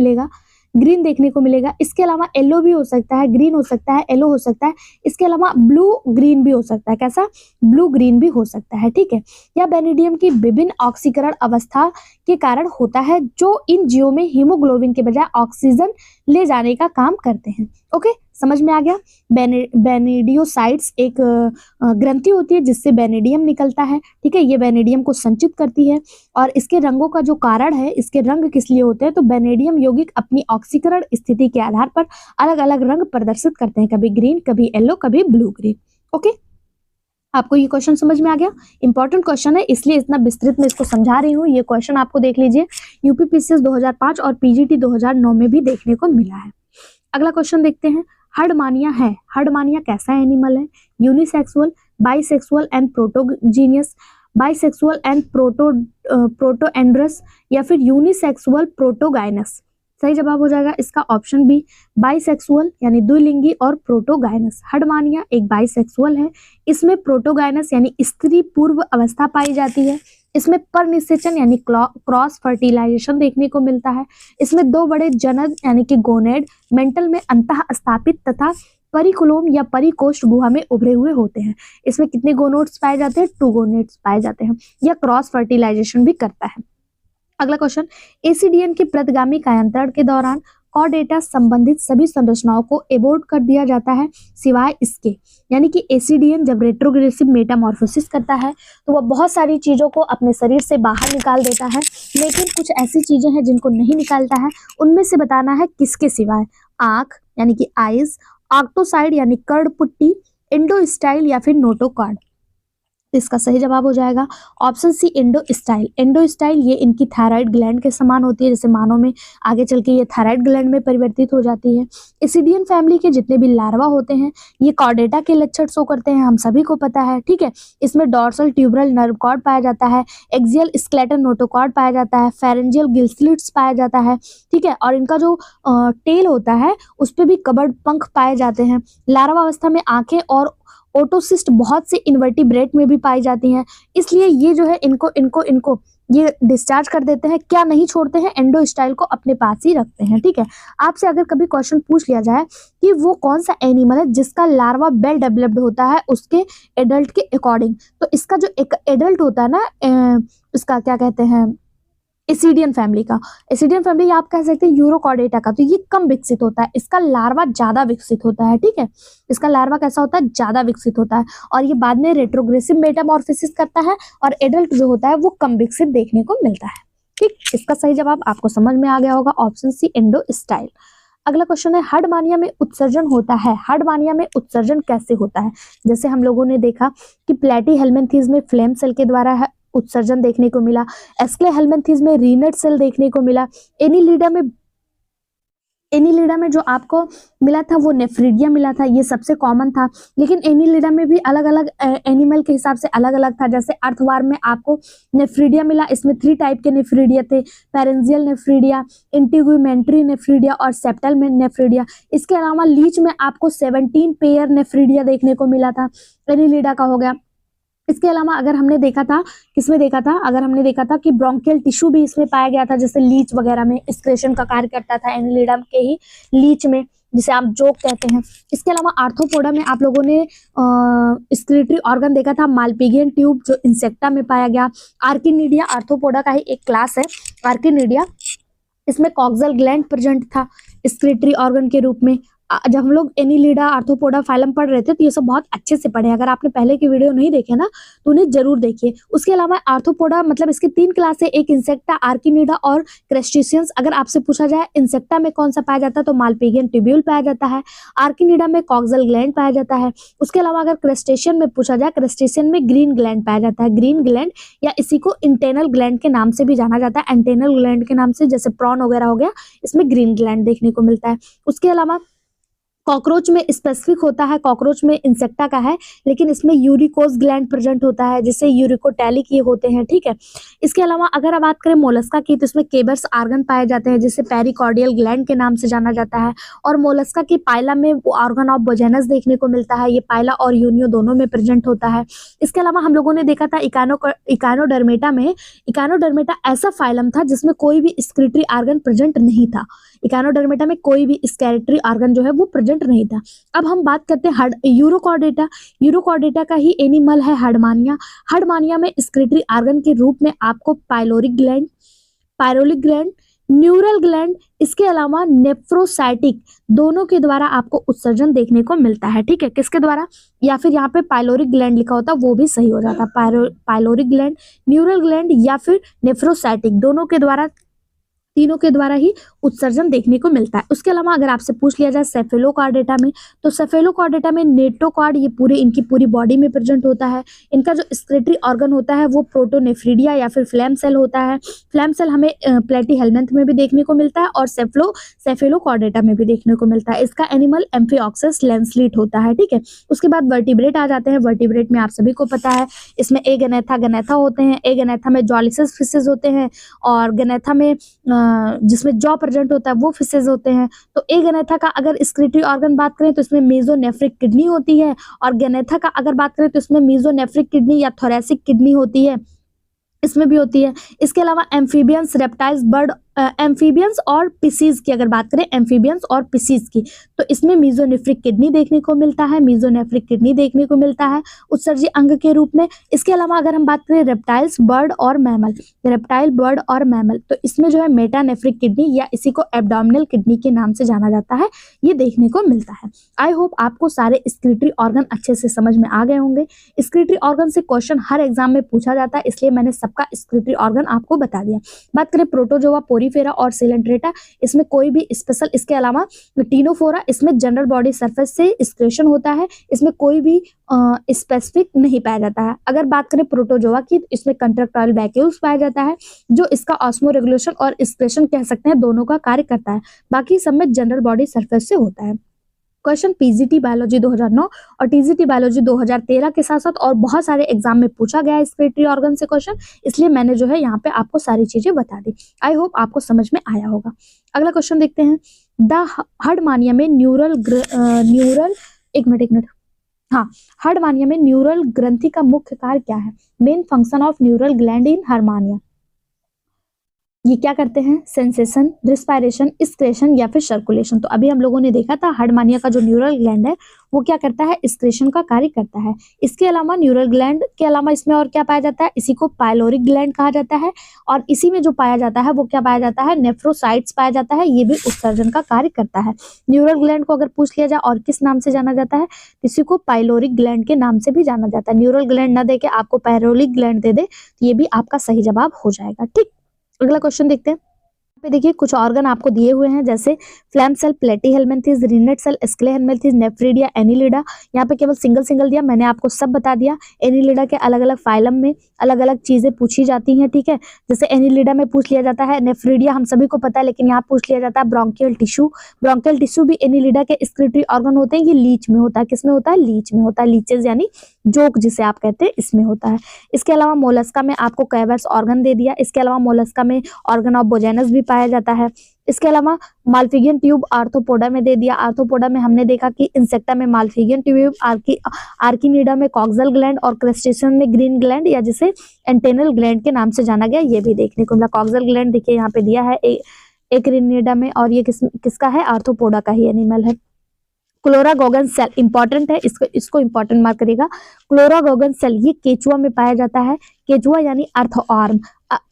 मिलेगा, इसके अलावा येलो भी हो सकता है, ग्रीन हो सकता है, येलो हो सकता है, इसके अलावा ब्लू ग्रीन भी हो सकता है। कैसा? ब्लू ग्रीन भी हो सकता है। ठीक है, यह बेनेडियम की विभिन्न ऑक्सीकरण अवस्था के कारण होता है जो इन जीवों में हीमोग्लोबिन के बजाय ऑक्सीजन ले जाने का काम करते हैं। ओके, समझ में आ गया। बेनेडियोसाइट्स एक ग्रंथि होती है जिससे बेनेडियम निकलता है। ठीक है, ये बेनेडियम को संचित करती है और इसके रंगों का जो कारण है, इसके रंग किस लिए होते हैं, तो बेनेडियम यौगिक अपनी ऑक्सीकरण स्थिति के आधार पर अलग अलग रंग प्रदर्शित करते हैं, कभी ग्रीन, कभी येलो, कभी ब्लू ग्रीन। ओके, आपको ये क्वेश्चन समझ में आ गया? इंपॉर्टेंट क्वेश्चन है इसलिए इतना विस्तृत में इसको समझा रही हूँ। ये क्वेश्चन आपको देख लीजिए, यूपीपीसीएस 2005 और पीजीटी 2009 में भी देखने को मिला है। अगला क्वेश्चन देखते हैं। हर्डमानिया कैसा एनिमल है? Unisexual, bisexual and protogynous, bisexual and protandrous या फिर यूनिसेक्सुअल प्रोटोगाइनस। सही जवाब हो जाएगा इसका ऑप्शन बी, बाइसेक्सुअल यानी द्विलिंगी और प्रोटोगाइनस। हर्डमानिया एक बाइसेक्सुअल है, इसमें प्रोटोगाइनस यानी स्त्री पूर्व अवस्था पाई जाती है। इसमें परनिषेचन यानी क्रॉस फर्टिलाइजेशन देखने को मिलता है। इसमें दो बड़े जनन यानी कि गोनेड मेंटल में अंतः स्थापित तथा परिकुलोम या परिकोष्ठ गुहा में उभरे हुए होते हैं। इसमें कितने गोनोड्स पाए जाते हैं? 2 गोनेड्स पाए जाते हैं। यह क्रॉस फर्टिलाइजेशन भी करता है। अगला क्वेश्चन, एसीडीएन के प्रतिगामी कायांतरण के दौरान कॉर्डेटा संबंधित सभी संरचनाओं को एबोर्ट कर दिया जाता है सिवाय इसके, यानी कि एसीडीएन जब रेट्रोग्रेसिव मेटामॉर्फोसिस करता है तो वह बहुत सारी चीजों को अपने शरीर से बाहर निकाल देता है, लेकिन कुछ ऐसी चीजें हैं जिनको नहीं निकालता है। उनमें से बताना है किसके सिवाय? आंख यानी कि आइज, ऑक्टोसाइड यानी कर्णपुट्टी, एंडोस्टाइल या फिर नोटोकॉर्ड। इसका सही जवाब हो जाएगा ऑप्शन सी एंडोस्टाइल। एंडोस्टाइल ये इनकी थायराइड ग्लैंड के समान होती है, जैसे मानव में आगे चल के ये थायराइड ग्लैंड में परिवर्तित हो जाती है। एसिडियन फैमिली के जितने भी लार्वा होते हैं ये कॉर्डेटा के लक्षण शो करते हैं, हम सभी को पता है, ठीक है। इसमें डॉर्सल ट्यूबरल नर्व कॉर्ड पाया जाता है, एक्सियल स्केलेटल नोटोकॉर्ड पाया जाता है, फेरेंजियल गिल्स्लिट्स पाया जाता है, ठीक है। और इनका जो टेल होता है उस पर भी कबर्ड पंख पाए जाते हैं। लार्वा अवस्था में आंखें और ओटोसिस्ट बहुत से इन्वर्टिब्रेट में भी पाई जाती हैं, इसलिए ये जो है इनको ये डिस्चार्ज कर देते हैं, क्या नहीं छोड़ते हैं? एंडोस्टाइल को अपने पास ही रखते हैं, ठीक है। आपसे अगर कभी क्वेश्चन पूछ लिया जाए कि वो कौन सा एनिमल है जिसका लार्वा वेल डेवलप्ड होता है उसके एडल्ट के अकॉर्डिंग, तो इसका जो एक एडल्ट होता है ना, इसका क्या कहते हैं, एसिडियन फैमिली का, एसिडियन फैमिली आप कह सकते हैं यूरोकॉर्डेटा का, तो ये कम विकसित होता है, इसका लार्वा ज्यादा विकसित होता है, ठीक है। इसका लार्वा कैसा होता है? ज्यादा विकसित होता है, और ये बाद में रेट्रोग्रेसिव मेटामॉर्फोसिस करता है, और एडल्ट जो होता है वो कम विकसित देखने को मिलता है, ठीक। इसका सही जवाब आपको समझ में आ गया होगा ऑप्शन सी एंडोस्टाइल। अगला क्वेश्चन है, हार्डमानिया में उत्सर्जन होता है, हार्डमानिया में उत्सर्जन कैसे होता है? जैसे हम लोगों ने देखा कि प्लेटीहेल्मिन्थीज में फ्लेम सेल के द्वारा उत्सर्जन देखने को मिला, एस्क्लेहेल्मिन्थीज में रीनट सेल देखने को मिला, एनिलिडा में जो आपको मिला था वो नेफ्रीडिया मिला था, ये सबसे कॉमन था। लेकिन एनिलिडा में भी अलग अलग एनिमल के हिसाब से अलग अलग था, जैसे अर्थवार में आपको नेफ्रीडिया मिला, इसमें 3 टाइप के नेफ्रीडिया थे, पेरेंजियल नेफ्रीडिया, इंटीग्यूमेंट्री नेफ्रीडिया और सेप्टल में नेफ्रीडिया। इसके अलावा लीच में आपको 17 पेयर नेफ्रीडिया देखने को मिला था, एनिलिडा का हो गया। इसके अलावा अगर हमने देखा था, किसमें देखा था, अगर हमने देखा था कि ब्रोंकियल टिश्यू भी इसमें पाया गया था, जैसे लीच वगैरह में एक्सक्रेशन का कार्य करता था एनिलिडा के ही लीच में, जिसे आप जोक कहते हैं। इसके अलावा आर्थ्रोपोडा में आप लोगों ने एक्सक्रीटरी ऑर्गन देखा था, मालपिगियन ट्यूब जो इंसेक्टा में पाया गया। आर्किनिडिया आर्थ्रोपोडा का ही एक क्लास है आर्किनिडिया, इसमें कॉक्सल ग्लैंड प्रेजेंट था एक्सक्रीटरी ऑर्गन के रूप में। जब हम लोग एनिलिडा आर्थ्रोपोडा फाइलम पढ़ रहे थे तो ये सब बहुत अच्छे से पढ़े, अगर आपने पहले की वीडियो नहीं देखे ना तो उन्हें जरूर देखिए। उसके अलावा आर्थ्रोपोडा मतलब इसके 3 क्लास है, एक इंसेक्टा, आर्किनिडा और क्रस्टेशियंस। अगर आपसे पूछा जाए इंसेक्टा में कौन सा पाया जाता है तो मालपिगियन ट्यूब्यूल पाया जाता है, आर्किनिडा में कॉक्सल ग्लैंड पाया जाता है। उसके अलावा अगर क्रस्टेशियन में पूछा जाए, क्रस्टेशियन में ग्रीन ग्लैंड पाया जाता है, ग्रीन ग्लैंड या इसी को इंटेनल ग्लैंड के नाम से भी जाना जाता है, एंटेनल ग्लैंड के नाम से, जैसे प्रॉन वगैरह हो गया, इसमें ग्रीन ग्लैंड देखने को मिलता है। उसके अलावा कॉकरोच में स्पेसिफिक होता है, कॉकरोच में इंसेक्टा का है, लेकिन इसमें यूरिकोस ग्लैंड प्रेजेंट होता है, जिससे यूरिकोटैलिक ये होते हैं, ठीक है। इसके अलावा अगर आप बात करें मोलस्का की तो इसमें केबर्स आर्गन पाए जाते हैं, जिसे पेरिकॉर्डियल ग्लैंड के नाम से जाना जाता है। और मोलस्का की पाइला में ऑर्गन ऑफ बोजेनस देखने को मिलता है, ये पाइला और यूनियो दोनों में प्रेजेंट होता है। इसके अलावा हम लोगों ने देखा था इकानोडर्मेटा में, इकानोडर्मेटा ऐसा फाइलम था जिसमें कोई भी एक्सक्रीटरी ऑर्गन प्रेजेंट नहीं था, इकानोडर्मेटा में कोई भी एक्सक्रीटरी ऑर्गन जो है वो प्रेजेंट नहीं था। अब हम बात करते हैं यूरोकॉर्डेटा, यूरोकॉर्डेटा का ही एनिमल है हार्डमानिया। हार्डमानिया में एक्सक्रीटरी ऑर्गन के रूप में आपको pyloric gland, pyloric gland, neural gland, इसके अलावा नेफ्रोसाइटिक दोनों के द्वारा आपको उत्सर्जन देखने को मिलता है, ठीक है। किसके द्वारा, या फिर यहाँ पे पाइलोरिक ग्लैंड लिखा होता वो भी सही हो जाता, पाइलोरिक ग्लैंड, न्यूरल ग्लैंड या फिर नेफ्रोसाइटिक, दोनों के द्वारा, तीनों के द्वारा ही उत्सर्जन देखने को मिलता है। उसके अलावा अगर आपसे पूछ लिया जाए सेफेलोकॉर्डेटा में, तो सेफेलोकॉर्डेटा में नेटोकॉर्ड ये पूरे इनकी पूरी बॉडी में प्रेजेंट होता है। इनका जो एक्सक्रीटरी ऑर्गन होता है वो प्रोटोनेफ्रीडिया या फिर फ्लैम सेल होता है। फ्लैम सेल हमें प्लेटीहेल्मिन्थ में भी देखने को मिलता है और सेफेलोकॉर्डेटा में भी देखने को मिलता है। इसका एनिमल एम्फिऑक्सस लैंसलीट होता है, ठीक है। उसके बाद वर्टिब्रेट आ जाते हैं। वर्टिब्रेट में आप सभी को पता है इसमें गनेथा होते हैं, गनेथा में जॉलिसिस फिशेज होते हैं, और गनेथा में जिसमें जॉ प्रेजेंट होता है वो फिशेज होते हैं। तो गनेथा का अगर एक्सक्रीटरी ऑर्गन बात करें तो इसमें मेसोनेफ्रिक किडनी होती है, और गनेथा का अगर बात करें तो इसमें मेसोनेफ्रिक किडनी या थोरैसिक किडनी होती है। इसमें भी होती है। इसके अलावा एम्फीबियंस, रेप्टाइल्स, बर्ड, एम्फीबियंस और पिसीज की अगर बात करें, एम्फीबियंस और पिसीज की, तो इसमें मीजोनेफ्रिक किडनी देखने को मिलता है, मीजोनेफ्रिक किडनी देखने को मिलता है उत्सर्जी अंग के रूप में। इसके अलावा अगर हम बात करें रेप्टाइल्स, बर्ड और मैमल, रेप्टाइल, बर्ड और मैमल, तो इसमें जो है मेटानेफ्रिक किडनी या इसी को एब्डोमिनल किडनी के नाम से जाना जाता है, ये देखने को मिलता है। आई होप आपको सारे स्क्रीटरी ऑर्गन अच्छे से समझ में आ गए होंगे। स्क्रीटरी ऑर्गन से क्वेश्चन हर एग्जाम में पूछा जाता है, इसलिए मैंने सबका स्क्रीटरी ऑर्गन आपको बता दिया। बात करें प्रोटोजोआ, पोरीफेरा और सिलेंट्रेटा, इसमें कोई भी स्पेशल, इसके अलावा टीनोफोरा, इसमें जनरल बॉडी सरफेस से एक्सक्रीशन होता है, इसमें कोई भी स्पेसिफिक नहीं पाया जाता है। अगर बात करें प्रोटोजोआ की, इसमें कंट्रैक्टाइल वैक्यूल्स पाया जाता है, जो इसका ऑस्मो रेगुलेशन और एक्सक्रीशन कह सकते हैं, दोनों का कार्य करता है। बाकी सब में जनरल बॉडी सरफेस से होता है। क्वेश्चन पीजीटी बायोलॉजी 2009 और टीजीटी बायोलॉजी 2013 के साथ साथ और बहुत सारे एग्जाम में पूछा गया है स्क्रीटरी ऑर्गन से क्वेश्चन, इसलिए मैंने जो है यहाँ पे आपको सारी चीजें बता दी। आई होप आपको समझ में आया होगा। अगला क्वेश्चन देखते हैं। द हर्डमानिया में हर्डमानिया में न्यूरल ग्रंथि का मुख्य कार्य क्या है? Main function of neural gland in Herdmania. ये क्या करते हैं? सेंसेशन, रिस्पायरेशन, एक्सक्रेशन या फिर सर्कुलेशन। तो अभी हम लोगों ने देखा था हर्डमानिया का जो न्यूरल ग्लैंड है वो क्या करता है? एक्सक्रेशन का कार्य करता है। इसके अलावा न्यूरल ग्लैंड के अलावा इसमें और क्या पाया जाता है? इसी को पाइलोरिक ग्लैंड कहा जाता है, और इसी में जो पाया जाता है वो क्या पाया जाता है? नेफ्रोसाइट्स पाया जाता है, ये भी उत्सर्जन का कार्य करता है। न्यूरल ग्लैंड को अगर पूछ लिया जाए और किस नाम से जाना जाता है, इसी को पाइलोरिक ग्लैंड के नाम से भी जाना जाता है। न्यूरल ग्लैंड ना दे के आपको पाइलोरिक ग्लैंड दे दे तो ये भी आपका सही जवाब हो जाएगा। ठीक, अगला क्वेश्चन देखते हैं। यहाँ पे देखिए कुछ ऑर्गन आपको दिए हुए हैं, जैसे flame cell, platyhelminthes, renette cell, aschelminthes, nephridia, annelida. यहाँ पे केवल सिंगल दिया, मैंने आपको सब बता दिया। एनिलिडा के अलग अलग फाइलम में अलग अलग चीजें पूछी जाती हैं, ठीक है। जैसे एनिलिडा में पूछ लिया जाता है, नेफ्रिडिया हम सभी को पता है, लेकिन यहाँ पूछ लिया जाता है ब्रोंकियल टिश्यू। ब्रोंकियल टिश्यू भी एनिलिडा के एक्सक्रीटरी ऑर्गन होते हैं। ये लीच में होता है, किसमें होता है? लीच में होता है। लीचेस यानी जोक जिसे आप कहते हैं, इसमें होता है। इसके अलावा मोलस्का में आपको कैवर्स ऑर्गन दे दिया। इसके अलावा मोलस्का में ऑर्गन ऑफ बोजेनस भी पाया जाता है। इसके अलावा माल्फिगियन ट्यूब आर्थ्रोपोडा में दे दिया। आर्थ्रोपोडा में हमने देखा कि इंसेक्टा में माल्फिगियन ट्यूब, आर्किनिडा में कॉक्सल ग्लैंड और क्रस्टेशियन में ग्रीन ग्लैंड या जिसे एंटेनल ग्लैंड के नाम से जाना गया, ये भी देखने को मिला। कॉक्सल ग्लैंड देखिए यहाँ पे दिया है एक्रिनिडा में, और ये किसका है? आर्थ्रोपोडा का ही एनिमल है। क्लोरागोगन सेल इंपॉर्टेंट है, इसको इंपॉर्टेंट मार्क करिएगा। क्लोरागोगन सेल ये केचुआ में पाया जाता है। केचुआ यानी अर्थवार्म।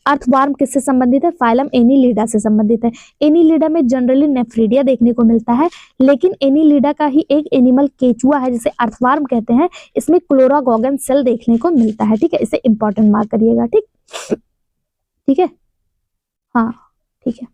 अर्थवार्म किससे संबंधित है? फाइलम एनिलिडा से संबंधित है। एनिलिडा में जनरली नेफ्रिडिया देखने को मिलता है, लेकिन एनिलिडा का ही एक एनिमल केचुआ है जिसे अर्थवार्म कहते हैं, इसमें क्लोरागोगन सेल देखने को मिलता है। ठीक है, इसे इंपॉर्टेंट मार्क करिएगा। ठीक है, हाँ ठीक है।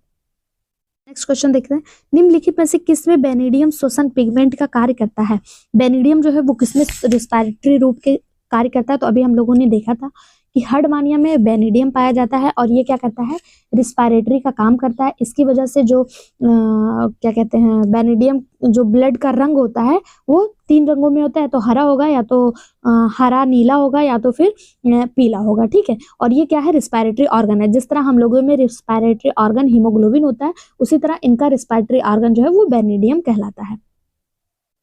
नेक्स्ट क्वेश्चन देखते हैं। निम्नलिखित में से किसमें बेनिडियम श्वसन पिगमेंट का कार्य करता है? बेनिडियम जो है वो किसमें रिस्पायरेटरी रूप के कार्य करता है? तो अभी हम लोगों ने देखा था कि हर्डमानिया में बेनिडियम पाया जाता है और ये क्या करता है? रिस्पायरेटरी का काम करता है। इसकी वजह से जो क्या कहते हैं, बेनिडियम जो ब्लड का रंग होता है वो 3 रंगों में होता है, तो हरा होगा, या तो हरा नीला होगा, या तो फिर पीला होगा। ठीक है, और ये क्या है? रिस्पायरेटरी ऑर्गन है। जिस तरह हम लोगों में रिस्पायरेटरी ऑर्गन हीमोग्लोबिन होता है, उसी तरह इनका रिस्पायरेटरी ऑर्गन जो है वो बेनिडियम कहलाता है।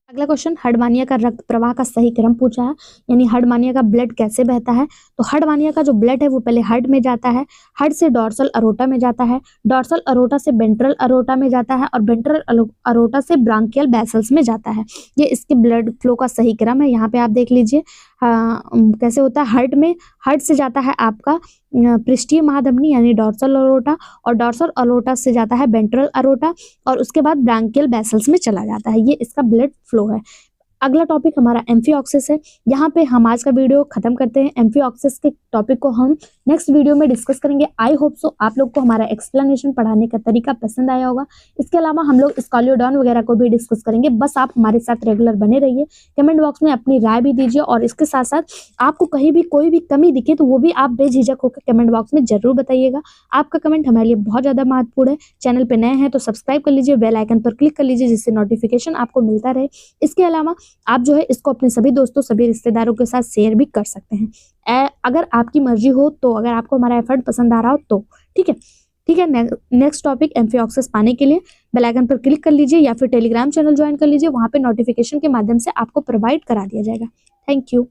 अगला क्वेश्चन, हर्डमानिया का रक्त प्रवाह का सही क्रम पूछा है, यानी हर्डमानिया का ब्लड कैसे बहता है? तो हर्डमानिया का जो ब्लड है वो पहले हर्ड में जाता है, हर्ड से डॉर्सल अरोटा में जाता है, डॉर्सल अरोटा से वेंट्रल अरोटा में जाता है, और वेंट्रल अरोटा से ब्रांकियल वेसल्स में जाता है। ये इसके ब्लड फ्लो का सही क्रम है। यहाँ पे आप देख लीजिए कैसे होता है। हर्ड से जाता है आपका पृष्ठीय महाधमनी यानी डॉर्सल अरोटा, और डॉर्सल अरोटा से जाता है वेंट्रल अरोटा, और उसके बाद ब्रांकियल वेसल्स में चला जाता है। ये इसका ब्लड फ्लो है। अगला टॉपिक हमारा एम्फिऑक्सिस है। यहाँ पे हम आज का वीडियो खत्म करते हैं। एम्फिऑक्सिस के टॉपिक को हम नेक्स्ट वीडियो में डिस्कस करेंगे। आई होप सो आप लोग को हमारा एक्सप्लेनेशन पढ़ाने का तरीका पसंद आया होगा। इसके अलावा हम लोग स्कॉलियोडॉन वगैरह को भी डिस्कस करेंगे। बस आप हमारे साथ रेगुलर बने रहिए। कमेंट बॉक्स में अपनी राय भी दीजिए, और इसके साथ साथ आपको कहीं भी कोई भी कमी दिखे तो वो भी आप बेझिझक होकर कमेंट बॉक्स में जरूर बताइएगा। आपका कमेंट हमारे लिए बहुत ज़्यादा महत्वपूर्ण है। चैनल पर नए हैं तो सब्सक्राइब कर लीजिए, बेल आइकन पर क्लिक कर लीजिए, जिससे नोटिफिकेशन आपको मिलता रहे। इसके अलावा आप जो है इसको अपने सभी दोस्तों, सभी रिश्तेदारों के साथ शेयर भी कर सकते हैं, अगर आपकी मर्जी हो तो, अगर आपको हमारा एफर्ट पसंद आ रहा हो तो। ठीक है। नेक्स्ट टॉपिक एम्फिऑक्सिस पाने के लिए बेल आइकन पर क्लिक कर लीजिए, या फिर टेलीग्राम चैनल ज्वाइन कर लीजिए। वहां पे नोटिफिकेशन के माध्यम से आपको प्रोवाइड करा दिया जाएगा। Thank you.